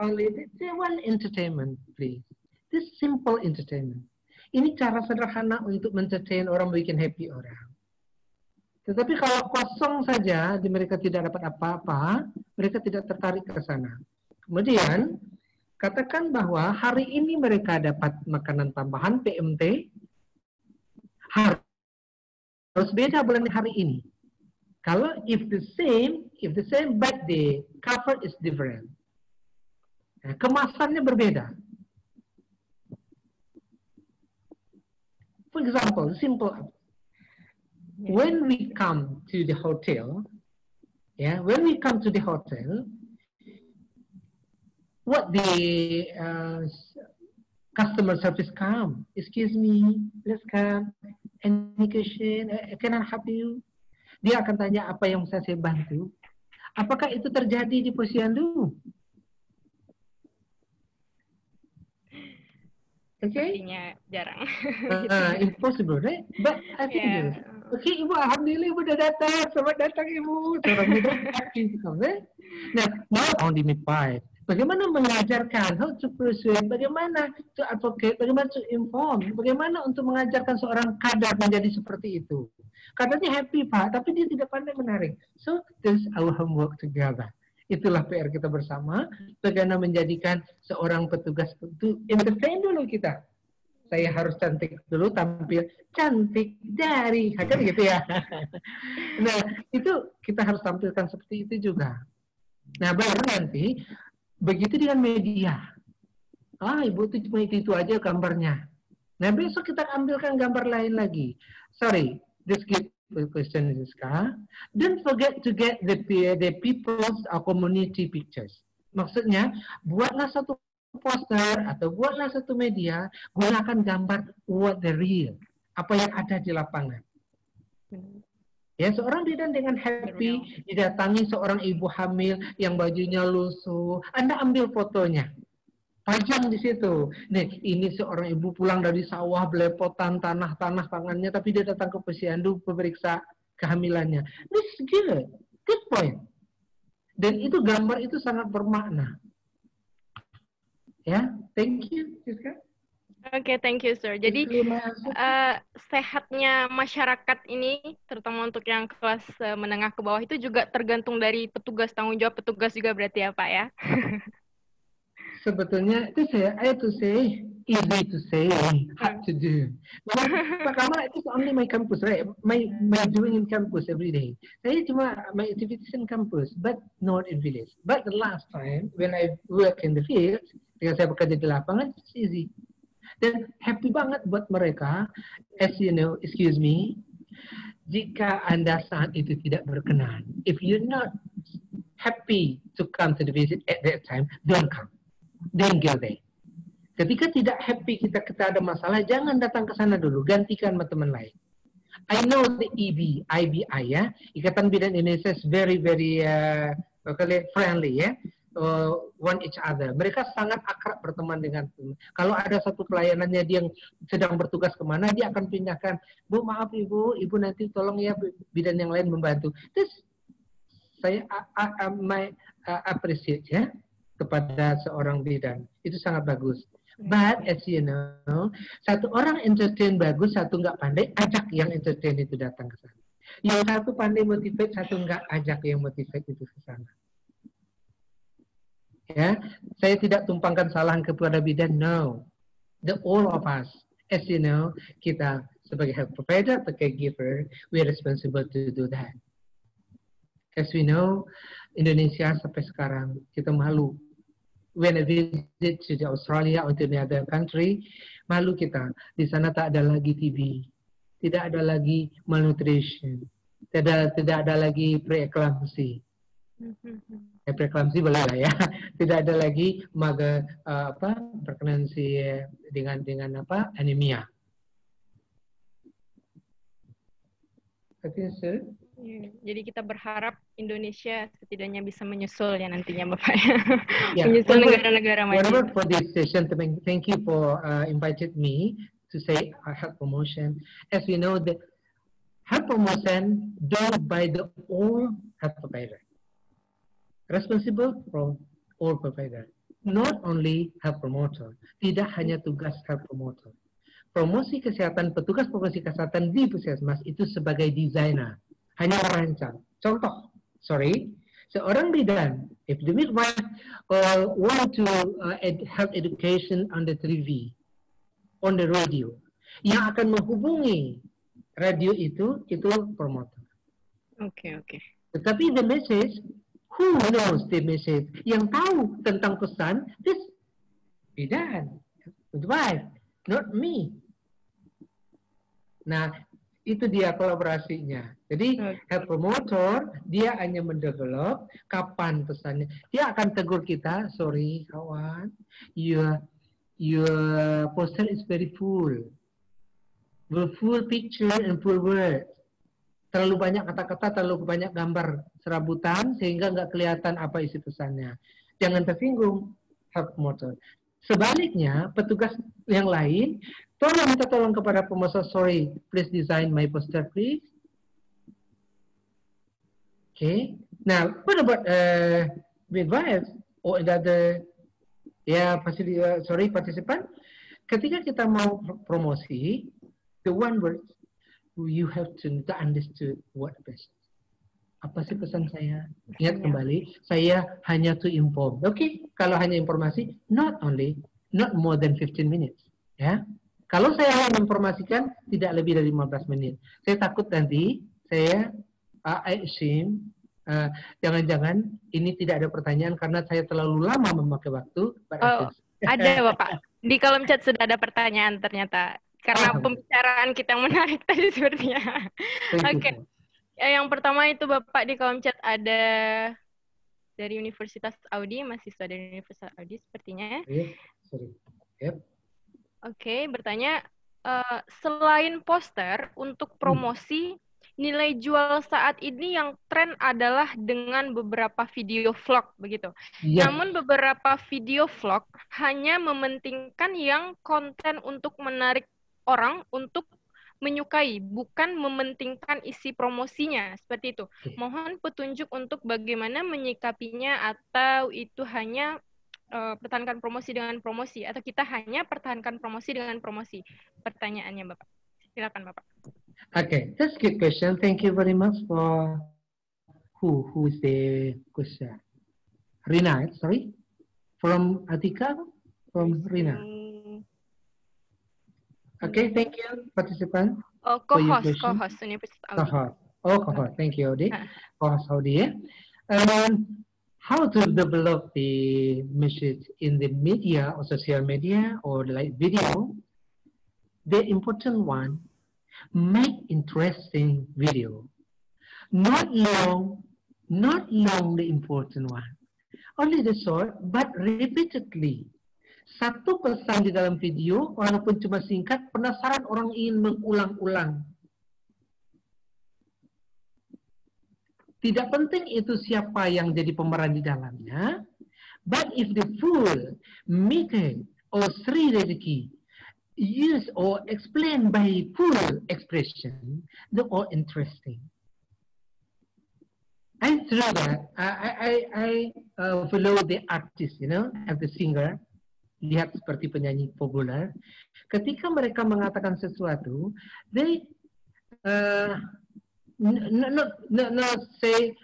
only the one entertainment, please. This simple entertainment. Ini cara sederhana untuk entertain orang, bikin happy orang. Tetapi kalau kosong saja, mereka tidak dapat apa-apa, mereka tidak tertarik ke sana. Kemudian, katakan bahwa hari ini mereka dapat makanan tambahan PMT, harus beda bulan hari ini. Kalau if the same but the cover is different. Nah, kemasannya berbeda. For example, simple. When we come to the hotel, what the customer service come? Excuse me, let's come. Any question? Can I help you? Dia akan tanya apa yang bisa saya bantu. Apakah itu terjadi di posyandu? Okay? Jarang. Impossible, right? But I think okay, Ibu, alhamdulillah Ibu udah datang. Selamat datang Ibu. Seorang Nah, not only midwife. Bagaimana mengajarkan, how to persuade, bagaimana to advocate, bagaimana to inform, bagaimana untuk mengajarkan seorang kadar menjadi seperti itu. Kadarnya happy Pak, tapi dia tidak pandai menarik. So, this is our homework together. Itulah PR kita bersama, bagaimana menjadikan seorang petugas itu entertain dulu kita. Saya harus cantik dulu, tampil cantik dari, kan gitu ya. Nah, itu kita harus tampilkan seperti itu juga. Nah, baru nanti, begitu dengan media. Ibu itu cuma itu aja gambarnya. Nah, besok kita ambilkan gambar lain lagi. Sorry, this good question, Rizka. Don't forget to get the people's community pictures. Maksudnya, buatlah satu poster atau buatlah satu media, gunakan gambar what the real, apa yang ada di lapangan. Ya, seorang bidan dengan happy didatangi seorang ibu hamil yang bajunya lusuh, Anda ambil fotonya, pajang di situ. Nih, ini seorang ibu pulang dari sawah belepotan tanah-tanah tangannya, tapi dia datang ke posyandu memeriksa kehamilannya. This is good point. Dan itu gambar itu sangat bermakna. Ya, thank you, Siska. Oke, thank you, sir. Jadi, sehatnya masyarakat ini, terutama untuk yang kelas menengah ke bawah, itu juga tergantung dari petugas, tanggung jawab petugas juga berarti ya, Pak, ya? Sebetulnya, itu I have to say, easy to say, hard to do. Pertama, itu only my campus, right? My doing in campus every day. Saya cuma, my activities in campus, but not in village. But the last time, when I work in the field, ketika saya bekerja di lapangan, it's easy. Dan happy banget buat mereka, as you know, excuse me, jika Anda saat itu tidak berkenan, if you're not happy to come to the visit at that time, don't come. Don't go there. Ketika tidak happy kita ada masalah, jangan datang ke sana dulu, gantikan sama teman lain. I know the IBI ya, Ikatan Bidan Indonesia is very friendly ya. One each other. Mereka sangat akrab berteman dengan kalau ada satu pelayanannya dia yang sedang bertugas kemana, dia akan pindahkan. Bu, maaf ibu nanti tolong ya bidan yang lain membantu. Terus saya appreciate ya kepada seorang bidan. Itu sangat bagus. But as you know, satu orang entertain bagus, satu nggak pandai, ajak yang entertain itu datang ke sana. Yang satu pandai motivate, satu nggak, ajak yang motivate itu ke sana. Ya, saya tidak tumpangkan kesalahan kepada bidan, no. All of us, as you know, kita sebagai health provider atau caregiver, we are responsible to do that. As we know, Indonesia sampai sekarang kita malu. When I visit to Australia or to the other country, malu kita. Di sana tak ada lagi TB, tidak ada lagi malnutrition, tidak ada lagi preeclampsia. Preeklamsi boleh lah ya. Tidak ada lagi preeklamsi dengan anemia. Jadi kita berharap Indonesia setidaknya bisa menyusul ya nantinya Bapak ya. Menyusul negara-negara maju. Whatever for this session, thank you for invited me to say health promotion. As we know, the health promotion done by the all health provider. Responsible from all provider, not only health promoter. Tidak hanya tugas health promoter. Promosi kesehatan, petugas promosi kesehatan di puskesmas itu sebagai desainer, hanya merancang. Contoh, seorang bidan, if the midwife want to have education on the TV, on the radio, yang akan menghubungi radio itu promotor. Oke. Tetapi the message, who knows the message? Yang tahu tentang pesan, this bidan, midwife, not me. Nah, itu dia kolaborasinya. Jadi, health promoter, dia hanya mendevelop kapan pesannya. Dia akan tegur kita, sorry kawan, your poster is very full. Full picture and full words. Terlalu banyak kata-kata, terlalu banyak gambar serabutan, sehingga nggak kelihatan apa isi pesannya. Jangan tersinggung, health promoter. Sebaliknya, petugas yang lain, minta tolong kepada pemotor, sorry, please design my poster, please. Okay. Now, what about midwives or other, participant? Ketika kita mau promosi, the one word, you have to understand what best. Apa sih pesan saya? Ingat kembali, saya hanya to inform. Oke, kalau hanya informasi, not more than 15 minutes. Ya. Kalau saya hanya menginformasikan, tidak lebih dari 15 menit. Saya takut nanti, I assume, jangan-jangan ini tidak ada pertanyaan karena saya terlalu lama memakai waktu. Ada Bapak. Di kolom chat sudah ada pertanyaan ternyata. Karena pembicaraan kita yang menarik tadi sepertinya. Oke. Yang pertama itu Bapak di kolom chat ada dari Universitas Audi, mahasiswa dari Universitas Audi sepertinya. Oke, bertanya, selain poster untuk promosi, nilai jual saat ini yang tren adalah dengan beberapa video vlog, begitu. Namun beberapa video vlog hanya mementingkan yang konten untuk menarik orang untuk menyukai, bukan mementingkan isi promosinya, seperti itu. Mohon petunjuk untuk bagaimana menyikapinya, atau itu hanya pertahankan promosi dengan promosi, atau kita hanya pertahankan promosi dengan promosi. Pertanyaannya Bapak. Silakan Bapak. Okay, that's a good question. Thank you very much for who is the question? Rina, sorry? From Atika? From Rina. Okay, thank you, participant. Co-host Universitas Audi. Co-host. Thank you, Audi. Co-host Audi. How to develop the message in the media or social media or like video? The important one, make interesting video. Not long the important one. Only the short, but repeatedly. Satu pesan di dalam video, walaupun cuma singkat, penasaran orang ingin mengulang-ulang. Tidak penting itu siapa yang jadi pemeran di dalamnya, but if the full, meter, or Sri Redeki use or explain by full expression, they're all interesting. And through that, I follow the artist, as the singer. Lihat seperti penyanyi populer, ketika mereka mengatakan sesuatu, they not say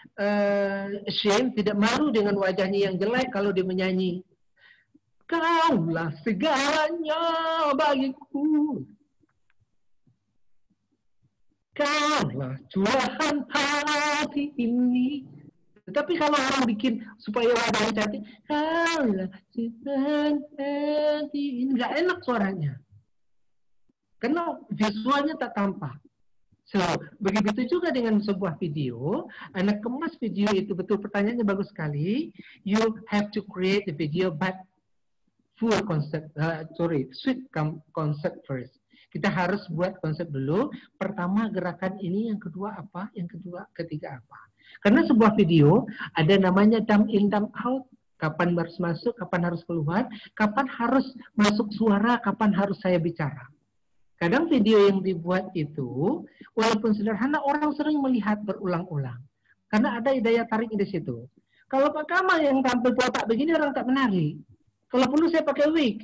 shame, tidak malu dengan wajahnya yang jelek kalau dia menyanyi. Kaulah segalanya bagiku, kaulah curahan hati ini. Tetapi kalau orang bikin supaya wajahnya cantik, kaulah curahan hati ini, nggak enak suaranya. Karena visualnya tak tampak. So, begitu juga dengan sebuah video, Anda kemas video itu betul, pertanyaannya bagus sekali. You have to create the video, but full concept, sweet concept first. Kita harus buat konsep dulu. Pertama gerakan ini, yang kedua apa, yang ketiga apa. Karena sebuah video ada namanya dump in, dump out. Kapan harus masuk, kapan harus keluar, kapan harus masuk suara, kapan harus saya bicara. Kadang video yang dibuat itu, walaupun sederhana, orang sering melihat berulang-ulang. Karena ada daya tarik di situ. Kalau Pak Kamal yang tampil botak begini, orang tak menarik. Kalau perlu saya pakai wig.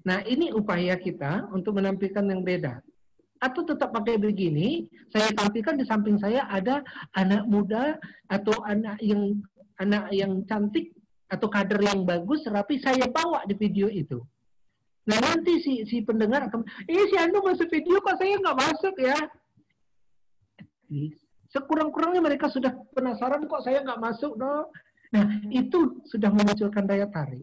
Nah, ini upaya kita untuk menampilkan yang beda. atau tetap pakai begini, saya tampilkan di samping saya ada anak muda atau anak yang cantik atau kader yang bagus, rapi, saya bawa di video itu. Nah nanti si pendengar akan, si Anu masuk video kok saya nggak masuk ya. Sekurang-kurangnya mereka sudah penasaran kok saya nggak masuk dong. Nah itu sudah memunculkan daya tarik.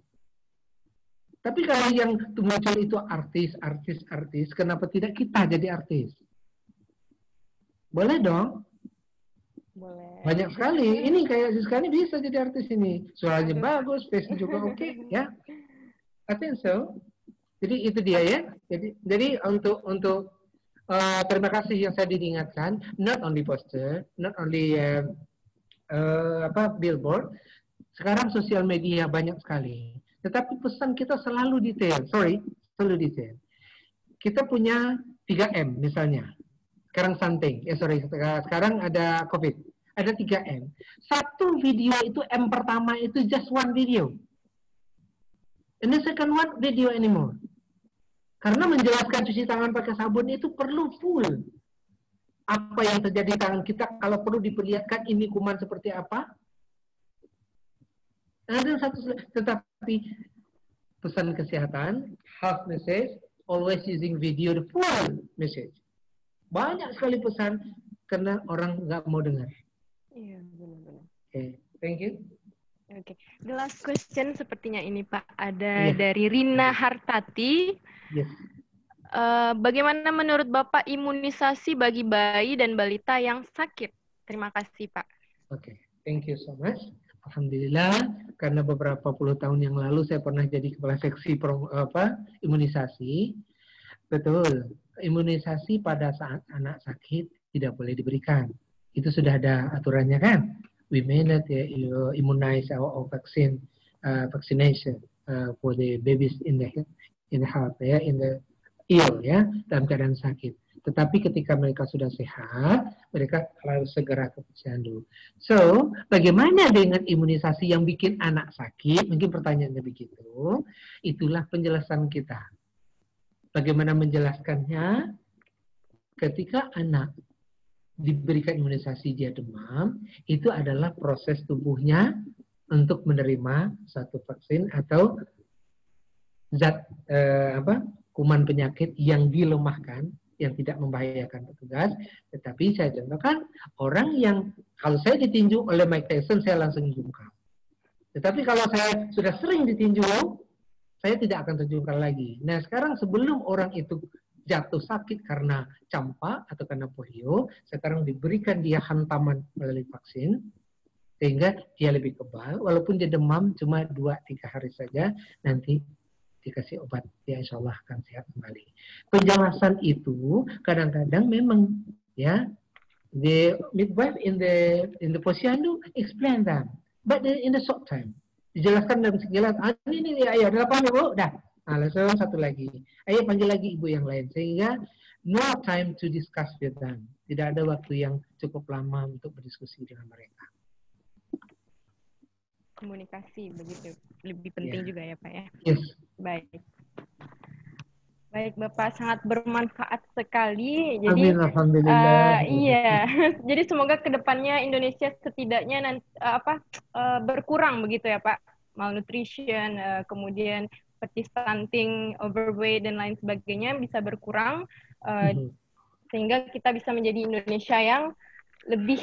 Tapi kalau yang muncul itu artis, kenapa tidak kita jadi artis? Boleh dong? Boleh. Banyak sekali. Ini kayak Siska ini bisa jadi artis ini. Suaranya bagus, face juga oke, ya. I think so. Jadi itu dia ya. Jadi untuk terima kasih yang saya diingatkan. Not only poster, not only billboard. Sekarang sosial media banyak sekali. Tetapi pesan kita selalu detail. Selalu detail. Kita punya 3M misalnya. Sekarang stunting. Sekarang ada COVID. Ada 3M. Satu video itu M pertama itu just one video. And the second one video anymore. Karena menjelaskan cuci tangan pakai sabun itu perlu full. Apa yang terjadi di tangan kita, kalau perlu diperlihatkan ini kuman seperti apa. Ada satu, tetapi pesan kesehatan, health message, always using video, the full message. Banyak sekali pesan karena orang nggak mau dengar. Iya, benar-benar. Okay, thank you. Oke, the last question sepertinya ini Pak, ada dari Rina Hartati. Yes. Bagaimana menurut Bapak imunisasi bagi bayi dan balita yang sakit? Terima kasih Pak. Oke, thank you so much. Alhamdulillah, karena beberapa puluh tahun yang lalu saya pernah jadi kepala seksi imunisasi. Betul, imunisasi pada saat anak sakit tidak boleh diberikan. Itu sudah ada aturannya kan? We may not immunize our vaccination for the babies in the heart, in the ill, dalam keadaan sakit. Tetapi ketika mereka sudah sehat, mereka harus segera ke posyandu. So, bagaimana dengan imunisasi yang bikin anak sakit? Mungkin pertanyaannya begitu. Itulah penjelasan kita. Bagaimana menjelaskannya? Ketika anak diberikan imunisasi dia demam, itu adalah proses tubuhnya untuk menerima satu vaksin atau zat kuman penyakit yang dilemahkan, yang tidak membahayakan petugas. Tetapi saya contohkan orang yang kalau saya ditinju oleh Mike Tyson, saya langsung jungkal. Tetapi kalau saya sudah sering ditinju, saya tidak akan terjungkal lagi. Nah sekarang sebelum orang itu jatuh sakit karena campak atau karena polio, sekarang diberikan dia hantaman melalui vaksin, sehingga dia lebih kebal, walaupun dia demam cuma 2-3 hari saja, nanti dikasih obat, ya insya Allah akan sehat kembali. Penjelasan itu kadang-kadang memang the midwife in the posyandu explain that, but in the short time dijelaskan dalam sekilas. Ini ayo 8 ibu, dah. Langsung satu lagi. Ayo panggil lagi ibu yang lain, sehingga no time to discuss with them. Tidak ada waktu yang cukup lama untuk berdiskusi dengan mereka. Komunikasi begitu lebih penting juga ya Pak ya. Yes. Baik Bapak, sangat bermanfaat sekali. Jadi amin, alhamdulillah. Iya. Jadi semoga kedepannya Indonesia setidaknya nanti berkurang begitu ya Pak, malnutrition, kemudian seperti stunting, overweight dan lain sebagainya bisa berkurang, sehingga kita bisa menjadi Indonesia yang lebih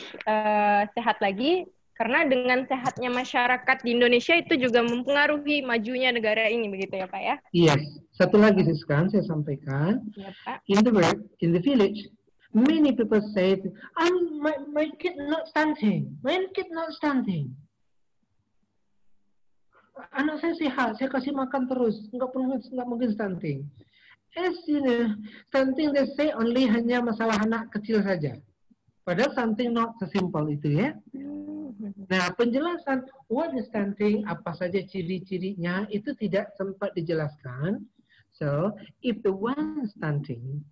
sehat lagi. Karena dengan sehatnya masyarakat di Indonesia itu juga mempengaruhi majunya negara ini, begitu ya Pak ya? Iya. Satu lagi sekarang saya sampaikan. Ya, Pak. In the village, many people say, my kid not stunting, Anak saya sehat, saya kasih makan terus, nggak mungkin stunting. Stunting they say only hanya masalah anak kecil saja. Padahal stunting not sesimpel itu ya. Nah, penjelasan what is stunting, apa saja ciri-cirinya itu tidak sempat dijelaskan. So, if the one stunting,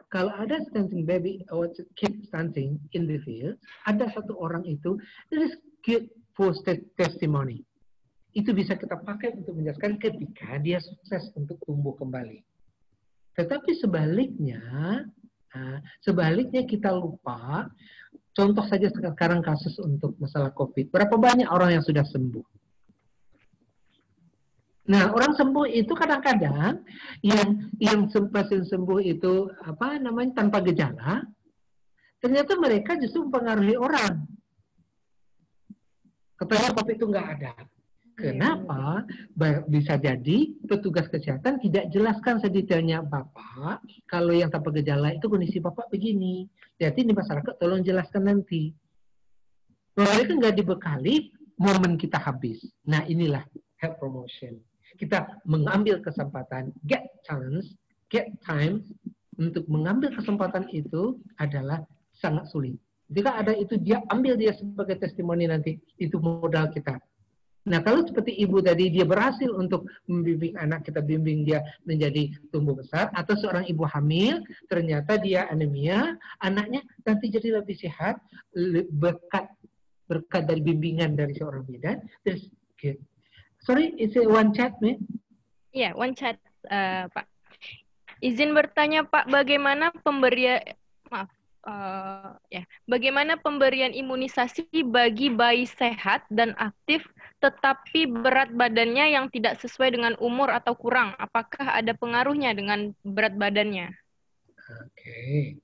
kalau ada stunting baby or kid stunting in the field, ada satu orang itu, there is good for testimony. Itu bisa kita pakai untuk menjelaskan ketika dia sukses untuk tumbuh kembali. Tetapi sebaliknya, Nah, sebaliknya kita lupa, contoh saja sekarang kasus untuk masalah COVID. Berapa banyak orang yang sudah sembuh? Nah, orang sembuh itu kadang-kadang yang pasien sembuh itu tanpa gejala, ternyata mereka justru mempengaruhi orang. Katanya COVID itu nggak ada. Kenapa? Bisa jadi petugas kesehatan tidak jelaskan sedetailnya, Bapak, kalau yang tanpa gejala itu kondisi Bapak begini. Jadi di masyarakat tolong jelaskan nanti. Mereka nggak dibekali, momen kita habis. Nah, inilah health promotion. Kita mengambil kesempatan, get chance, get time, untuk mengambil kesempatan itu adalah sangat sulit. Jika ada itu, dia ambil dia sebagai testimoni nanti, itu modal kita. Nah, kalau seperti ibu tadi, dia berhasil untuk membimbing anak, kita bimbing dia menjadi tumbuh besar, atau seorang ibu hamil, ternyata dia anemia, anaknya nanti jadi lebih sehat, berkat dari bimbingan dari seorang bidan. Terus, okay. Sorry, is it one chat, nih? Iya, one chat, Pak. Izin bertanya, Pak, bagaimana bagaimana pemberian imunisasi bagi bayi sehat dan aktif tetapi berat badannya yang tidak sesuai dengan umur atau kurang? Apakah ada pengaruhnya dengan berat badannya? Oke.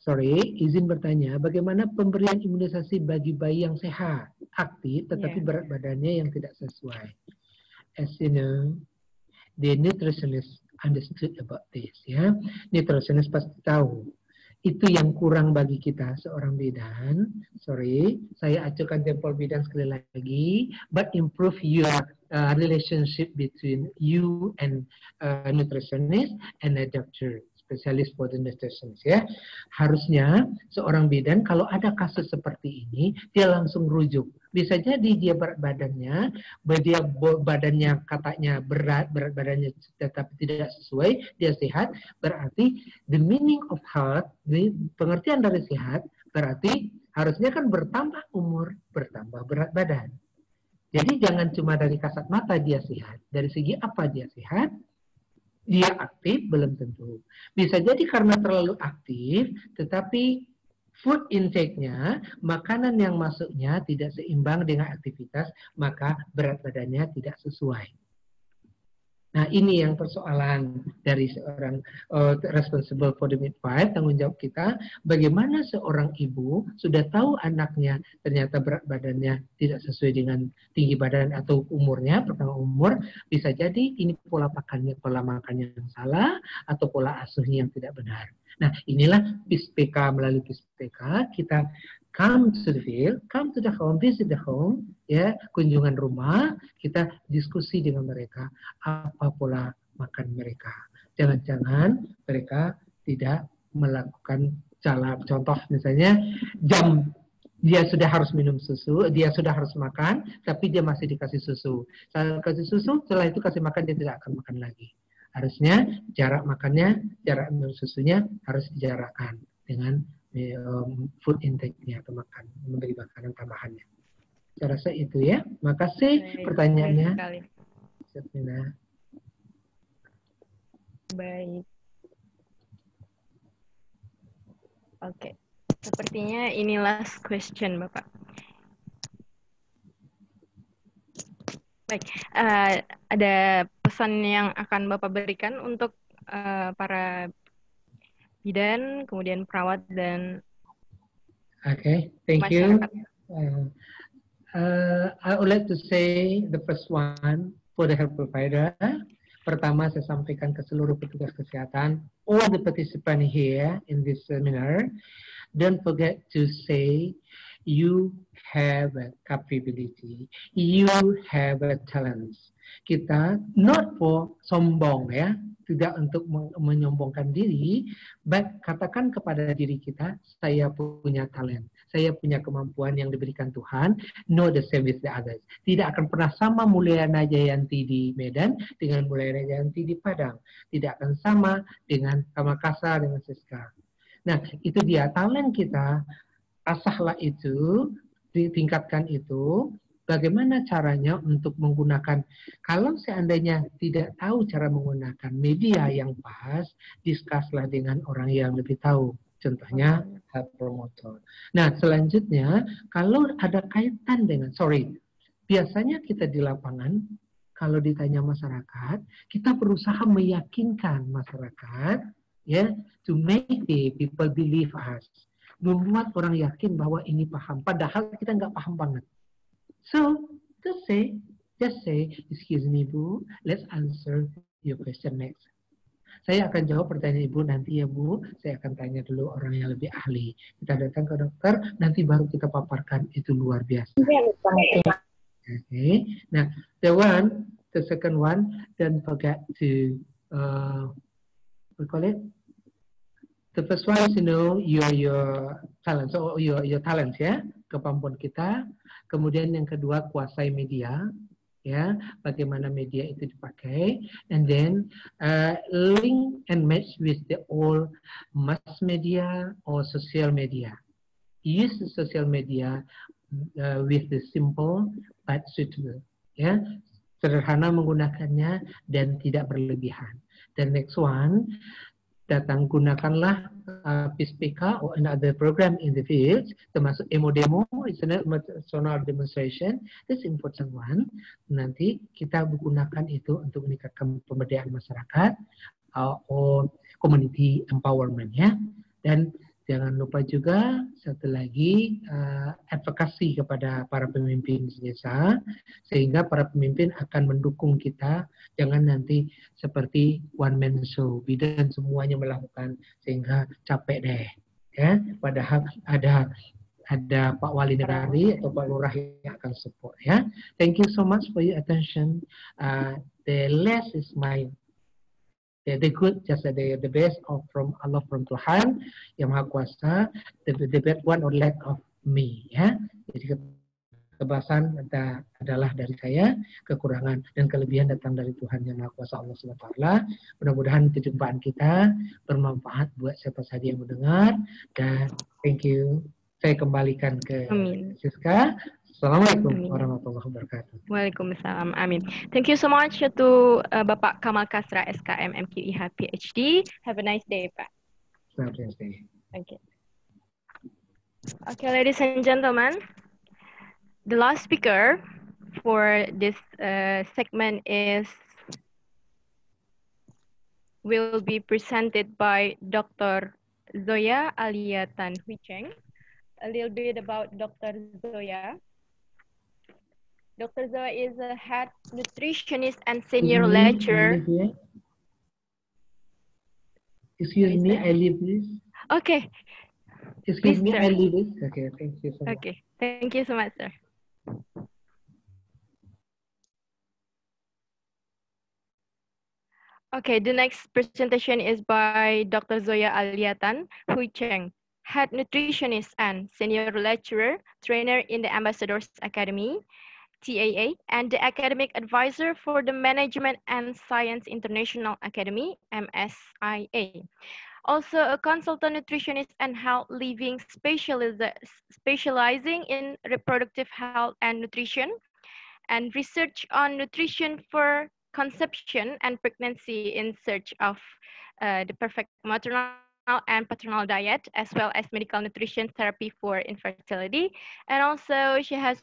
Sorry, izin bertanya, bagaimana pemberian imunisasi bagi bayi yang sehat, aktif, tetapi berat badannya yang tidak sesuai? As you know, the nutritionist understood about this, ya. Nutritionist pasti tahu. Itu yang kurang bagi kita seorang bidan. Sorry, saya acukan jempol bidan sekali lagi. But improve your relationship between you and nutritionist and a doctor, spesialis for the nutritionist, ya. Harusnya seorang bidan kalau ada kasus seperti ini, dia langsung rujuk. Bisa jadi dia berat badannya, badannya katanya berat badannya tetapi tidak sesuai, dia sehat, berarti the meaning of health, pengertian dari sehat, berarti harusnya kan bertambah umur, bertambah berat badan. Jadi jangan cuma dari kasat mata dia sehat, dari segi apa dia sehat, dia aktif belum tentu. Bisa jadi karena terlalu aktif, tetapi food intake-nya, makanan yang masuknya tidak seimbang dengan aktivitas, maka berat badannya tidak sesuai. Nah, ini yang persoalan dari seorang responsible for the midwife, tanggung jawab kita, bagaimana seorang ibu sudah tahu anaknya ternyata berat badannya tidak sesuai dengan tinggi badan atau umurnya, pertama umur, bisa jadi ini pola makannya yang salah, atau pola asuhnya yang tidak benar. Nah, inilah PISPK, melalui PISPK, kita come to the field, come to the home, visit the home, ya, kunjungan rumah, kita diskusi dengan mereka, apa pola makan mereka. Jangan-jangan mereka tidak melakukan contoh misalnya jam dia sudah harus minum susu, dia sudah harus makan, tapi dia masih dikasih susu. Saya kasih susu, setelah itu kasih makan, dia tidak akan makan lagi. Harusnya jarak makannya, jarak minum susunya harus dijarakkan dengan food intake-nya atau memberi makanan tambahannya. Saya rasa itu ya. Makasih pertanyaannya. Sepina. Baik. Oke. Sepertinya ini last question, Bapak. Baik. Ada pesan yang akan Bapak berikan untuk para bidan, kemudian perawat dan thank you. masyarakat. I would like to say the first one for the health provider. Pertama, saya sampaikan ke seluruh petugas kesehatan, all the participants here in this seminar, don't forget to say you have a capability, you have a talent. Kita not for sombong ya, tidak untuk menyombongkan diri, but katakan kepada diri kita, saya punya talent, saya punya kemampuan yang diberikan Tuhan, know the same with the others. Tidak akan pernah sama Mulyana Jayanti di Medan dengan Mulyana Jayanti di Padang. Tidak akan sama dengan Makassar, dengan Siska. Nah, itu dia talent kita, asahlah itu, ditingkatkan itu, bagaimana caranya untuk menggunakan, kalau seandainya tidak tahu cara menggunakan media yang pas, diskuslah dengan orang yang lebih tahu. Contohnya hub promotor. Nah, selanjutnya kalau ada kaitan dengan, biasanya kita di lapangan, kalau ditanya masyarakat, kita berusaha meyakinkan masyarakat, ya, to make the people believe us. Membuat orang yakin bahwa ini paham, padahal kita nggak paham banget. So, just say, excuse me, Bu, let's answer your question next. Saya akan jawab pertanyaan Ibu nanti ya Bu, saya akan tanya dulu orang yang lebih ahli. Kita datang ke dokter, nanti baru kita paparkan, itu luar biasa. Okay. Nah, the second one, don't forget to, we call it? The first one is to know your talents, so your talents ya, kemampuan kita. Kemudian yang kedua, kuasai media, ya, bagaimana media itu dipakai, and then link and match with the all mass media or social media. Use the social media with the simple but suitable, ya, sederhana menggunakannya dan tidak berlebihan. Dan next one, gunakanlah PISPK or another program in the field, termasuk demo, international demonstration, this important one. Nanti kita gunakan itu untuk meningkatkan pemberdayaan masyarakat or community empowerment ya. Dan jangan lupa juga satu lagi advokasi kepada para pemimpin desa, sehingga para pemimpin akan mendukung kita. Jangan nanti seperti one man show, bidan semuanya melakukan sehingga capek deh. Ya, padahal ada Pak Wali Negari atau Pak Lurah yang akan support ya. Thank you so much for your attention. The last is my the good, just the best of from Allah, from Tuhan yang Maha Kuasa. The bad one or lack of me, ya. Jadi ketebasan adalah dari saya, kekurangan dan kelebihan datang dari Tuhan yang Maha Kuasa, Allah SWT. Mudah-mudahan kejumpaan kita bermanfaat buat siapa saja yang mendengar, dan thank you. Saya kembalikan ke Siska. Assalamualaikum warahmatullahi wabarakatuh. Waalaikumsalam. Amin. Thank you so much to Bapak Kamal Kasra, SKM, MQIH, PhD. Have a nice day, Pak. Have a nice day. Thank you. Okay, ladies and gentlemen, the last speaker for this segment will be presented by Dr. Zoya Alia Tan Hui Cheng. A little bit about Dr. Zoya. Dr. Zoya is a head nutritionist and senior lecturer. Excuse me, I leave this. Okay. Excuse me, I leave this. Okay, thank you so much. Okay, thank you so much, sir. Okay, the next presentation is by Dr. Zoya Alia Tan Hui Cheng, head nutritionist and senior lecturer, trainer in the Ambassadors Academy, TAA, and the academic advisor for the Management and Science International Academy, MSIA. Also a consultant nutritionist and health living specializing in reproductive health and nutrition, and research on nutrition for conception and pregnancy in search of the perfect maternal and paternal diet, as well as medical nutrition therapy for infertility. And also she has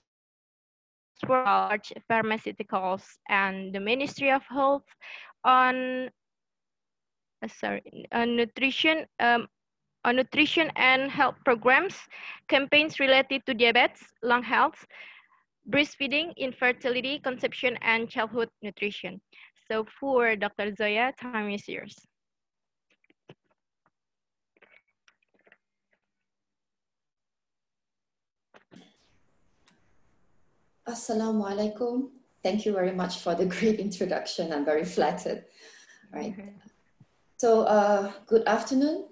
worked large pharmaceuticals and the Ministry of Health on nutrition and health programs, campaigns related to diabetes, lung health, breastfeeding, infertility, conception, and childhood nutrition. So for Dr. Zoya, time is yours. Assalamualaikum. Thank you very much for the great introduction. I'm very flattered. Right. So good afternoon.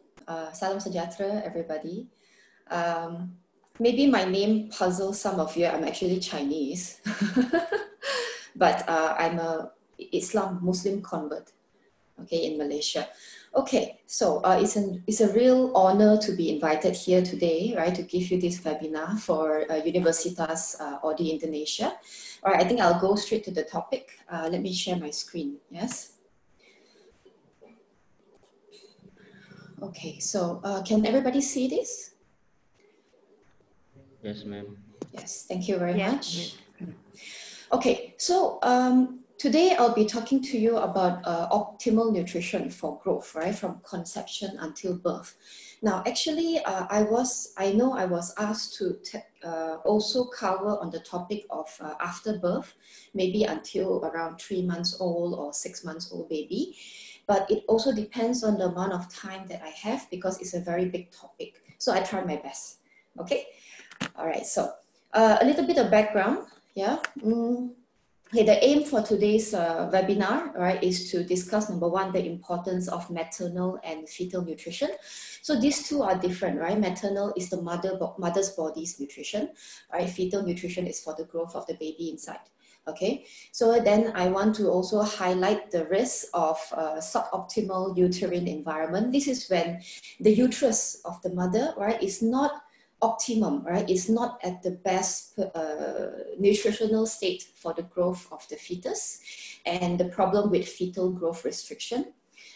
Salam sejahtera, everybody. Maybe my name puzzles some of you. I'm actually Chinese, but I'm a Islam Muslim convert. okay, in Malaysia. Okay, so it's a real honor to be invited here today, right, to give you this webinar for Universitas Audi Indonesia. All right, I think I'll go straight to the topic. Let me share my screen, yes? Okay, so can everybody see this? Yes, ma'am. Yes, thank you very much. Yes. Okay, so today I'll be talking to you about optimal nutrition for growth, right, from conception until birth. Now, actually, I know I was asked to also cover on the topic of after birth, maybe until around 3 months old or 6 months old baby. But it also depends on the amount of time that I have because it's a very big topic. So I try my best, okay? All right, so a little bit of background, yeah. Okay, the aim for today's webinar, right, is to discuss, number one, the importance of maternal and fetal nutrition. So these two are different, right? Maternal is the mother's body's nutrition, right? Fetal nutrition is for the growth of the baby inside. Okay, so then I want to also highlight the risk of suboptimal uterine environment. This is when the uterus of the mother, right, is not optimum, right? It's not at the best nutritional state for the growth of the fetus, and the problem with fetal growth restriction.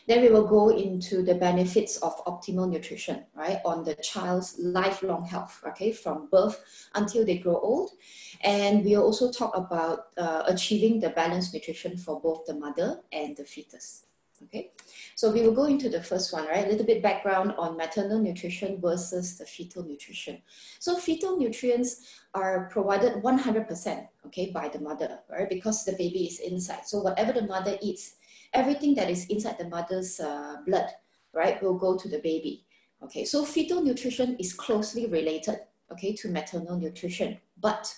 Then we will go into the benefits of optimal nutrition, right, on the child's lifelong health, okay, from birth until they grow old. And we'll also talk about achieving the balanced nutrition for both the mother and the fetus. Okay, so we will go into the first one, right? A little bit background on maternal nutrition versus the fetal nutrition. So fetal nutrients are provided 100%, okay, by the mother, right? Because the baby is inside. So whatever the mother eats, everything that is inside the mother's blood, right, will go to the baby. Okay, so fetal nutrition is closely related, okay, to maternal nutrition, but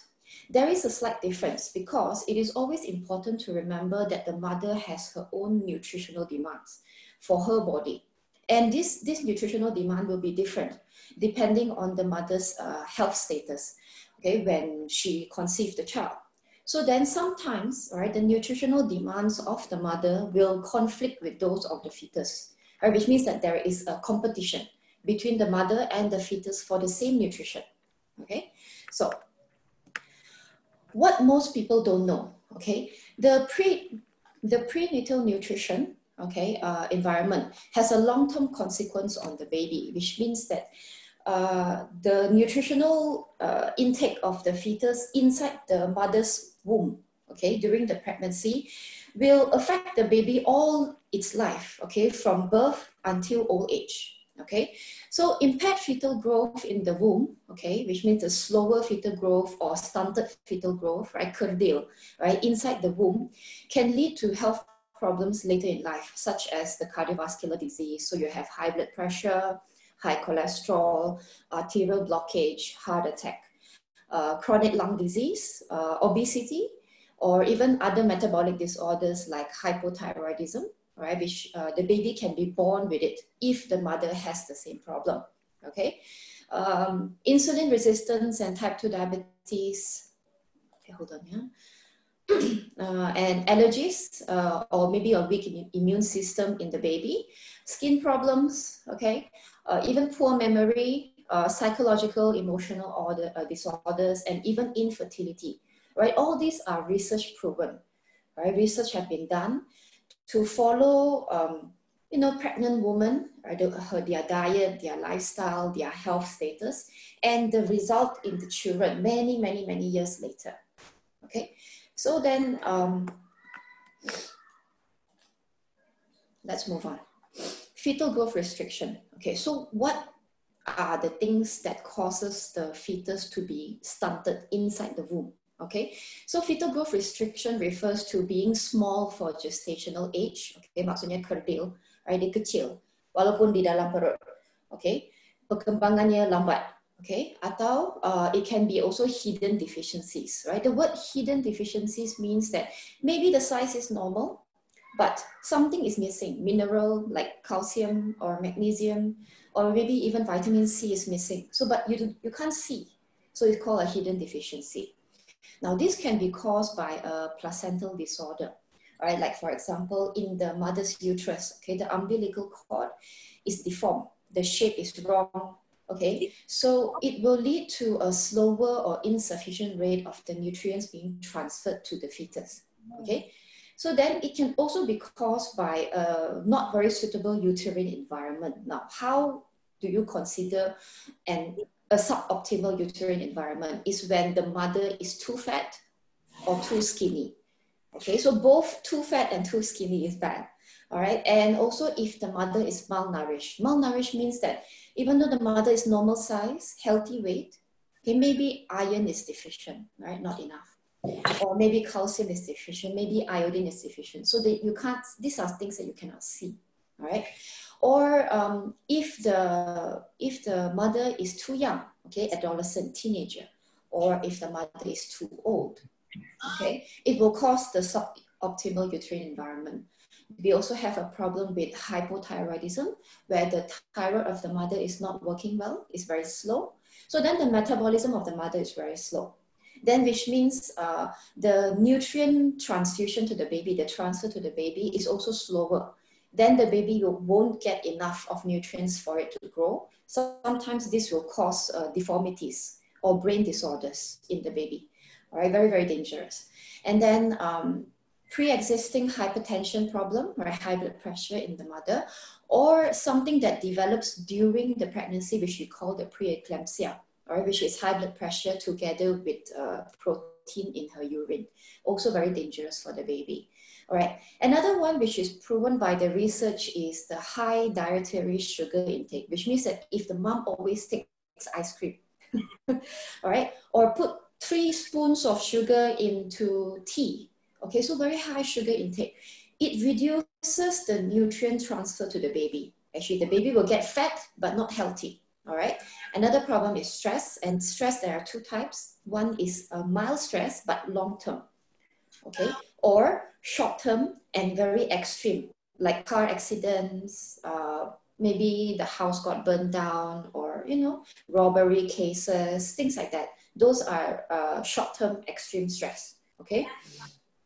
there is a slight difference because it is always important to remember that the mother has her own nutritional demands for her body. And this nutritional demand will be different depending on the mother's health status, okay, when she conceived the child. So then sometimes, right, the nutritional demands of the mother will conflict with those of the fetus, right, which means that there is a competition between the mother and the fetus for the same nutrition, okay? So what most people don't know, okay, the prenatal nutrition, okay, environment has a long-term consequence on the baby, which means that the nutritional intake of the fetus inside the mother's womb, okay, during the pregnancy will affect the baby all its life, okay, from birth until old age. Okay, so impaired fetal growth in the womb, okay, which means the slower fetal growth or stunted fetal growth, right, curdle, right, inside the womb, can lead to health problems later in life, such as the cardiovascular disease. So you have high blood pressure, high cholesterol, arterial blockage, heart attack, chronic lung disease, obesity, or even other metabolic disorders like hypothyroidism, right, which the baby can be born with it if the mother has the same problem, okay? Insulin resistance and type 2 diabetes, okay, hold on, yeah. And allergies, or maybe a weak immune system in the baby, skin problems, okay? Even poor memory, psychological, emotional disorders, and even infertility, right? All these are research proven, right? Research have been done to follow, you know, pregnant women, right, their diet, their lifestyle, their health status, and the result in the children many, many, many years later. Okay, so then let's move on. Fetal growth restriction. Okay, so what are the things that causes the fetus to be stunted inside the womb? Okay, so fetal growth restriction refers to being small for gestational age. Okay, maksudnya kerdil, right, dia kecil, walaupun di dalam perut. Okay, perkembangannya lambat. Okay, atau it can be also hidden deficiencies, right? The word hidden deficiencies means that maybe the size is normal, but something is missing, mineral like calcium or magnesium, or maybe even vitamin C is missing. So, but you can't see. So it's called a hidden deficiency. Now, this can be caused by a placental disorder, all right? Like for example, in the mother's uterus, okay, the umbilical cord is deformed, the shape is wrong, okay? So it will lead to a slower or insufficient rate of the nutrients being transferred to the fetus, okay? So then it can also be caused by a not very suitable uterine environment. Now, how do you consider a suboptimal uterine environment? Is when the mother is too fat or too skinny. Okay, so both too fat and too skinny is bad. All right, and also if the mother is malnourished. Malnourished means that even though the mother is normal size, healthy weight, okay, maybe iron is deficient, right? Not enough. Or maybe calcium is deficient, maybe iodine is deficient. So that you can't, these are things that you cannot see, all right? Or if the mother is too young, okay, adolescent, teenager, or if the mother is too old, okay, it will cause the suboptimal uterine environment. We also have a problem with hypothyroidism, where the thyroid of the mother is not working well, it's very slow. So then the metabolism of the mother is very slow. Then which means the nutrient transfusion to the baby, the transfer to the baby is also slower. Then the baby won't get enough of nutrients for it to grow. So sometimes this will cause deformities or brain disorders in the baby. All right, very, very dangerous. And then pre-existing hypertension problem, or high blood pressure in the mother, or something that develops during the pregnancy, which we call the preeclampsia, or which is high blood pressure together with protein in her urine. Also very dangerous for the baby. All right, another one which is proven by the research is the high dietary sugar intake, which means that if the mom always takes ice cream, all right, or put 3 spoons of sugar into tea, okay, so very high sugar intake, it reduces the nutrient transfer to the baby. Actually, the baby will get fat, but not healthy, all right? Another problem is stress, and stress, there are 2 types. One is a mild stress, but long-term, okay? Or short-term and very extreme, like car accidents, maybe the house got burned down, or, you know, robbery cases, things like that. Those are short-term extreme stress, okay?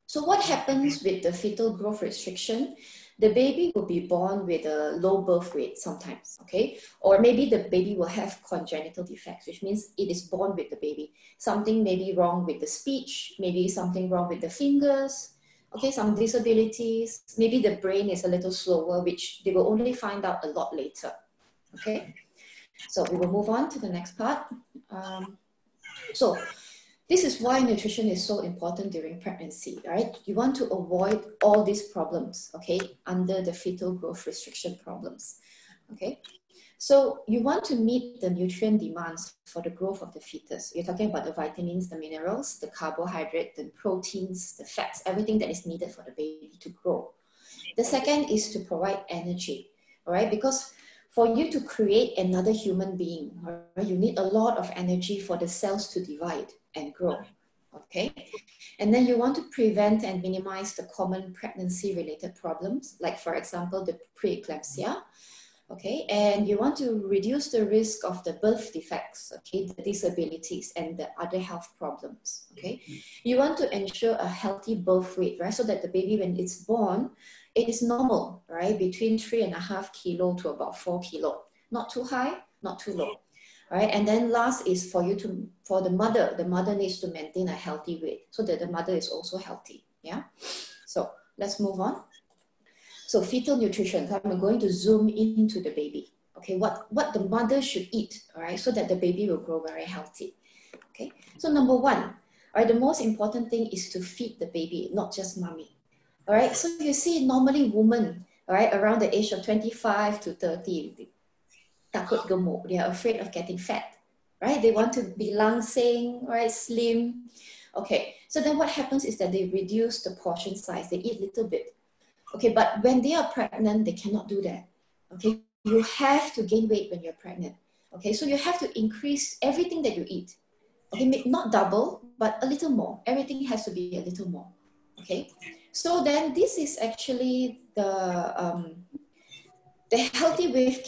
So what happens with the fetal growth restriction? The baby will be born with a low birth weight sometimes, okay? Or maybe the baby will have congenital defects, which means it is born with the baby. Something may be wrong with the speech, maybe something wrong with the fingers, okay, some disabilities, maybe the brain is a little slower, which they will only find out a lot later, okay? So we will move on to the next part. So this is why nutrition is so important during pregnancy, right? You want to avoid all these problems, okay, under the fetal growth restriction problems, okay? So you want to meet the nutrient demands for the growth of the fetus. You're talking about the vitamins, the minerals, the carbohydrate, the proteins, the fats, everything that is needed for the baby to grow. The second is to provide energy, all right? Because for you to create another human being, right, you need a lot of energy for the cells to divide and grow, okay? And then you want to prevent and minimize the common pregnancy-related problems, like for example, the preeclampsia, okay? And you want to reduce the risk of the birth defects, okay, the disabilities and the other health problems, okay? You want to ensure a healthy birth weight, right? So that the baby, when it's born, it is normal, right? Between 3.5 kilo to about 4 kilo. Not too high, not too low. Right? And then last is for the mother needs to maintain a healthy weight so that the mother is also healthy. Yeah. So let's move on. So fetal nutrition, I'm going to zoom into the baby. Okay, what the mother should eat, all right, so that the baby will grow very healthy. Okay, so number 1, all right, the most important thing is to feed the baby, not just mommy. All right, so you see normally women, all right, around the age of 25 to 30, takut gemuk, they are afraid of getting fat, right? They want to be langsing, right, slim. Okay, so then what happens is that they reduce the portion size, they eat a little bit. Okay, but when they are pregnant, they cannot do that. Okay, you have to gain weight when you're pregnant. Okay, so you have to increase everything that you eat. Okay, not double, but a little more. Everything has to be a little more. Okay, so then this is actually the healthy weight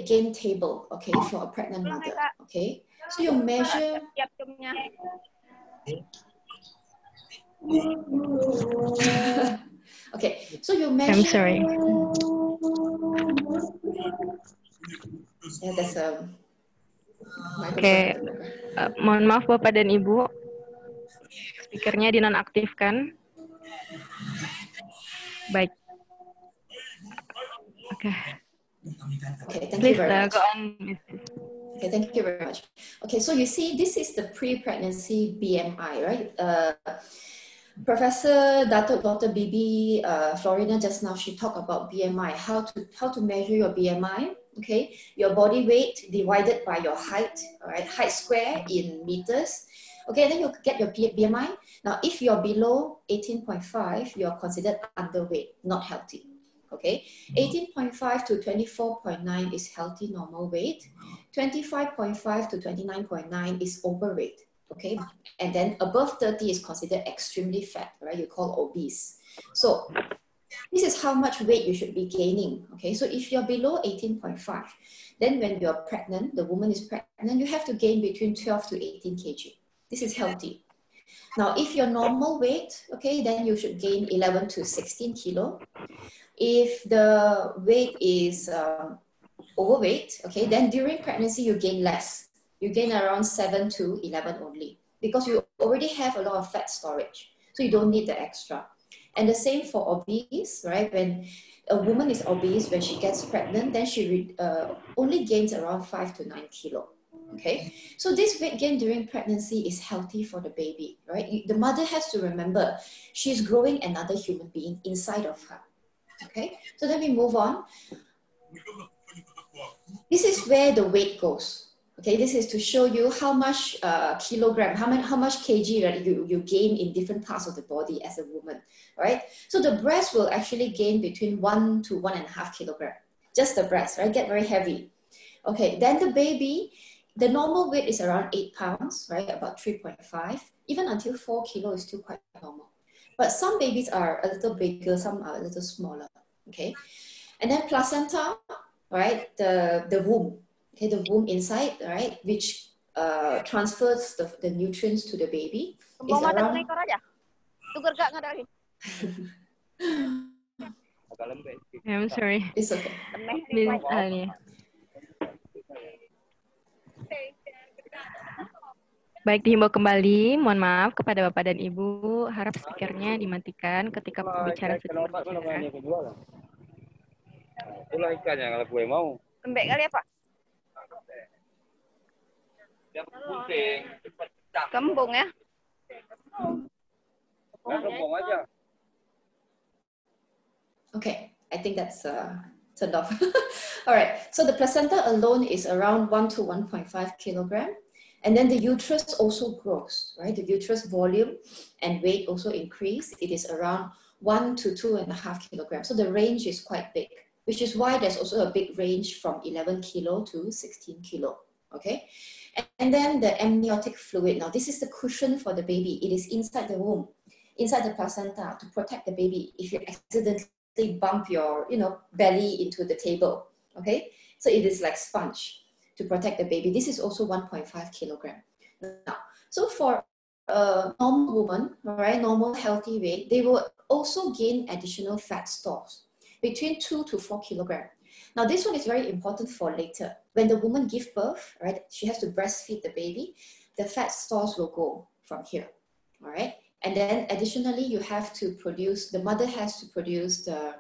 gain table, okay, for a pregnant mother, okay? So you measure... So you measure. I'm sorry. Yeah, that's a. Oke, mohon maaf Bapak dan Ibu, speakernya dinonaktifkan. Baik. Oke. Okay, thank you very much. Go on. Okay, thank you very much. Okay, so you see, this is the pre-pregnancy BMI, right? Professor Dr. Bibi Florina just now, she talked about BMI, how to measure your BMI. Okay, your body weight divided by your height, all right, height square in meters. Okay, then you get your BMI. Now, if you're below 18.5, you're considered underweight, not healthy. Okay, 18.5 to 24.9 is healthy normal weight. 25.5 to 29.9 is overweight. Okay, and then above 30 is considered extremely fat, right? You call obese. So this is how much weight you should be gaining. Okay, so if you're below 18.5, then when you're pregnant, the woman is pregnant, you have to gain between 12 to 18 kg. This is healthy. Now, if you're normal weight, okay, then you should gain 11 to 16 kilo. If the weight is overweight, okay, then during pregnancy, you gain less. You gain around 7 to 11 only because you already have a lot of fat storage. So you don't need the extra. And the same for obese, right? When a woman is obese, when she gets pregnant, then she only gains around 5 to 9 kilo. Okay, so this weight gain during pregnancy is healthy for the baby, right? The mother has to remember she's growing another human being inside of her. Okay, so then we move on. This is where the weight goes. Okay, this is to show you how much kilogram, how much kg right, you gain in different parts of the body as a woman, right? So the breast will actually gain between 1 to 1.5 kilogram, just the breast, right? Get very heavy. Okay, then the baby, the normal weight is around 8 pounds, right? About 3.5, even until 4 kilo is still quite normal. But some babies are a little bigger, some are a little smaller, okay? And then placenta, right? The womb. Okay, the womb inside, right, which transfers the nutrients to the baby, is around. I'm sorry. It's okay. Baik, dihimbau kembali. Mohon maaf kepada Bapak dan Ibu. Harap speakernya dimatikan ketika berbicara sedang berbicara. Itulah ikannya kalau gue mau. Lembek kali apa? Kembung ya? Kembung aja. Okay, I think that's turned off. All right, so the placenta alone is around 1 to 1.5 kilogram. And then the uterus also grows, right? The uterus volume and weight also increase. It is around 1 to 2.5 kilograms. So the range is quite big, which is why there's also a big range from 11 kilo to 16 kilo, okay? And then the amniotic fluid. Now, this is the cushion for the baby. It is inside the womb, inside the placenta to protect the baby if you accidentally bump your, belly into the table, okay? So it is like sponge to protect the baby. This is also 1.5 kilogram. Now, so for a normal woman, right, normal healthy weight, they will also gain additional fat stores between 2 to 4 kilogram. Now, this one is very important for later. When the woman gives birth, right, she has to breastfeed the baby, the fat stores will go from here, all right? And then additionally, you have to produce, the mother has to produce the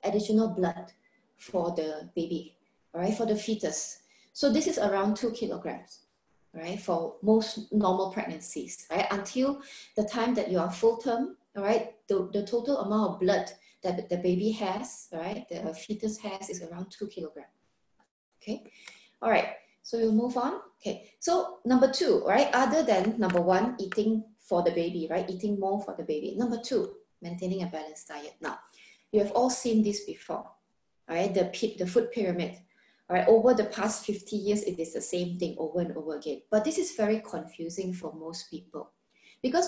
additional blood for the baby, all right, for the fetus. So this is around 2 kilograms, right, for most normal pregnancies, right? Until the time that you are full term, all right, the total amount of blood that the baby has, right, the fetus has is around 2 kilograms, okay? All right, so we'll move on. Okay, so number 2, right, other than number 1, eating for the baby, right, eating more for the baby. Number 2, maintaining a balanced diet. Now, you have all seen this before, all right, the food pyramid. All right, over the past 50 years, it is the same thing over and over again. But this is very confusing for most people because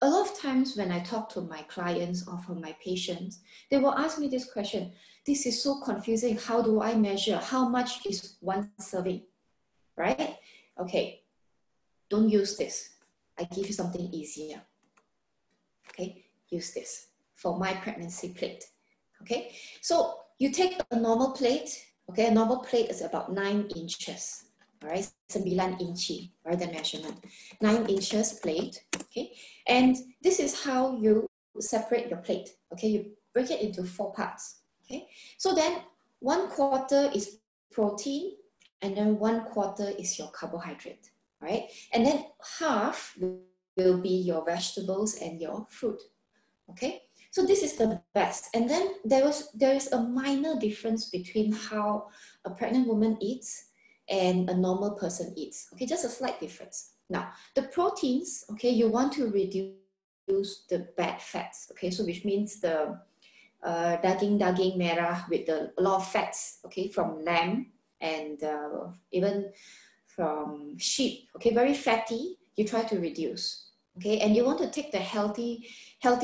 a lot of times when I talk to my clients or from my patients, they will ask me this question, this is so confusing, how do I measure? How much is one serving, right? Okay, don't use this. I give you something easier. Okay, use this. for my pregnancy plate. Okay, so you take a normal plate. Okay, a normal plate is about 9 inches. All right, 9 inci, right? The measurement, 9 inches plate. Okay, and this is how you separate your plate. Okay, you break it into 4 parts. Okay, so then 1/4 is protein, and then 1/4 is your carbohydrate. Right, and then half will be your vegetables and your fruit. Okay, so this is the best. And then there is a minor difference between how a pregnant woman eats and a normal person eats. Okay, just a slight difference. Now, the proteins, okay, you want to reduce the bad fats. Okay, so which means the daging merah with a lot of fats. Okay, from lamb and even from sheep. Okay, very fatty. You try to reduce. Okay, and you want to take the healthy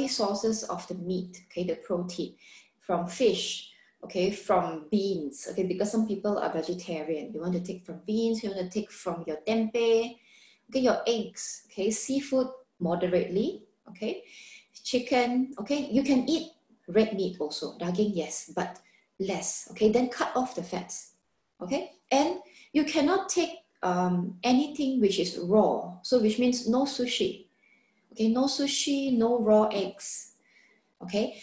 sources of the meat, okay, the protein, from fish, okay, from beans, okay, because some people are vegetarian. You want to take from beans, you want to take from your tempeh, okay, your eggs, okay, seafood moderately, okay, chicken, okay, you can eat red meat also, daging, yes, but less, okay, then cut off the fats, okay, and you cannot take anything which is raw, so which means no sushi. Okay, no sushi, no raw eggs. Okay,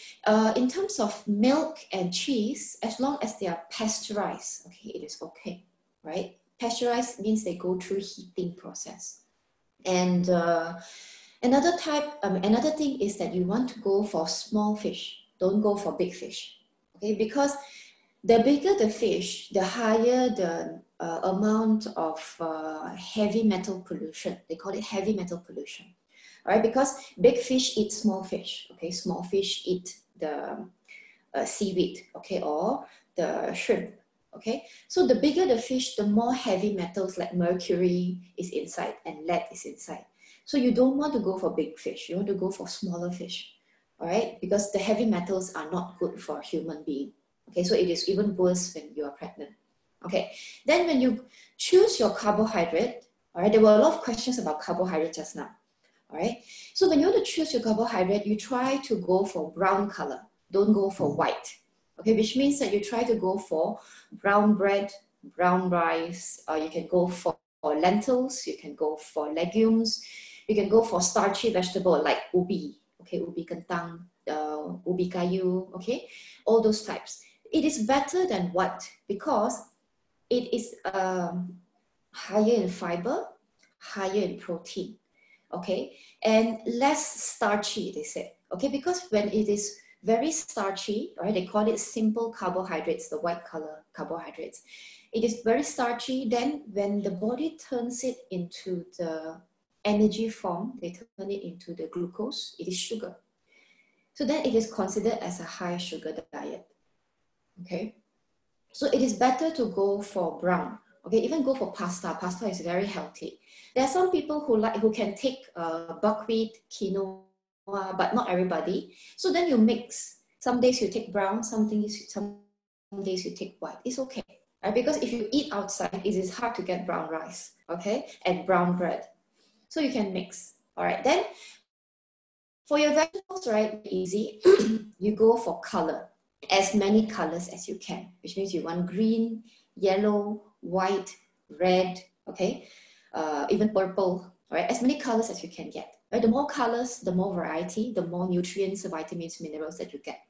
in terms of milk and cheese, as long as they are pasteurized, okay, it is okay, right? Pasteurized means they go through heating process. And another thing is that you want to go for small fish. Don't go for big fish. Okay, because the bigger the fish, the higher the amount of heavy metal pollution. They call it heavy metal pollution. All right, because big fish eat small fish, okay? Small fish eat the seaweed, okay, or the shrimp, okay? So the bigger the fish, the more heavy metals like mercury is inside and lead is inside. So you don't want to go for big fish, you want to go for smaller fish, all right? Because the heavy metals are not good for a human being, okay? So it is even worse when you are pregnant, okay? Then when you choose your carbohydrate, all right, there were a lot of questions about carbohydrate just now. All right, so when you want to choose your carbohydrate, you try to go for brown color. Don't go for white. Okay, which means that you try to go for brown bread, brown rice, or you can go for lentils, you can go for legumes, you can go for starchy vegetable like ubi, okay, ubi kentang, ubi kayu, okay, all those types. It is better than white because it is higher in fiber, higher in protein. Okay, and less starchy, they say, okay, because when it is very starchy, right, they call it simple carbohydrates, the white color carbohydrates. It is very starchy, then when the body turns it into the energy form, they turn it into the glucose, it is sugar. So then it is considered as a high sugar diet, okay? So it is better to go for brown, okay, even go for pasta. Pasta is very healthy. There are some people who can take buckwheat, quinoa, but not everybody. So then you mix. Some days you take brown, some days you take white. It's okay, right? Because if you eat outside, it is hard to get brown rice, okay, and brown bread. So you can mix. All right, then for your vegetables, right, easy. You go for color, as many colors as you can, which means you want green, yellow, white, red, okay, even purple, right? As many colors as you can get. Right? The more colors, the more variety, the more nutrients, vitamins, minerals that you get.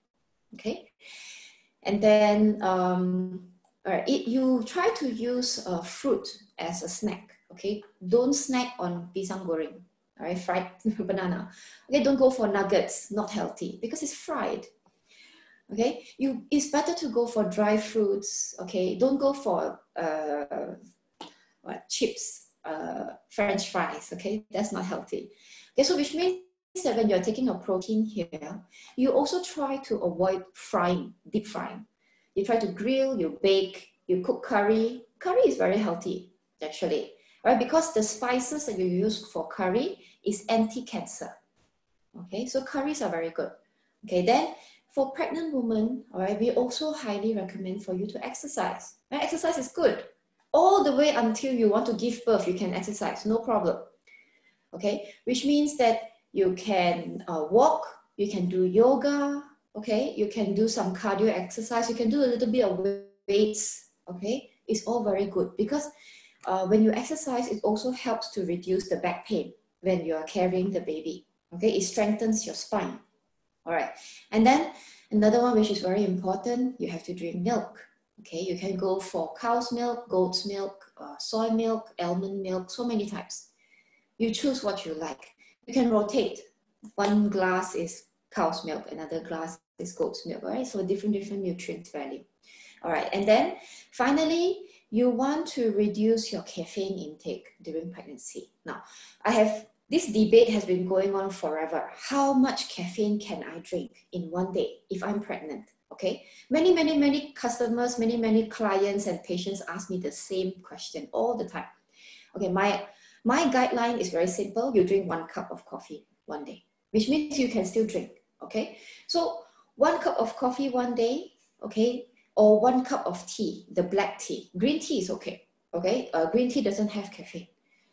Okay, and then you try to use fruit as a snack. Okay, don't snack on pisang goreng. All right, fried banana. Okay, don't go for nuggets, not healthy because it's fried. Okay, it's better to go for dry fruits. Okay, don't go for chips, French fries. Okay, that's not healthy. Okay, so which means that when you're taking a protein here, you also try to avoid frying, deep frying. You try to grill, you bake, you cook curry. Curry is very healthy, actually, right? Because the spices that you use for curry is anti-cancer. Okay, so curries are very good. Okay, then for pregnant women, all right, we also highly recommend for you to exercise. Right? Exercise is good. All the way until you want to give birth, you can exercise, no problem. Okay, which means that you can walk, you can do yoga, okay? You can do some cardio exercise, you can do a little bit of weights, okay? It's all very good because when you exercise, it also helps to reduce the back pain when you are carrying the baby, okay? It strengthens your spine, all right? And then another one which is very important, you have to drink milk, okay? You can go for cow's milk, goat's milk, soy milk, almond milk, so many types. You choose what you like. You can rotate. One glass is cow's milk, another glass is goat's milk, right? So different nutrient value. All right, and then finally, you want to reduce your caffeine intake during pregnancy. Now, this debate has been going on forever. How much caffeine can I drink in one day if I'm pregnant? Okay, many customers, many clients and patients ask me the same question all the time. Okay, my guideline is very simple. You drink 1 cup of coffee one day, which means you can still drink, okay? So 1 cup of coffee one day, okay? Or 1 cup of tea, the black tea. Green tea is okay, okay? Green tea doesn't have caffeine.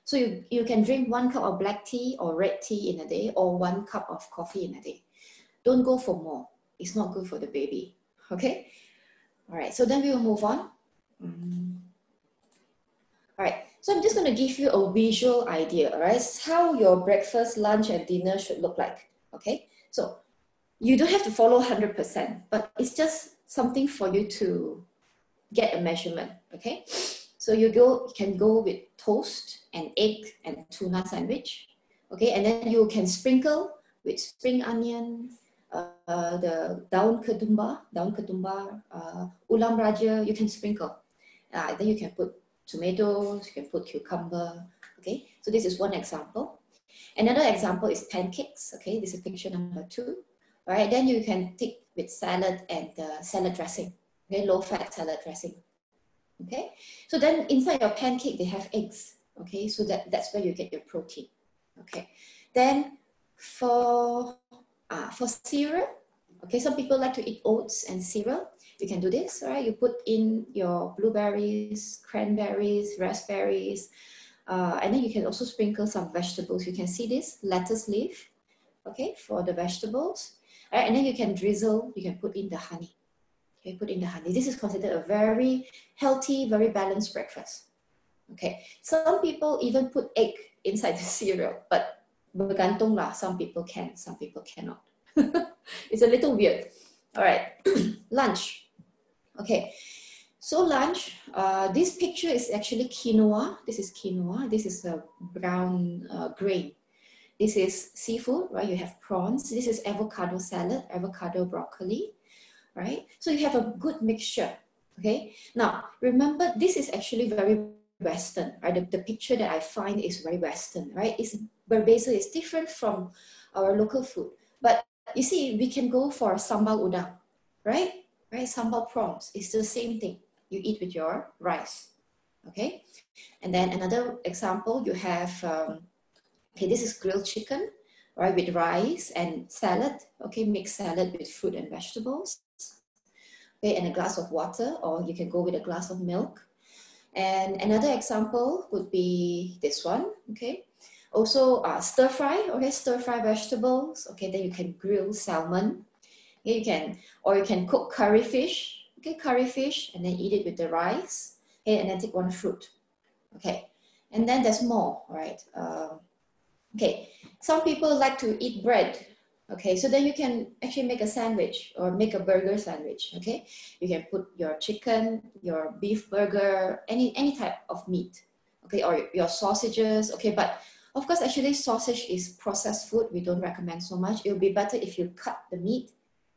So you can drink 1 cup of black tea or red tea in a day or 1 cup of coffee in a day. Don't go for more. It's not good for the baby, okay? All right, so then we will move on. All right, so I'm just going to give you a visual idea, all right? How your breakfast, lunch, and dinner should look like, okay? So you don't have to follow 100%, but it's just something for you to get a measurement, okay? So you can go with toast and egg and tuna sandwich, okay? And then you can sprinkle with spring onion, the daun ketumbar, ulam raja, you can sprinkle. Then you can put tomatoes, you can put cucumber, okay? So this is one example. Another example is pancakes, okay? This is picture number 2, all right? Then you can take with salad and salad dressing, okay? Low-fat salad dressing, okay? So then inside your pancake, they have eggs, okay? So that's where you get your protein, okay? Then for cereal, okay? Some people like to eat oats and cereal. You can do this, all right? You put in your blueberries, cranberries, raspberries, and then you can also sprinkle some vegetables. You can see this lettuce leaf, okay, for the vegetables. All right, and then you can drizzle, you can put in the honey. Okay, put in the honey. This is considered a very healthy, very balanced breakfast. Okay, some people even put egg inside the cereal, but bergantung lah, some people can, some people cannot. It's a little weird. All right, lunch. Okay, so lunch, this picture is actually quinoa. This is quinoa. This is a brown grain. This is seafood, right? You have prawns. This is avocado salad, avocado broccoli, right? So you have a good mixture, okay? Now, remember, this is actually very Western, right? The picture that I find is very Western, right? It's berbeza, it's different from our local food. But you see, we can go for sambal udang, right? Right, sambal prawns, it's the same thing. You eat with your rice, okay? And then another example, you have, okay, this is grilled chicken, right, with rice and salad, okay, mixed salad with fruit and vegetables, okay, and a glass of water, or you can go with a glass of milk. And another example would be this one, okay? Also stir fry, okay, stir fry vegetables, okay, then you can grill salmon. You can cook curry fish, okay, curry fish, and then eat it with the rice, okay, and then take one fruit, okay, and then there's more, right? Okay, some people like to eat bread, okay, so then you can actually make a sandwich or make a burger sandwich, okay? You can put your chicken, your beef burger, any type of meat, okay, or your sausages, okay, but of course, actually sausage is processed food. We don't recommend so much. It would be better if you cut the meat,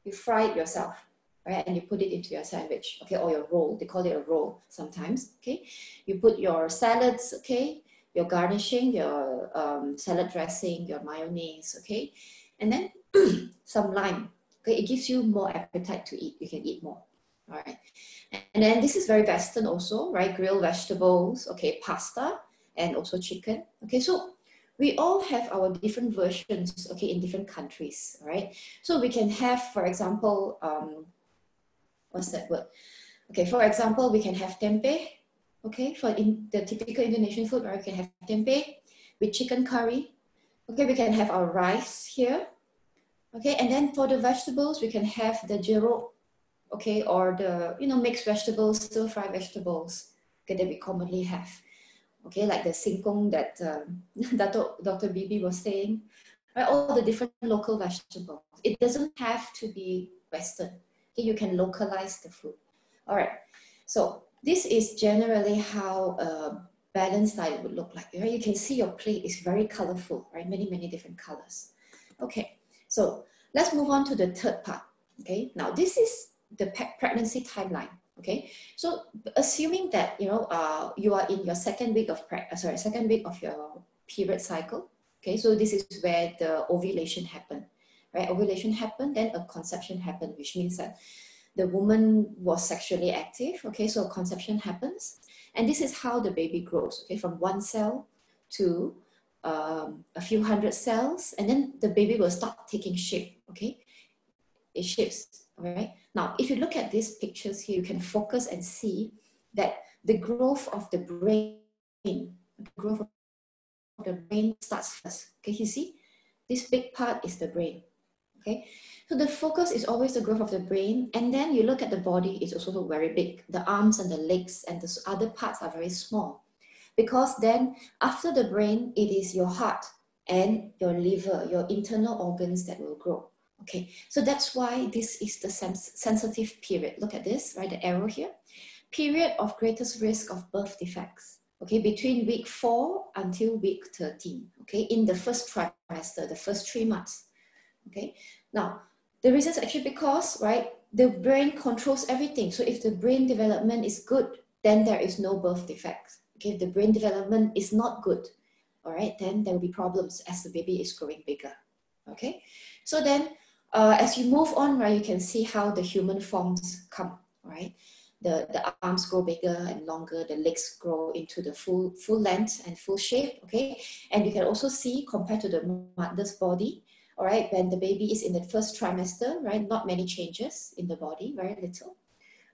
you fry it yourself, right? And you put it into your sandwich, okay, or your roll. They call it a roll sometimes, okay? You put your salads, okay, your garnishing, your salad dressing, your mayonnaise, okay? And then some lime, okay? It gives you more appetite to eat. You can eat more, all right? And then this is very Western also, right? Grilled vegetables, okay, pasta, and also chicken, okay? So we all have our different versions, okay, in different countries, right? So we can have, for example, what's that word? Okay, for example, we can have tempeh, okay, for the typical Indonesian food, right? We can have tempeh with chicken curry. Okay, we can have our rice here, Okay, and then for the vegetables, we can have the jeruk, okay, or the, mixed vegetables, stir-fry vegetables, okay, that we commonly have. Okay, like the singkong that Dr. Bibi was saying, right? All the different local vegetables. It doesn't have to be Western. Okay, you can localize the food. All right, so this is generally how a balanced diet would look like. Right? You can see your plate is very colorful, right? Many, many different colors. Okay, so let's move on to the third part. Okay, now this is the pregnancy timeline. Okay, so assuming that you are in your second week of your period cycle. Okay, so this is where the ovulation happened, right? Ovulation happened, then a conception happened, which means that the woman was sexually active. Okay, so conception happens, and this is how the baby grows. Okay, from one cell to a few hundred cells, and then the baby will start taking shape. Okay, it shifts. All right. Now, if you look at these pictures here, you can focus and see that the growth of the brain, starts first. Okay, you see, this big part is the brain. Okay, so the focus is always the growth of the brain, and then you look at the body, it's also very big. The arms and the legs and the other parts are very small, because then after the brain, it is your heart and your liver, your internal organs that will grow. Okay, so that's why this is the sensitive period. Look at this, right? The arrow here. Period of greatest risk of birth defects. Okay, between week 4 until week 13. Okay, in the first trimester, the first 3 months. Okay, now the reason is actually because, right, the brain controls everything. So if the brain development is good, then there is no birth defects. Okay, if the brain development is not good, all right, then there will be problems as the baby is growing bigger. Okay, so then as you move on, right, you can see how the human forms come, right? The arms grow bigger and longer, the legs grow into the full length and full shape, okay? And you can also see, compared to the mother's body, all right, when the baby is in the first trimester, right, not many changes in the body, very little,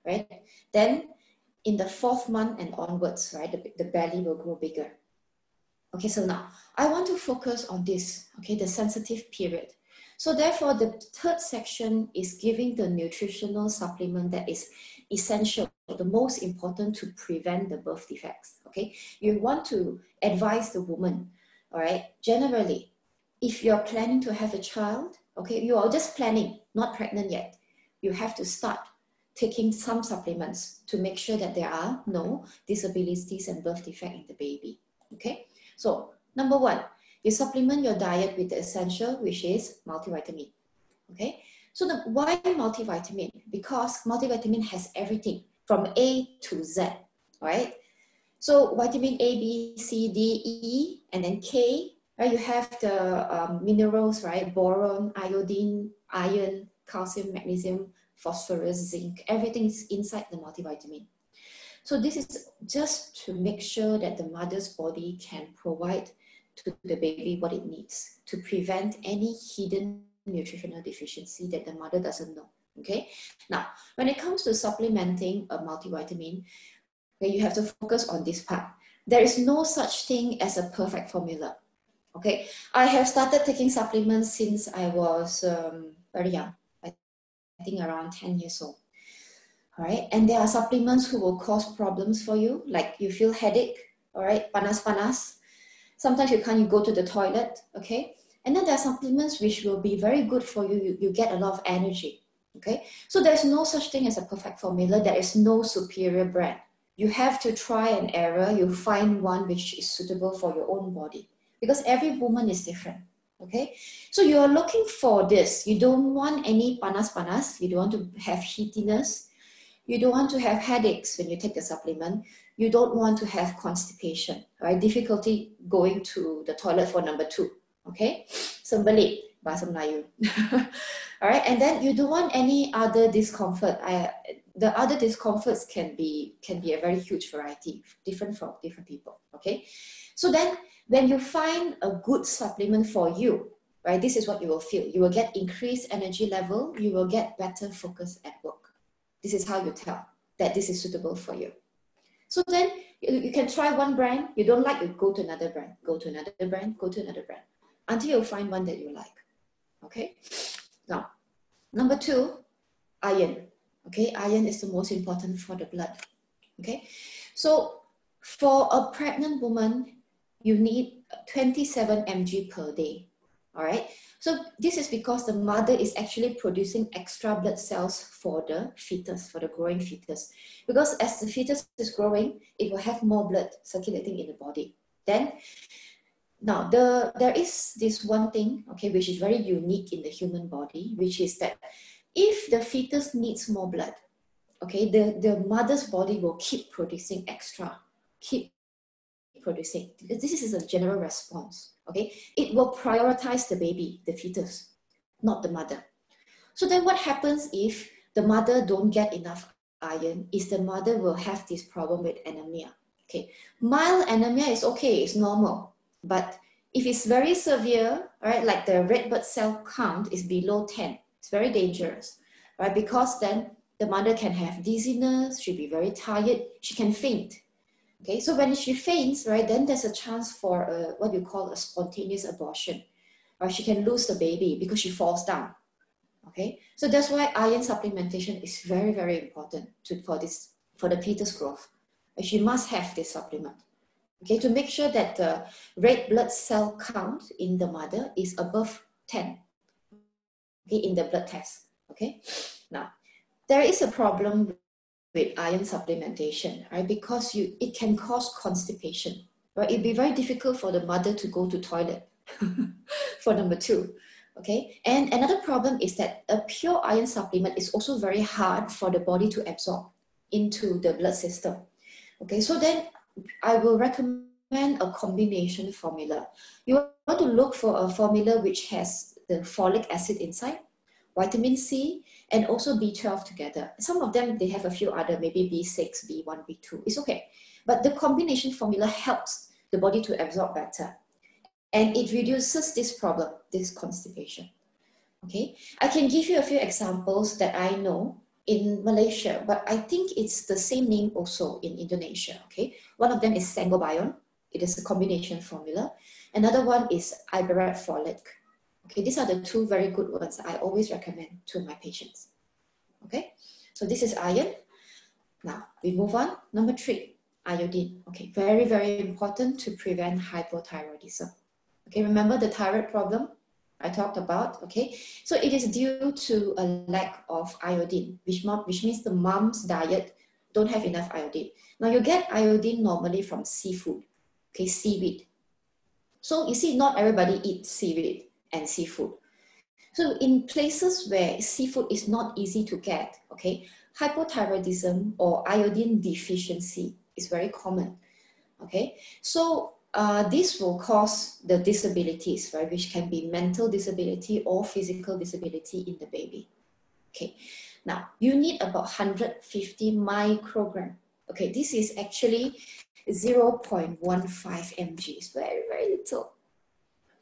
right? Then in the 4th month and onwards, right, the belly will grow bigger. Okay, so now I want to focus on this, okay, the sensitive period. So therefore, the third section is giving the nutritional supplement that is essential, the most important to prevent the birth defects, okay? You want to advise the woman, all right, generally, if you're planning to have a child, okay, you are just planning, not pregnant yet, you have to start taking some supplements to make sure that there are no disabilities and birth defect in the baby, okay? So number 1, you supplement your diet with the essential, which is multivitamin, okay? So why multivitamin? Because multivitamin has everything from A to Z, right? So vitamin A, B, C, D, E, and then K, right? You have the minerals, right? Boron, iodine, iron, calcium, magnesium, phosphorus, zinc, everything is inside the multivitamin. So this is just to make sure that the mother's body can provide to the baby what it needs to prevent any hidden nutritional deficiency that the mother doesn't know, okay? Now, when it comes to supplementing a multivitamin, okay, you have to focus on this part. There is no such thing as a perfect formula, okay? I have started taking supplements since I was very young, I think around 10 years old. All right, and there are supplements who will cause problems for you, like you feel headache, all right, panas. Sometimes you can't go to the toilet, okay? And then there are supplements which will be very good for you. You get a lot of energy, okay? So there's no such thing as a perfect formula. There is no superior brand. You have to try and error. You find one which is suitable for your own body, because every woman is different, okay? So you are looking for this. You don't want any panas. You don't want to have heatiness. You don't want to have headaches when you take the supplement. You don't want to have constipation, right? Difficulty going to the toilet for number 2, okay? Sembelit, bahasa Melayu. All right, and then you don't want any other discomfort. The other discomforts can be a very huge variety, different from different people, okay? So then when you find a good supplement for you, right, this is what you will feel. You will get increased energy level. You will get better focus at work. This is how you tell that this is suitable for you. So then you can try one brand. You don't like, you go to another brand, go to another brand, go to another brand, until you find one that you like, okay? Now, number 2, iron. Okay, iron is the most important for the blood. Okay, so for a pregnant woman, you need 27 mg per day. All right, so this is because the mother is actually producing extra blood cells for the fetus, for the growing fetus. Because as the fetus is growing, it will have more blood circulating in the body. Then, now there is this one thing, okay, which is very unique in the human body, which is that if the fetus needs more blood, okay, the mother's body will keep producing extra, keep producing. This is a general response, okay? It will prioritize the baby, the fetus, not the mother. So then what happens if the mother don't get enough iron is the mother will have this problem with anemia, okay? Mild anemia is okay, it's normal. But if it's very severe, right, like the red blood cell count is below 10, it's very dangerous, right? Because then the mother can have dizziness, she'll be very tired, she can faint. Okay, so when she faints, right, then there's a chance for what you call a spontaneous abortion, or she can lose the baby because she falls down. Okay, so that's why iron supplementation is very, very important for the fetus growth. She must have this supplement. Okay, to make sure that the red blood cell count in the mother is above 10. Okay, in the blood test. Okay, now there is a problem with iron supplementation, right? Because it can cause constipation, right? It'd be very difficult for the mother to go to toilet for number 2, okay? And another problem is that a pure iron supplement is also very hard for the body to absorb into the blood system, okay? So then I will recommend a combination formula. You want to look for a formula which has the folic acid inside, vitamin C, and also B12 together. Some of them, they have a few other, maybe B6, B1, B2. It's okay. But the combination formula helps the body to absorb better. And it reduces this problem, this constipation. Okay, I can give you a few examples that I know in Malaysia, but I think it's the same name also in Indonesia. Okay, one of them is Sangobion. It is a combination formula. Another one is Iberate Folic. Okay, these are the 2 very good ones I always recommend to my patients. Okay, so this is iron. Now we move on. Number 3, iodine. Okay, very, very important to prevent hypothyroidism. Okay, remember the thyroid problem I talked about? Okay, so it is due to a lack of iodine, which means the mom's diet don't have enough iodine. Now you get iodine normally from seafood, okay, seaweed. So you see, not everybody eats seaweed and seafood. So in places where seafood is not easy to get, okay, hypothyroidism or iodine deficiency is very common, okay? So this will cause the disabilities, right, which can be mental disability or physical disability in the baby. Okay, now you need about 150 microgram. Okay, this is actually 0.15 mg, it's very, very little.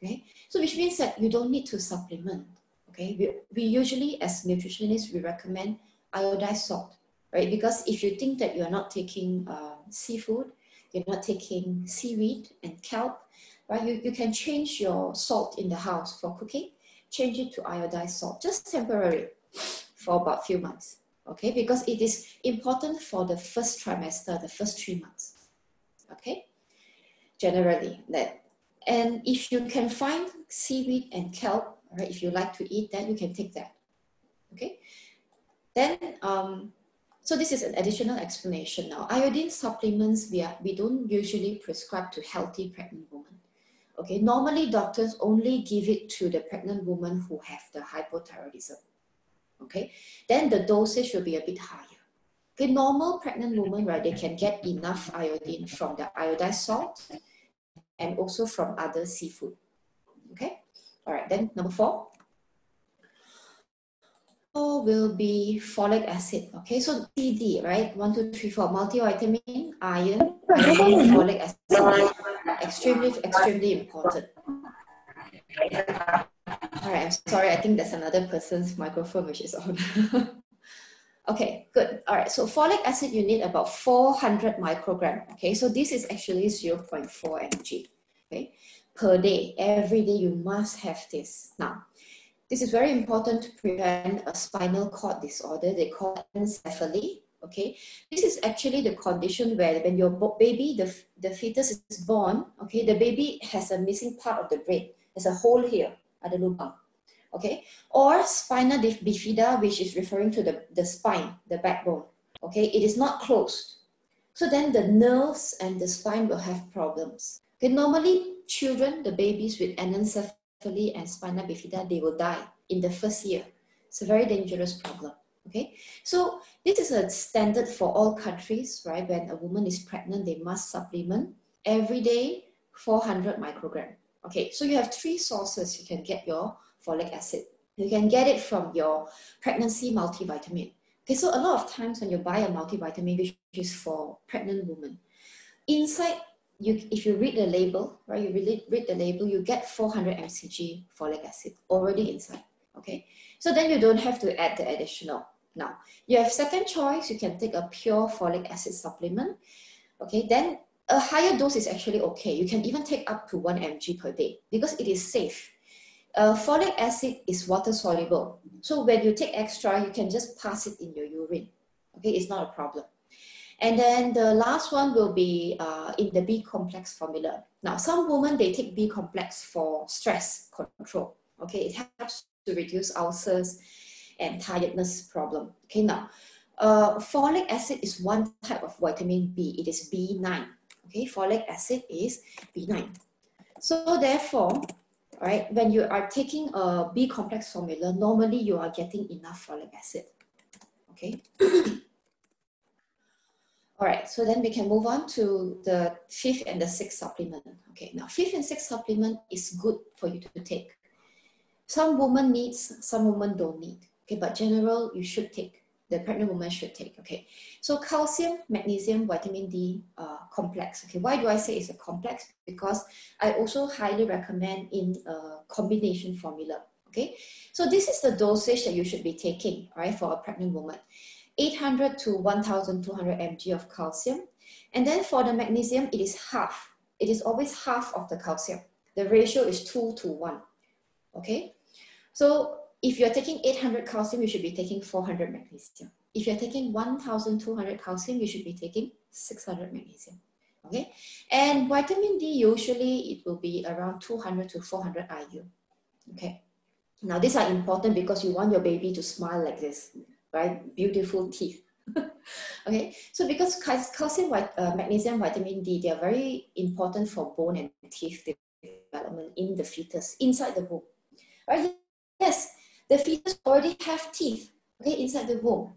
Okay, so which means that you don't need to supplement. Okay, we usually as nutritionists, we recommend iodized salt, right? Because if you think that you're not taking seafood, you're not taking seaweed and kelp, right? You can change your salt in the house for cooking, change it to iodized salt, just temporary for about a few months, okay? Because it is important for the first trimester, the first 3 months, okay? Generally, that. And if you can find seaweed and kelp, right, if you like to eat that, you can take that, okay? Then, so this is an additional explanation now. Iodine supplements, we don't usually prescribe to healthy pregnant women, okay? Normally, doctors only give it to the pregnant women who have the hypothyroidism, okay? Then the dosage will be a bit higher. Okay, normal pregnant women, right, they can get enough iodine from the iodized salt and also from other seafood, okay? All right, then number 4 will be folic acid, okay? So CD, right? 1, 2, 3, 4, multivitamin, iron, and folic acid, extremely important. All right, I'm sorry, I think that's another person's microphone which is on. Okay, good. All right, so folic acid, you need about 400 microgram, okay? So this is actually 0.4 mg, okay? Per day, every day you must have this. Now, This is very important to prevent a spinal cord disorder. They call it encephaly. Okay, this is actually the condition where when your baby, the fetus is born, okay, the baby has a missing part of the brain. There's a hole here at the lubang. Okay, or spina bifida, which is referring to the spine, the backbone. Okay, it is not closed. So then the nerves and the spine will have problems. Okay, normally children, the babies with anencephaly and spina bifida, they will die in the first year. It's a very dangerous problem. Okay, so this is a standard for all countries, right? When a woman is pregnant, they must supplement every day 400 microgram. Okay, so you have 3 sources you can get your folic acid. You can get it from your pregnancy multivitamin. Okay, so a lot of times when you buy a multivitamin, which is for pregnant women, inside, if you read the label, right, you read the label, you get 400 mcg folic acid already inside. Okay, so then you don't have to add the additional. Now, you have second choice, you can take a pure folic acid supplement. Okay, then a higher dose is actually okay. You can even take up to 1 mg per day because it is safe. Folic acid is water soluble. So when you take extra, you can just pass it in your urine. Okay, it's not a problem. And then the last one will be in the B complex formula. Now, some women, they take B complex for stress control. Okay, it helps to reduce ulcers and tiredness problem. Okay, now, folic acid is one type of vitamin B. It is B9. Okay, folic acid is B9. So therefore, right, when you are taking a B complex formula, normally you are getting enough folic acid. Okay. All right, so then we can move on to the 5th and the 6th supplement. Okay, now 5th and 6th supplement is good for you to take. Some women needs, some women don't need. Okay, but general, you should take. The pregnant woman should take. Okay, so calcium, magnesium, vitamin D complex. Okay, why do I say it's a complex? Because I also highly recommend in a combination formula. Okay, so this is the dosage that you should be taking, right, for a pregnant woman. 800 to 1,200 mg of calcium. And then for the magnesium, it is half. It is always half of the calcium. The ratio is 2 to 1. Okay, so if you're taking 800 calcium, you should be taking 400 magnesium. If you're taking 1,200 calcium, you should be taking 600 magnesium. Okay, and vitamin D, usually it will be around 200 to 400 IU. Okay, now these are important because you want your baby to smile like this, right? Beautiful teeth. Okay, so because calcium, magnesium, vitamin D, they are very important for bone and teeth development in the fetus, inside the womb. Right? Yes, the fetus already have teeth, okay, inside the womb,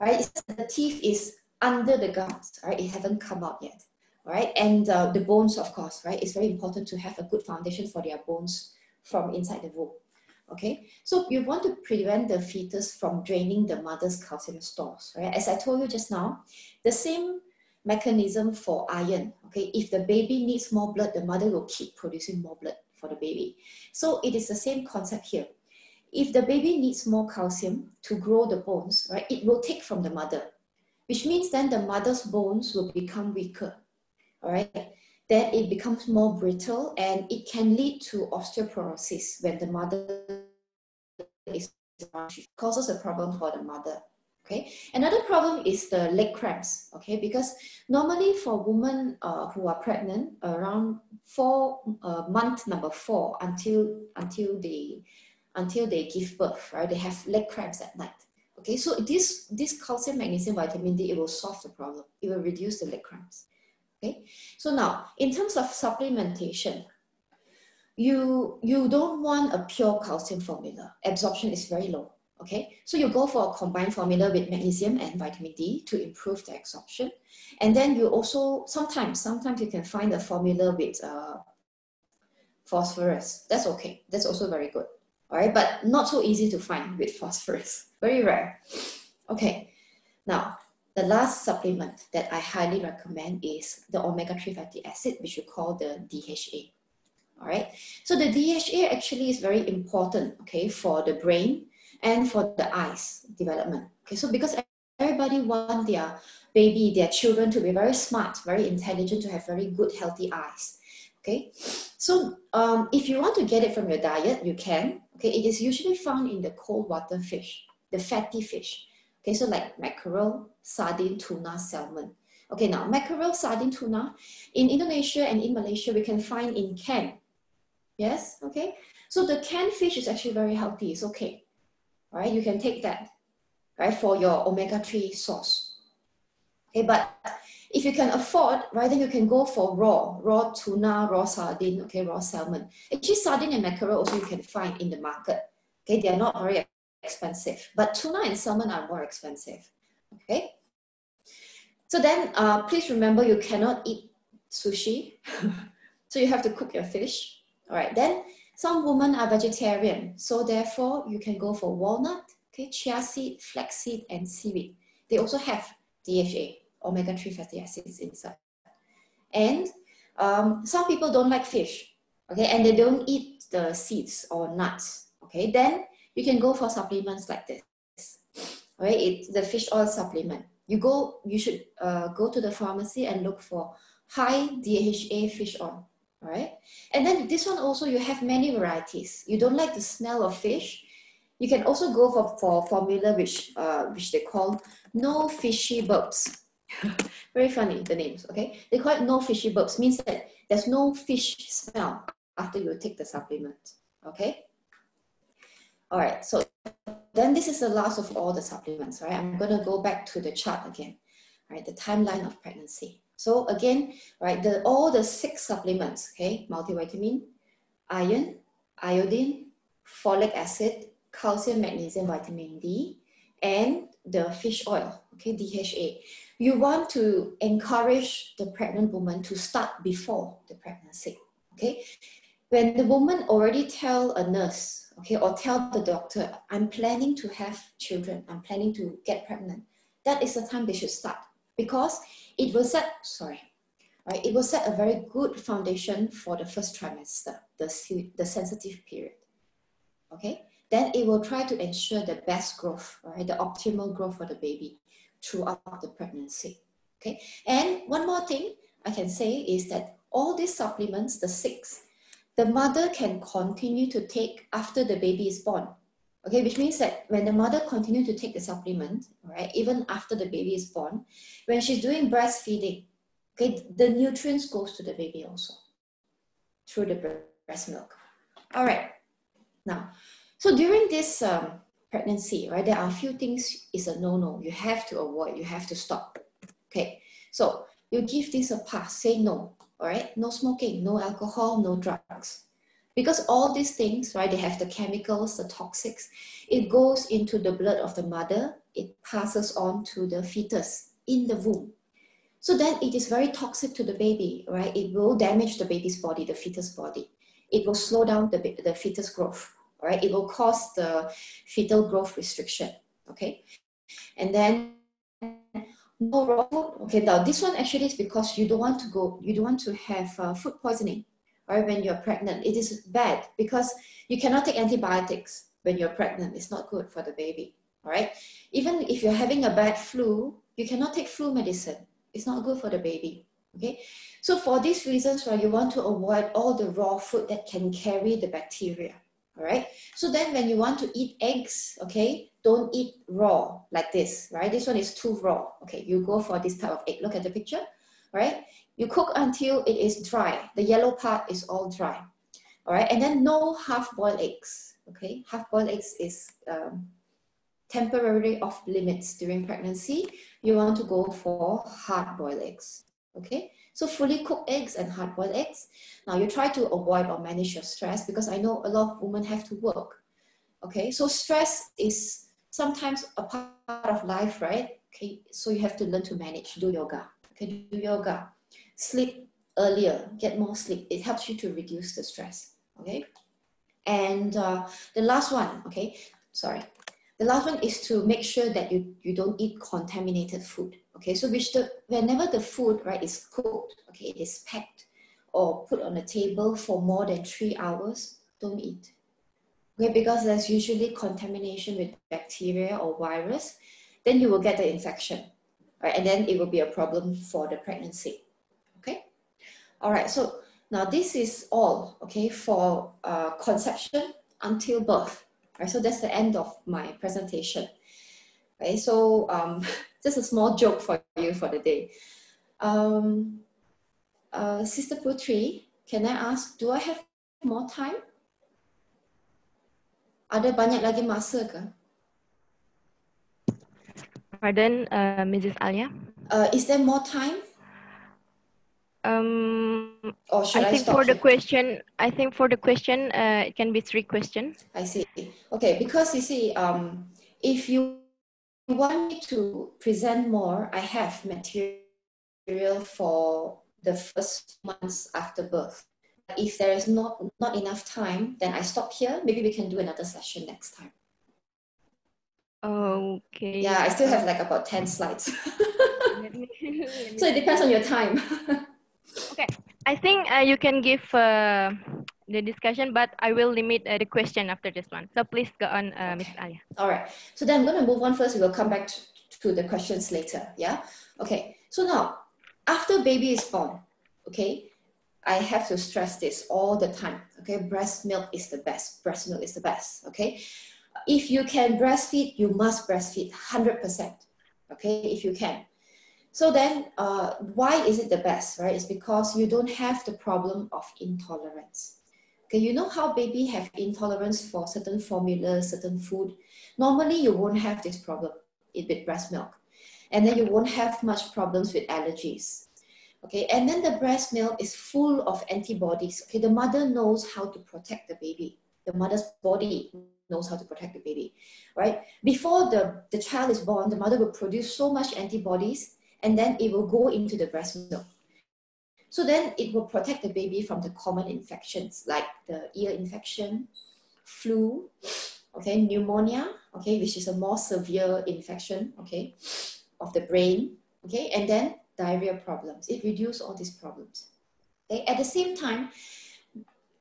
right? The teeth is under the gums, right? It haven't come out yet, right? And the bones, of course, right? It's very important to have a good foundation for their bones from inside the womb, okay? So you want to prevent the fetus from draining the mother's calcium stores, right? As I told you just now, the same mechanism for iron, okay? If the baby needs more blood, the mother will keep producing more blood for the baby. So it is the same concept here. If the baby needs more calcium to grow the bones, right, it will take from the mother, which means then the mother's bones will become weaker, all right? Then it becomes more brittle and it can lead to osteoporosis when the mother is, causes a problem for the mother, okay? Another problem is the leg cramps, okay? Because normally for women who are pregnant, around month number 4 until they give birth, right? They have leg cramps at night. Okay, so this calcium, magnesium, vitamin D, it will solve the problem. It will reduce the leg cramps. Okay, so now in terms of supplementation, you don't want a pure calcium formula. Absorption is very low. Okay, so you go for a combined formula with magnesium and vitamin D to improve the absorption. And then you also sometimes you can find a formula with phosphorus. That's okay. That's also very good. All right, but not so easy to find with phosphorus. Very rare. Okay, now the last supplement that I highly recommend is the omega-3 fatty acid, which we call the DHA. All right, so the DHA actually is very important, okay, for the brain and for the eyes development. Okay, so because everybody wants their baby, their children to be very smart, very intelligent, to have very good, healthy eyes. Okay, so if you want to get it from your diet, you can. Okay, it is usually found in the cold water fish, the fatty fish. Okay, so like mackerel, sardine, tuna, salmon. Okay, now mackerel, sardine, tuna, in Indonesia and in Malaysia, we can find in can. Yes, okay. So the canned fish is actually very healthy, it's okay. All right, you can take that, right, for your omega-3 source. Okay, but if you can afford, right, then you can go for raw tuna, raw sardine, okay, raw salmon. Actually, sardine and mackerel also you can find in the market. Okay, they are not very expensive, but tuna and salmon are more expensive. Okay, so then please remember you cannot eat sushi, so you have to cook your fish. All right, then some women are vegetarian, so therefore you can go for walnut, okay, chia seed, flaxseed, and seaweed. They also have DHA, omega-3 fatty acids inside. And some people don't like fish, okay, and they don't eat the seeds or nuts, okay, then you can go for supplements like this. All right, it's the fish oil supplement. You should go to the pharmacy and look for high DHA fish oil. All right, and then this one also you have many varieties. You don't like the smell of fish, you can also go for formula which they call no fishy burps. Very funny, the names, okay? They call it no fishy burps, means that there's no fish smell after you take the supplement, okay? All right, so then this is the last of all the supplements, right? I'm gonna go back to the chart again, right? The timeline of pregnancy. So again, right, all the 6 supplements, okay? Multivitamin, iron, iodine, folic acid, calcium, magnesium, vitamin D, and the fish oil, okay, DHA. You want to encourage the pregnant woman to start before the pregnancy, okay? When the woman already tell a nurse, okay, or tell the doctor, I'm planning to have children, I'm planning to get pregnant, that is the time they should start, because it will set, right, it will set a very good foundation for the first trimester, the sensitive period, okay? Then it will try to ensure the best growth, right, the optimal growth for the baby throughout the pregnancy, okay? And one more thing I can say is that all these supplements, the 6, the mother can continue to take after the baby is born, okay? Which means that when the mother continue to take the supplement, right, even after the baby is born, when she's doing breastfeeding, okay, the nutrients goes to the baby also through the breast milk. All right, now, so during this pregnancy, right, there are a few things is a no-no. You have to avoid, you have to stop, okay? So you give this a pass, say no, all right? No smoking, no alcohol, no drugs. Because all these things, right, they have the chemicals, the toxics, it goes into the blood of the mother, it passes on to the fetus in the womb. So then it is very toxic to the baby, right? It will damage the baby's body, the fetus body. It will slow down the fetus growth, all right? It will cause the fetal growth restriction, okay? And then no raw food. Okay, now this one actually is because you don't want to have food poisoning, right? When you're pregnant, it is bad because you cannot take antibiotics when you're pregnant. It's not good for the baby, all right? Even if you're having a bad flu, you cannot take flu medicine. It's not good for the baby, okay? So for these reasons, right, you want to avoid all the raw food that can carry the bacteria, all right? So then when you want to eat eggs, okay, don't eat raw like this, right? This one is too raw, okay? You go for this type of egg. Look at the picture, right? You cook until it is dry. The yellow part is all dry, all right? And then no half-boiled eggs, okay? Half-boiled eggs is temporarily off limits during pregnancy. You want to go for hard-boiled eggs, okay? So fully cooked eggs and hard-boiled eggs. Now you try to avoid or manage your stress because I know a lot of women have to work, okay? So stress is sometimes a part of life, right? Okay, so you have to learn to manage, do yoga, okay? Do yoga, sleep earlier, get more sleep. It helps you to reduce the stress, okay? And the last one, okay, sorry. The last one is to make sure that you don't eat contaminated food. Okay, so whenever the food, right, is cooked, okay, it is packed or put on a table for more than 3 hours, don't eat. Okay, because there's usually contamination with bacteria or virus, then you will get the infection, right? And then it will be a problem for the pregnancy. Okay, all right. So now this is all, okay, for conception until birth. Right? So that's the end of my presentation. Right? So just a small joke for you for the day. Sister Putri, can I ask, do I have more time? Ada banyak lagi masa ke? Pardon, Mrs. Alia? Is there more time? Or should I think stop for the here? question, it can be 3 questions. I see. Okay, because you see, if you want me to present more, I have material for the first months after birth. If there is not enough time, then I stop here. Maybe we can do another session next time. Okay. Yeah, I still have like about 10 slides. So it depends on your time. Okay, I think you can give the discussion, but I will limit the question after this one. So please go on, Ms. Alia. All right. So then I'm going to move on first. We will come back to the questions later. Yeah. Okay. So now, after baby is born, okay, I have to stress this all the time. Okay, breast milk is the best. Breast milk is the best. Okay. If you can breastfeed, you must breastfeed 100%. Okay, if you can. So then, why is it the best, right? It's because you don't have the problem of intolerance. Okay, you know how baby have intolerance for certain formulas, certain food. Normally, you won't have this problem with breast milk. And then you won't have much problems with allergies. Okay, and then the breast milk is full of antibodies. Okay, the mother knows how to protect the baby. The mother's body knows how to protect the baby, right? Before the child is born, the mother will produce so much antibodies, and then it will go into the breast milk. So then it will protect the baby from the common infections like the ear infection, flu, okay, pneumonia, okay, which is a more severe infection, okay, of the brain, okay, and then diarrhea problems. It reduces all these problems. Okay? At the same time,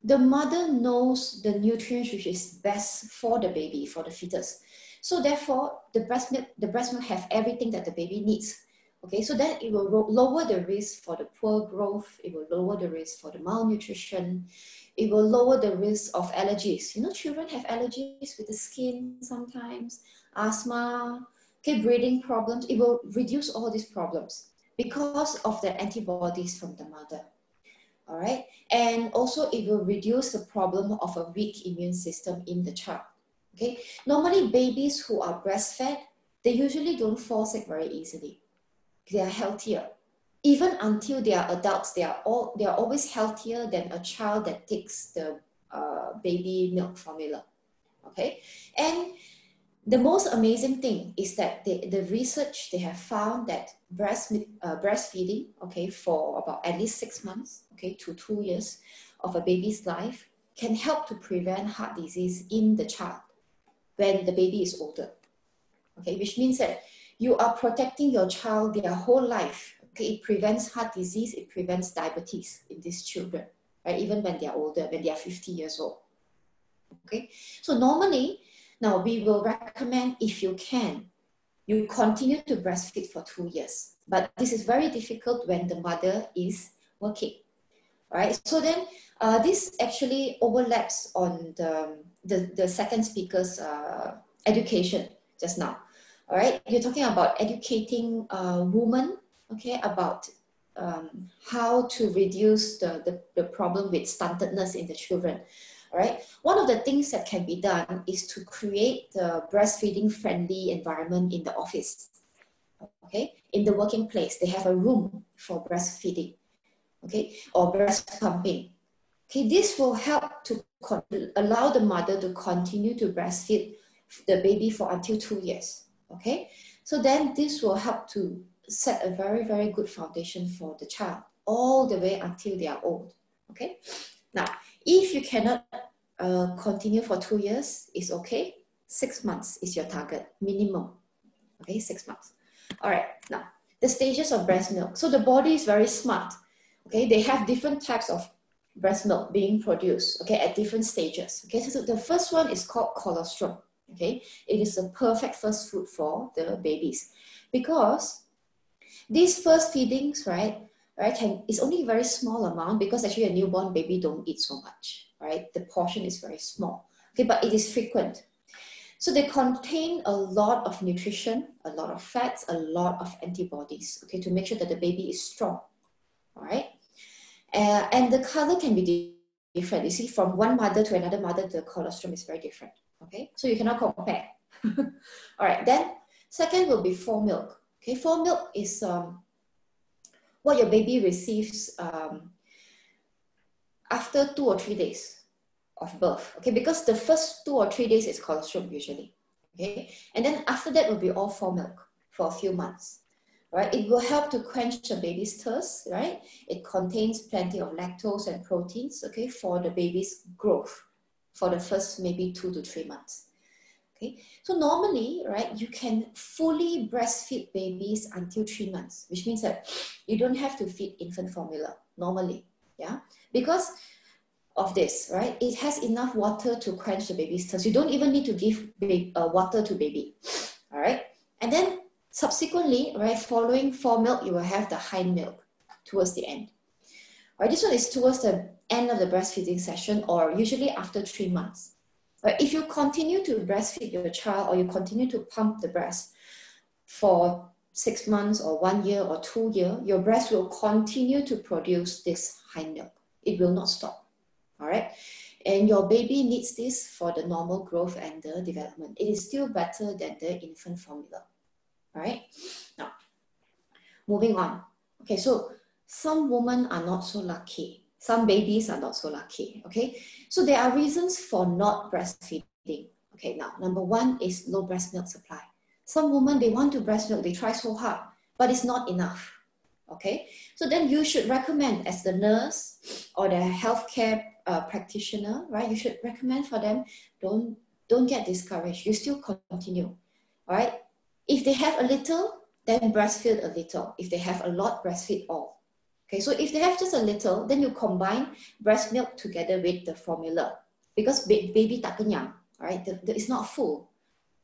the mother knows the nutrients which is best for the baby, for the fetus. So therefore, the breast milk have everything that the baby needs. Okay, so then it will lower the risk for the poor growth. It will lower the risk for the malnutrition. It will lower the risk of allergies. You know, children have allergies with the skin sometimes, asthma, okay, breathing problems. It will reduce all these problems because of the antibodies from the mother. All right, and also it will reduce the problem of a weak immune system in the child. Okay, normally babies who are breastfed, they usually don't fall sick very easily. They are healthier. Even until they are adults, they are always healthier than a child that takes the baby milk formula. Okay, and the most amazing thing is that the research, they have found that breastfeeding, okay, for about at least 6 months, okay, to 2 years of a baby's life can help to prevent heart disease in the child when the baby is older. Okay, which means that you are protecting your child their whole life. Okay, it prevents heart disease, it prevents diabetes in these children, right? Even when they are older, when they are 50 years old. Okay, so normally, now we will recommend, if you can, you continue to breastfeed for 2 years. But this is very difficult when the mother is working, right? So then this actually overlaps on the second speaker's education just now. All right, you're talking about educating women, okay, about how to reduce the problem with stuntedness in the children. All right, one of the things that can be done is to create the breastfeeding friendly environment in the office. Okay, in the working place, they have a room for breastfeeding, okay, or breast pumping. Okay, this will help to allow the mother to continue to breastfeed the baby for until 2 years. Okay, so then this will help to set a very, very good foundation for the child all the way until they are old. Okay, now if you cannot continue for 2 years, it's okay. 6 months is your target minimum. Okay, 6 months. All right, now the stages of breast milk. So the body is very smart. Okay, they have different types of breast milk being produced, okay, at different stages. Okay, so the first one is called colostrum. Okay, it is a perfect first food for the babies because these first feedings, right, it's only a very small amount because actually a newborn baby don't eat so much, right? The portion is very small. Okay, but it is frequent. So they contain a lot of nutrition, a lot of fats, a lot of antibodies, okay, to make sure that the baby is strong, all right? And the color can be different. You see, from one mother to another mother, the colostrum is very different, okay? So you cannot compare. All right, then second will be full milk. Okay, full milk is what your baby receives after 2 or 3 days of birth, okay, because the first 2 or 3 days is colostrum usually, okay, and then after that will be all full milk for a few months, right? It will help to quench the baby's thirst, right? It contains plenty of lactose and proteins, okay, for the baby's growth for the first maybe 2 to 3 months, okay. So normally, right, you can fully breastfeed babies until 3 months, which means that you don't have to feed infant formula normally, yeah, because of this, right? It has enough water to quench the baby's thirst. You don't even need to give water to baby, all right? And then subsequently, right, following full milk, you will have the hind milk towards the end. All right, this one is towards the end of the breastfeeding session or usually after 3 months. Right? If you continue to breastfeed your child or you continue to pump the breast for 6 months or 1 year or 2 years, your breast will continue to produce this hind milk. It will not stop. All right, and your baby needs this for the normal growth and the development. It is still better than the infant formula. All right, now moving on. Okay, so some women are not so lucky. Some babies are not so lucky. Okay, so there are reasons for not breastfeeding. Okay, now number one is low breast milk supply. Some women, they want to breast milk, they try so hard, but it's not enough. Okay, so then you should recommend as the nurse or the healthcare practitioner, right? You should recommend for them, don't get discouraged. You still continue, right? If they have a little, then breastfeed a little. If they have a lot, breastfeed all. Okay, so if they have just a little, then you combine breast milk together with the formula because baby tak kenyang, right? It's not full.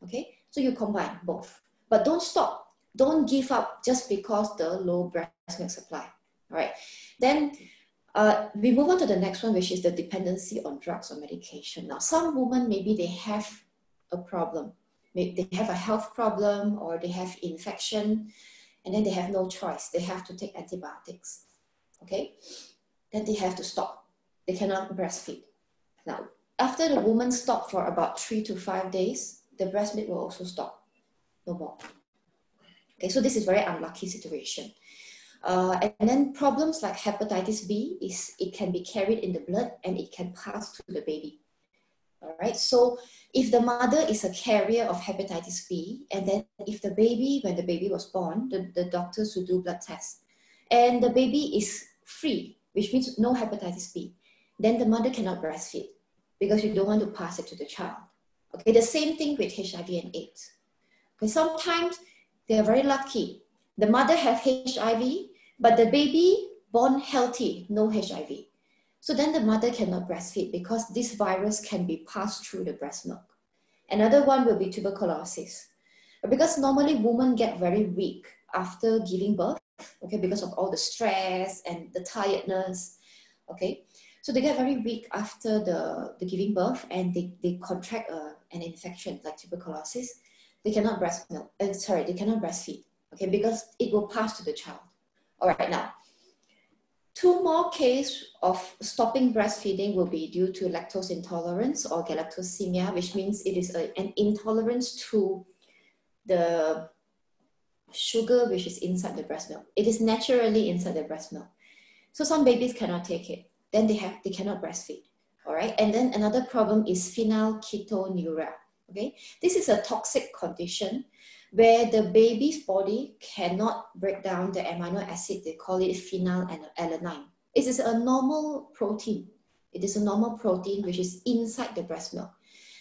Okay, so you combine both, but don't stop. Don't give up just because the low breast milk supply. All right, then we move on to the next one, which is the dependency on drugs or medication. Now, some women, maybe they have a problem. Maybe they have a health problem or they have infection and then they have no choice. They have to take antibiotics, okay? Then they have to stop. They cannot breastfeed. Now, after the woman stops for about 3 to 5 days, the breast milk will also stop, no more. Okay, so this is very unlucky situation. And then problems like hepatitis B, it can be carried in the blood and it can pass to the baby. All right, so if the mother is a carrier of hepatitis B, and then if the baby, when the baby was born, the doctors will do blood tests, and the baby is free, which means no hepatitis B, then the mother cannot breastfeed because you don't want to pass it to the child. Okay, the same thing with HIV and AIDS. Okay, sometimes they are very lucky. The mother has HIV, but the baby born healthy, no HIV. So then the mother cannot breastfeed because this virus can be passed through the breast milk. Another one will be tuberculosis. Because normally women get very weak after giving birth, okay, because of all the stress and the tiredness, okay. So they get very weak after the giving birth and they contract an infection like tuberculosis. They cannot they cannot breastfeed, okay, because it will pass to the child. All right, now, 2 more cases of stopping breastfeeding will be due to lactose intolerance or galactosemia, which means it is an intolerance to the sugar which is inside the breast milk. It is naturally inside the breast milk. So some babies cannot take it. Then they cannot breastfeed, all right? And then another problem is phenylketonuria, okay? This is a toxic condition where the baby's body cannot break down the amino acid. They call it phenylalanine. It is a normal protein. It is a normal protein which is inside the breast milk.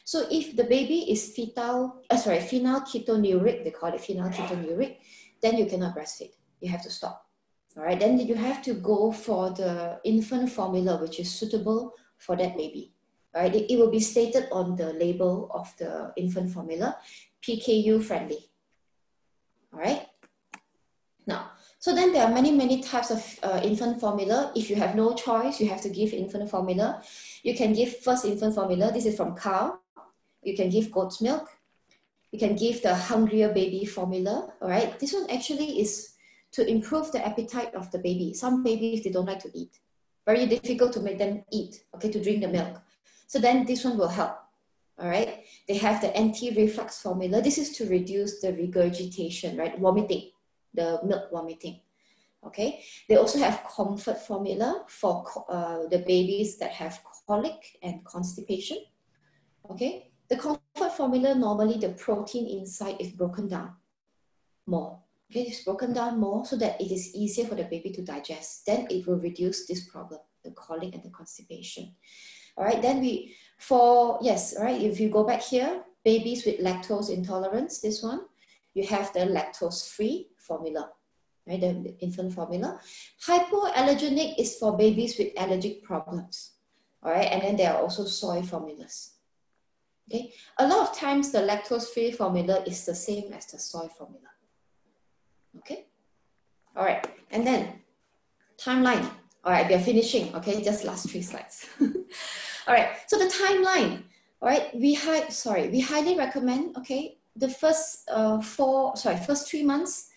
So if the baby is phenylketonuric, they call it phenylketonuric, then you cannot breastfeed. You have to stop. All right, then you have to go for the infant formula, which is suitable for that baby. All right, it will be stated on the label of the infant formula, PKU friendly. All right. Now, so then there are many types of infant formula. If you have no choice, you have to give infant formula. You can give first infant formula. This is from cow. You can give goat's milk. You can give the hungrier baby formula. All right. This one actually is to improve the appetite of the baby. Some babies, they don't like to eat. Very difficult to make them eat, okay, to drink the milk. So then this one will help. All right. They have the anti-reflux formula. This is to reduce the regurgitation, right? Vomiting, the milk vomiting. Okay. They also have comfort formula for the babies that have colic and constipation. Okay. The comfort formula, normally the protein inside is broken down more. Okay, it's broken down more so that it is easier for the baby to digest. Then it will reduce this problem, the colic and the constipation. All right, then if you go back here, babies with lactose intolerance, this one, you have the lactose-free formula, right, the infant formula. Hypoallergenic is for babies with allergic problems. All right, and then there are also soy formulas. Okay, a lot of times the lactose-free formula is the same as the soy formula. Okay, all right, and then timeline. All right, we are finishing. Okay, just last 3 slides. All right, so the timeline. All right, we highly recommend. Okay, the first 3 months,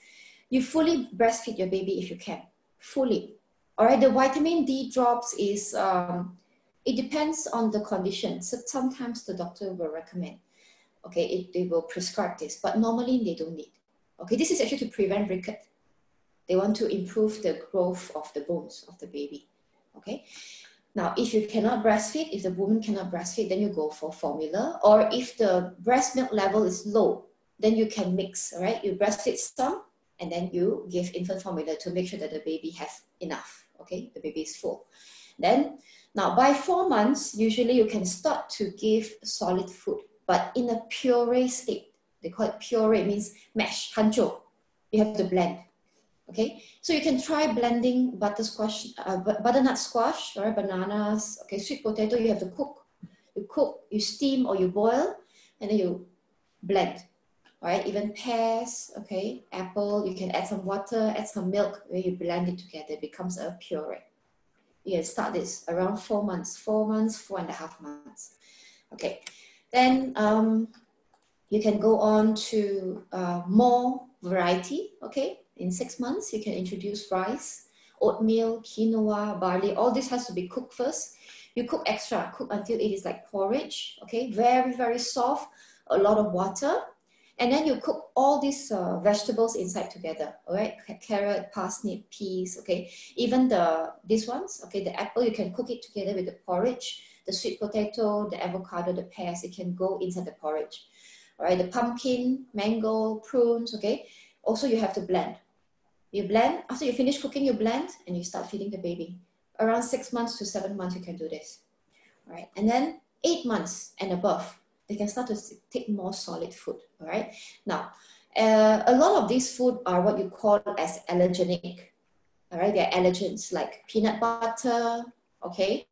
you fully breastfeed your baby if you can, fully. All right, the vitamin D drops is it depends on the condition. So sometimes the doctor will recommend. Okay, they will prescribe this, but normally they don't need. Okay, this is actually to prevent ricket. They want to improve the growth of the bones of the baby. Okay, now if you cannot breastfeed, if the woman cannot breastfeed, then you go for formula. Or if the breast milk level is low, then you can mix, all right? You breastfeed some, and then you give infant formula to make sure that the baby has enough. Okay, the baby is full. Then, now by 4 months, usually you can start to give solid food, but in a puree state. They call it puree, means mash, hancur. You have to blend. Okay, so you can try blending butternut squash, or bananas. Okay, sweet potato, you have to cook. You cook, you steam or you boil, and then you blend. All right, even pears, okay, apple, you can add some water, add some milk, where you blend it together, it becomes a puree. You can start this around 4 months, 4.5 months. Okay, then you can go on to more variety, okay? In 6 months, you can introduce rice, oatmeal, quinoa, barley. All this has to be cooked first. You cook extra, cook until it is like porridge, okay? Very, very soft, a lot of water. And then you cook all these vegetables inside together, all right? Carrot, parsnip, peas, okay? Even these ones, okay? The apple, you can cook it together with the porridge. The sweet potato, the avocado, the pears, it can go inside the porridge. All right, the pumpkin, mango, prunes, okay? Also, you have to blend. You blend, after you finish cooking, you blend, and you start feeding the baby. Around 6 months to 7 months, you can do this. All right, and then 8 months and above, they can start to take more solid food, all right? Now, a lot of these food are what you call as allergenic, all right? They're allergens like peanut butter, okay?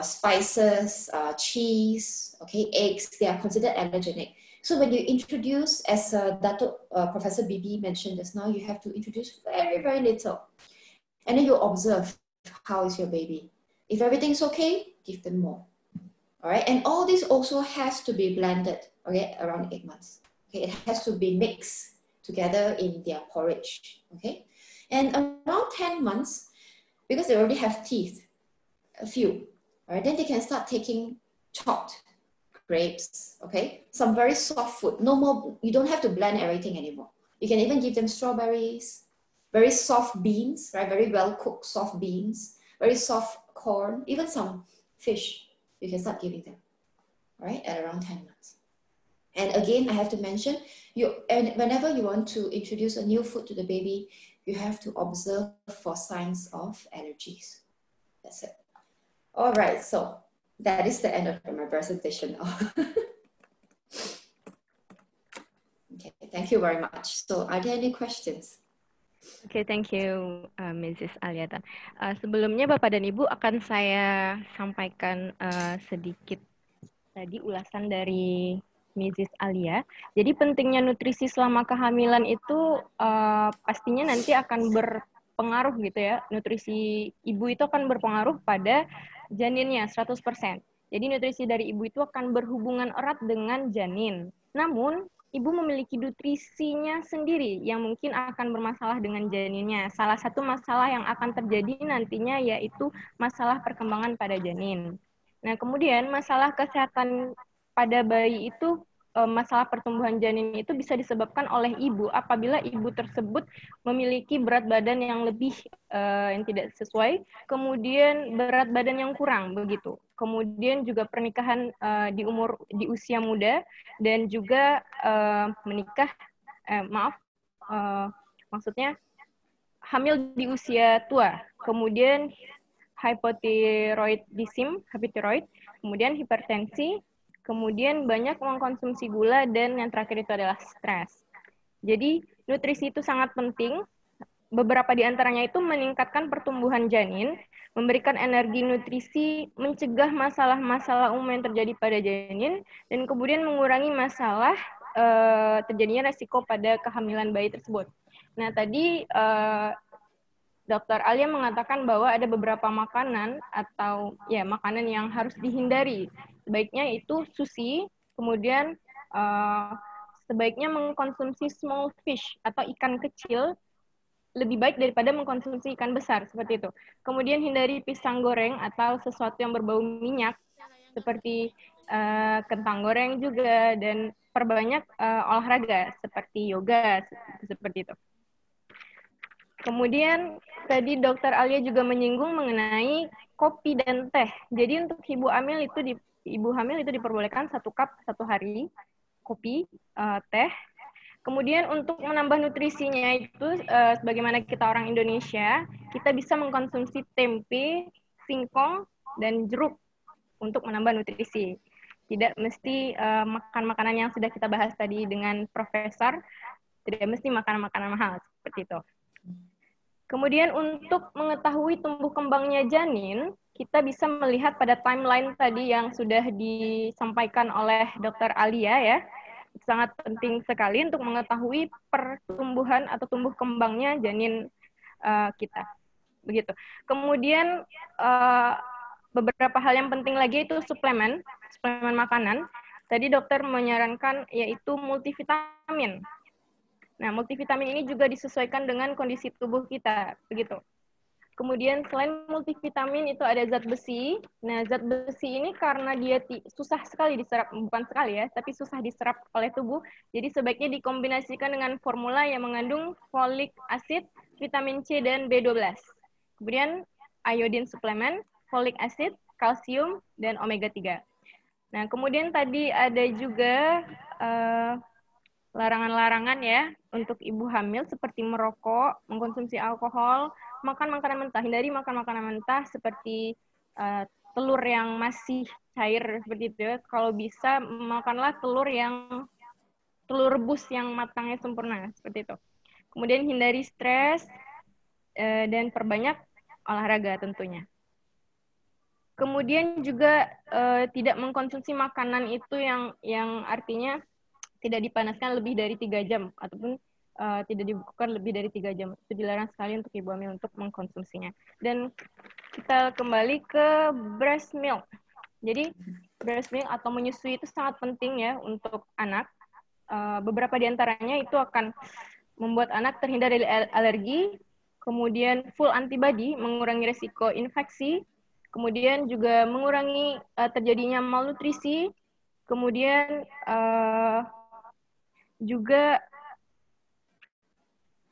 Spices, cheese, okay? Eggs, they are considered allergenic. So when you introduce, as Professor Bibi mentioned just now, you have to introduce very, very little. And then you observe how is your baby. If everything's okay, give them more. All right, and all this also has to be blended, okay, around 8 months. Okay, it has to be mixed together in their porridge, okay? And around 10 months, because they already have teeth, a few, all right, then they can start taking chopped grapes, okay? Some very soft food. No more, you don't have to blend everything anymore. You can even give them strawberries, very soft beans, right? Very well cooked soft beans, very soft corn, even some fish. You can start giving them, all right, at around 10 months. And again, I have to mention, whenever you want to introduce a new food to the baby, you have to observe for signs of allergies. That's it. All right, so that is the end of my presentation now. Okay, thank you very much. So are there any questions? Okay, thank you, Mrs. Aliata. Sebelumnya Bapak dan Ibu akan saya sampaikan sedikit tadi ulasan dari Mrs. Alia. Jadi pentingnya nutrisi selama kehamilan itu pastinya nanti akan berpengaruh gitu ya. Nutrisi ibu itu akan berpengaruh pada janinnya 100%. Jadi nutrisi dari ibu itu akan berhubungan erat dengan janin. Namun, ibu memiliki nutrisinya sendiri yang mungkin akan bermasalah dengan janinnya. Salah satu masalah yang akan terjadi nantinya yaitu masalah perkembangan pada janin. Nah, kemudian masalah kesehatan pada bayi itu, masalah pertumbuhan janin itu bisa disebabkan oleh ibu apabila ibu tersebut memiliki berat badan yang lebih yang tidak sesuai, kemudian berat badan yang kurang begitu. Kemudian juga pernikahan di usia muda dan juga maksudnya hamil di usia tua. Kemudian hypothyroidism, kemudian hipertensi, kemudian banyak mengkonsumsi gula, dan yang terakhir itu adalah stres. Jadi nutrisi itu sangat penting. Beberapa di antaranya itu meningkatkan pertumbuhan janin, memberikan energi nutrisi, mencegah masalah-masalah umum yang terjadi pada janin, dan kemudian mengurangi masalah terjadinya resiko pada kehamilan bayi tersebut. Nah, tadi Dr. Alia mengatakan bahwa ada beberapa makanan atau ya makanan yang harus dihindari. Sebaiknya itu sushi, kemudian sebaiknya mengkonsumsi small fish atau ikan kecil lebih baik daripada mengkonsumsi ikan besar, seperti itu. Kemudian hindari pisang goreng atau sesuatu yang berbau minyak seperti kentang goreng juga, dan perbanyak olahraga seperti yoga, seperti itu. Kemudian tadi Dr. Alia juga menyinggung mengenai kopi dan teh. Jadi untuk ibu hamil itu diperbolehkan 1 cup 1 hari kopi, teh. Kemudian untuk menambah nutrisinya itu sebagaimana kita orang Indonesia, kita bisa mengkonsumsi tempe, singkong, dan jeruk untuk menambah nutrisi. Tidak mesti makan makanan yang sudah kita bahas tadi dengan Profesor, tidak mesti makanan-makanan mahal seperti itu. Kemudian untuk mengetahui tumbuh kembangnya janin, kita bisa melihat pada timeline tadi yang sudah disampaikan oleh Dr. Alia ya. Sangat penting sekali untuk mengetahui pertumbuhan atau tumbuh kembangnya janin kita. Begitu. Kemudian beberapa hal yang penting lagi itu suplemen makanan. Tadi dokter menyarankan yaitu multivitamin. Nah, multivitamin ini juga disesuaikan dengan kondisi tubuh kita, begitu. Kemudian selain multivitamin itu ada zat besi. Nah, zat besi ini karena dia susah sekali diserap, bukan sekali ya, tapi susah diserap oleh tubuh. Jadi sebaiknya dikombinasikan dengan formula yang mengandung folic acid, vitamin C, dan B12. Kemudian iodine suplemen, folic acid, kalsium, dan omega 3. Nah, kemudian tadi ada juga larangan-larangan ya untuk ibu hamil seperti merokok, mengkonsumsi alkohol, makan makanan mentah. Hindari makan makanan mentah seperti telur yang masih cair seperti itu. Kalau bisa makanlah telur rebus yang matangnya sempurna seperti itu. Kemudian hindari stres dan perbanyak olahraga tentunya. Kemudian juga tidak mengkonsumsi makanan itu yang artinya tidak dipanaskan lebih dari 3 jam ataupun tidak dibekukan lebih dari 3 jam. Itu dilarang sekali untuk ibu hamil untuk mengkonsumsinya. Dan kita kembali ke breast milk. Jadi breast milk atau menyusui itu sangat penting ya untuk anak. Beberapa di antaranya itu akan membuat anak terhindar dari alergi, kemudian full antibody, mengurangi resiko infeksi, kemudian juga mengurangi terjadinya malnutrisi, kemudian juga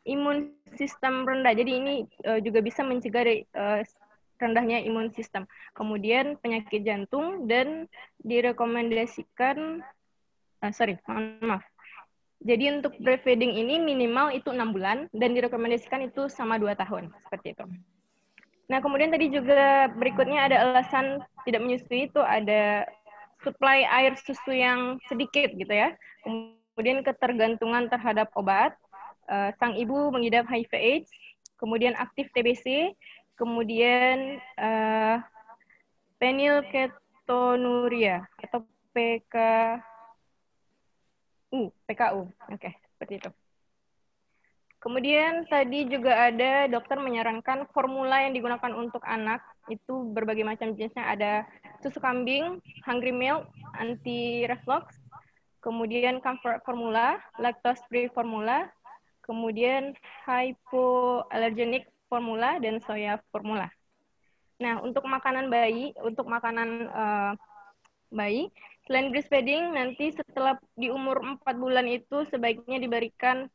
imun sistem rendah. Jadi ini juga bisa mencegah rendahnya imun sistem. Kemudian penyakit jantung dan direkomendasikan, Jadi untuk breastfeeding ini minimal itu 6 bulan dan direkomendasikan itu sama 2 tahun. Seperti itu. Nah, kemudian tadi juga berikutnya ada alasan tidak menyusui itu ada suplai air susu yang sedikit gitu ya. Kemudian ketergantungan terhadap obat, sang ibu mengidap HIV/AIDS, kemudian aktif TBC, kemudian penilketonuria atau PKU. Oke, seperti itu. Kemudian tadi juga ada dokter menyarankan formula yang digunakan untuk anak Itu berbagai macam jenisnya, ada susu kambing, hungry milk, anti reflux, kemudian comfort formula, lactose free formula, kemudian hypoallergenic formula, dan soya formula. Nah, untuk makanan bayi, bayi, selain breastfeeding, nanti setelah di umur 4 bulan itu sebaiknya diberikan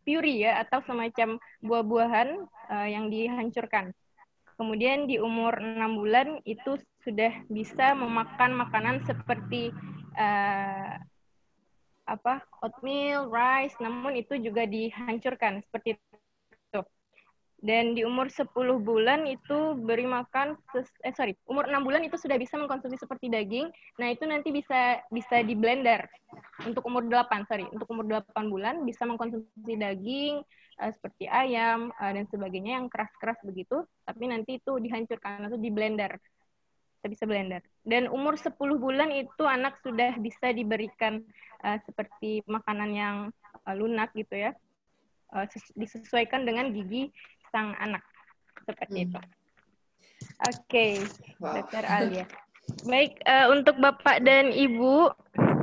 puri ya, atau semacam buah-buahan yang dihancurkan. Kemudian di umur 6 bulan itu sudah bisa memakan makanan seperti oatmeal, rice, namun itu juga dihancurkan seperti itu. Dan di umur 10 bulan itu beri makan, umur 6 bulan itu sudah bisa mengkonsumsi seperti daging. Nah, itu nanti bisa di blender. Untuk umur 8 bulan bisa mengkonsumsi daging seperti ayam dan sebagainya yang keras-keras begitu, tapi nanti itu dihancurkan atau di blender. Kita bisa blender. Dan umur 10 bulan itu anak sudah bisa diberikan seperti makanan yang lunak gitu ya. Disesuaikan dengan gigi sang anak. Seperti itu. Oke, Dr. Alia. Baik, untuk Bapak dan Ibu,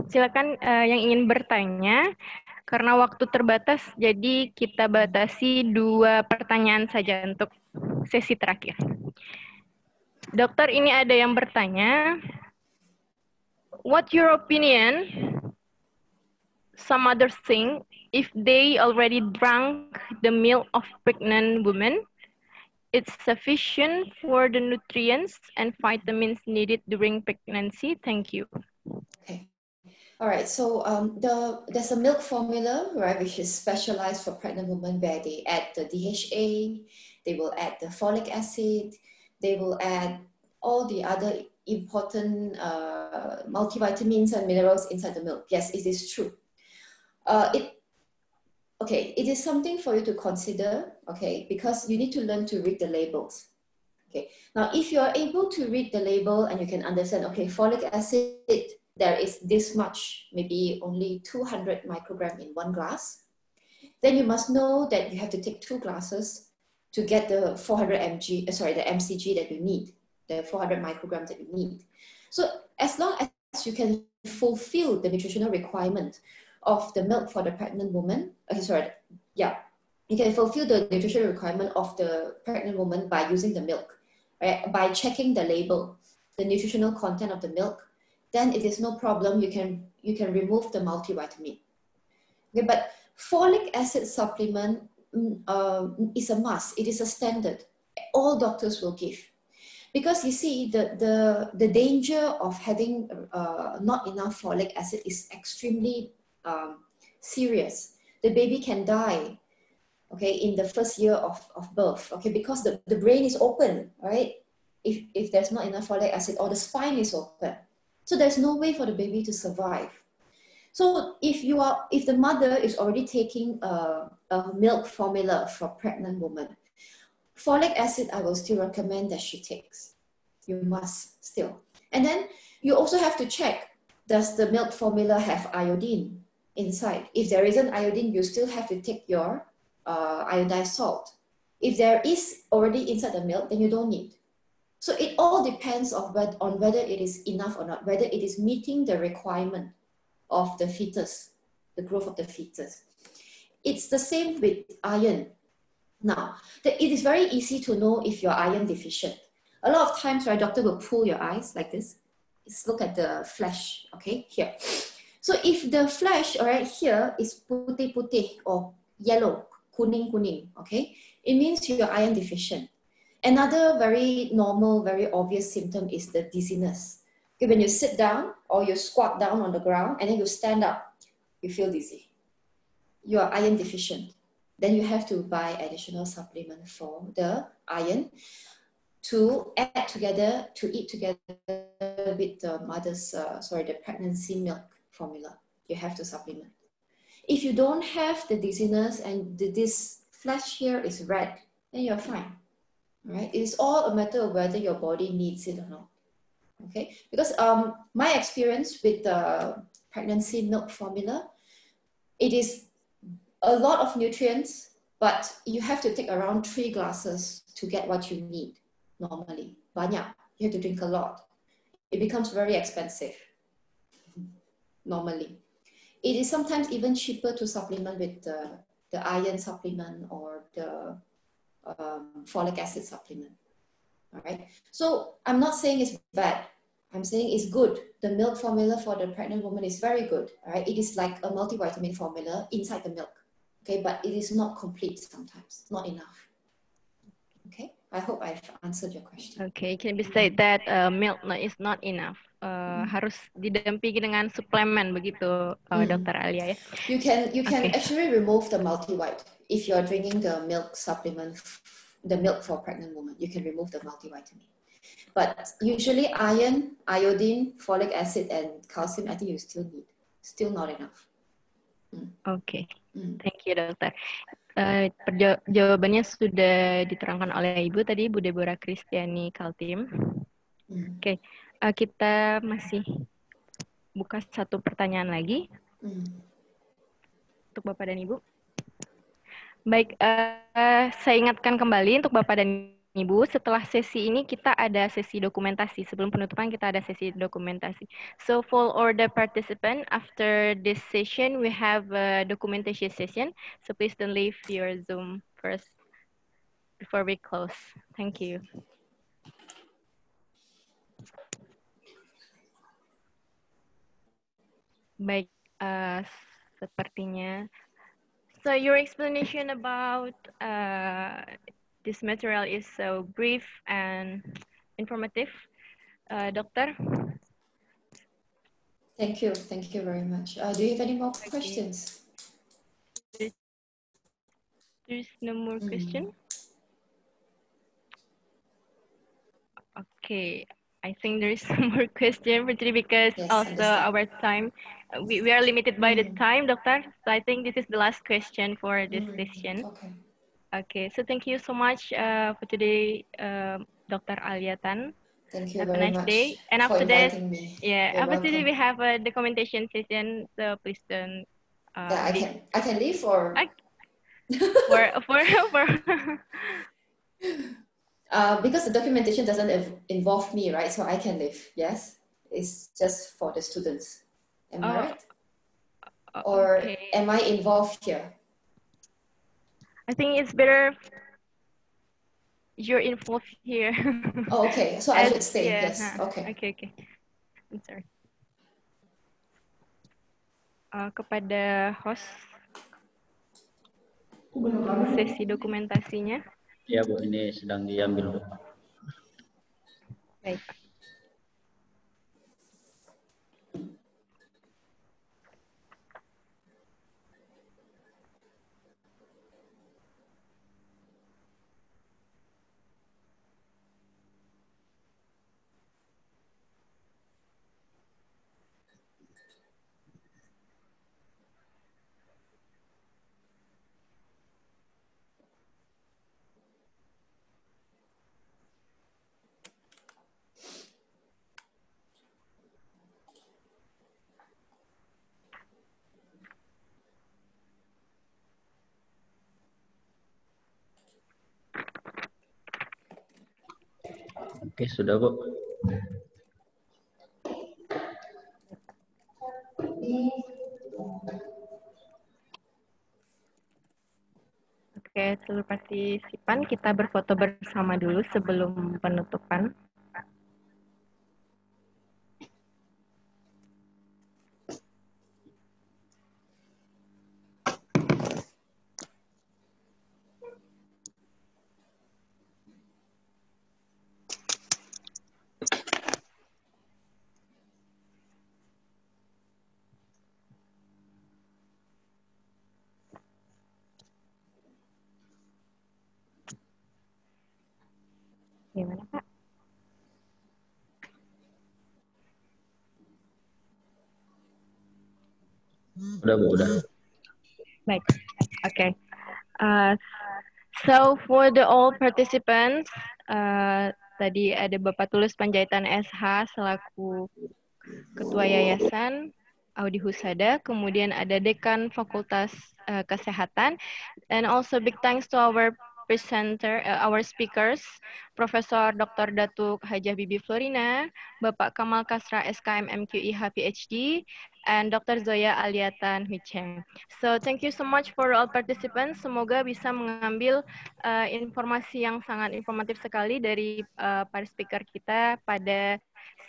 silakan yang ingin bertanya. Karena waktu terbatas, jadi kita batasi 2 pertanyaan saja untuk sesi terakhir. Dokter, ini ada yang bertanya, what your opinion, some others think, if they already drank the milk of pregnant women, it's sufficient for the nutrients and vitamins needed during pregnancy? Thank you. Okay. All right, so there's a milk formula, right, which is specialized for pregnant women, where they add the DHA, they will add the folic acid, they will add all the other important multivitamins and minerals inside the milk. Yes, it is true. It is something for you to consider, okay, because you need to learn to read the labels. Okay, now if you are able to read the label and you can understand, okay, folic acid, there is this much, maybe only 200 microgram in 1 glass, then you must know that you have to take 2 glasses to get the 400 mg, the mcg that you need, the 400 micrograms that you need. So as long as you can fulfill the nutritional requirement of the milk for the pregnant woman, you can fulfill the nutritional requirement of the pregnant woman by using the milk, right? By checking the label, the nutritional content of the milk, then it is no problem. You can remove the multivitamin. Okay, but folic acid supplement is a must. It is a standard. All doctors will give, because you see the danger of having not enough folic acid is extremely serious. The baby can die, okay, in the first year of birth, okay, because the brain is open, right? If there's not enough folic acid, or the spine is open. So there's no way for the baby to survive. So if the mother is already taking a milk formula for pregnant woman, folic acid I will still recommend that she takes. You must still. And then you also have to check, does the milk formula have iodine inside? If there isn't iodine, you still have to take your iodized salt. If there is already inside the milk, then you don't need. So it all depends on whether it is enough or not, whether it is meeting the requirement of the fetus, the growth of the fetus. It's the same with iron. Now, it is very easy to know if you're iron deficient. A lot of times, right, doctor will pull your eyes like this. Let's look at the flesh, okay, here. So if the flesh, all right, here is putih-putih or yellow, kuning-kuning, okay, it means you're iron deficient. Another very normal, very obvious symptom is the dizziness. Okay, when you sit down or you squat down on the ground and then you stand up, you feel dizzy. You are iron deficient. Then you have to buy additional supplement for the iron to add together, to eat together with the the pregnancy milk formula. You have to supplement. If you don't have the dizziness and this flesh here is red, then you're fine. Right? It is all a matter of whether your body needs it or not. Okay, because my experience with the pregnancy milk formula, it is a lot of nutrients, but you have to take around 3 glasses to get what you need. normally. Banyak. You have to drink a lot. It becomes very expensive normally. It is sometimes even cheaper to supplement with the iron supplement or the folic acid supplement. All right. So I'm not saying it's bad. I'm saying it's good. The milk formula for the pregnant woman is very good. All right. It is like a multivitamin formula inside the milk. Okay, but it is not complete sometimes. Not enough. Okay. I hope I've answered your question. Okay, can be said that milk is not enough. Harus didampingi dengan suplemen begitu, Dokter Alia ya. You can actually remove the multivite if you are drinking the milk supplement, the milk for pregnant women. You can remove the multivitamin. But usually iron, iodine, folic acid, and calcium, I think you still need. Still not enough. Oke, thank you dokter. Jawabannya sudah diterangkan oleh Ibu tadi, Bu Deborah Kristiani Kaltim. Oke, kita masih buka satu pertanyaan lagi untuk Bapak dan Ibu. Baik, saya ingatkan kembali untuk Bapak dan Ibu, setelah sesi ini kita ada sesi dokumentasi. Sebelum penutupan kita ada sesi dokumentasi. So for all the participant, after this session, we have a documentation session. So please don't leave your Zoom first before we close. Thank you. Baik, sepertinya. So your explanation about this material is so brief and informative, Doctor. Thank you very much. Do you have any more questions? There's no more question. Okay, I think there is some more question for today because also our time, we are limited by the time, Doctor. So I think this is the last question for this session. Okay, so thank you so much for today, Dr. Aliatan. Thank you have very a nice much day. And for after this, inviting me. yeah, You're after today welcome. we have a documentation session. So please don't. Yeah, I can leave or. Because the documentation doesn't involve me, right? So I can leave. Yes, it's just for the students. Am I right? Or am I involved here? I think it's better you're involved here. Oh, okay. So I should stay. Yeah, yes. Okay. Okay. I'm sorry. Kepada host sesi dokumentasinya. Ya Bu, ini sedang diambil Bu. Baik. Oke, sudah Bu. Oke, seluruh partisipan kita berfoto bersama dulu sebelum penutupan. Gimana Pak? Udah Bu, udah. Baik, okay. So for the all participants, tadi ada Bapak Tulus Panjaitan SH selaku Ketua Yayasan Audi Husada, kemudian ada Dekan Fakultas Kesehatan, and also big thanks to our our speakers, Profesor Dr. Datuk Hajah Bibi Florina, Bapak Kamal Kasra SKM MQIH PhD, and Dr. Zoya Aliatan Huicheng. So thank you so much for all participants. Semoga bisa mengambil informasi yang sangat informatif sekali dari para speaker kita pada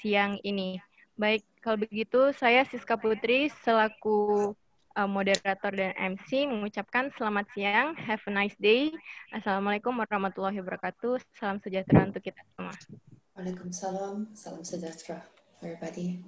siang ini. Baik, kalau begitu saya Siska Putri selaku moderator dan MC mengucapkan selamat siang, have a nice day. Assalamualaikum warahmatullahi wabarakatuh. Salam sejahtera untuk kita semua. Waalaikumsalam, salam sejahtera, everybody.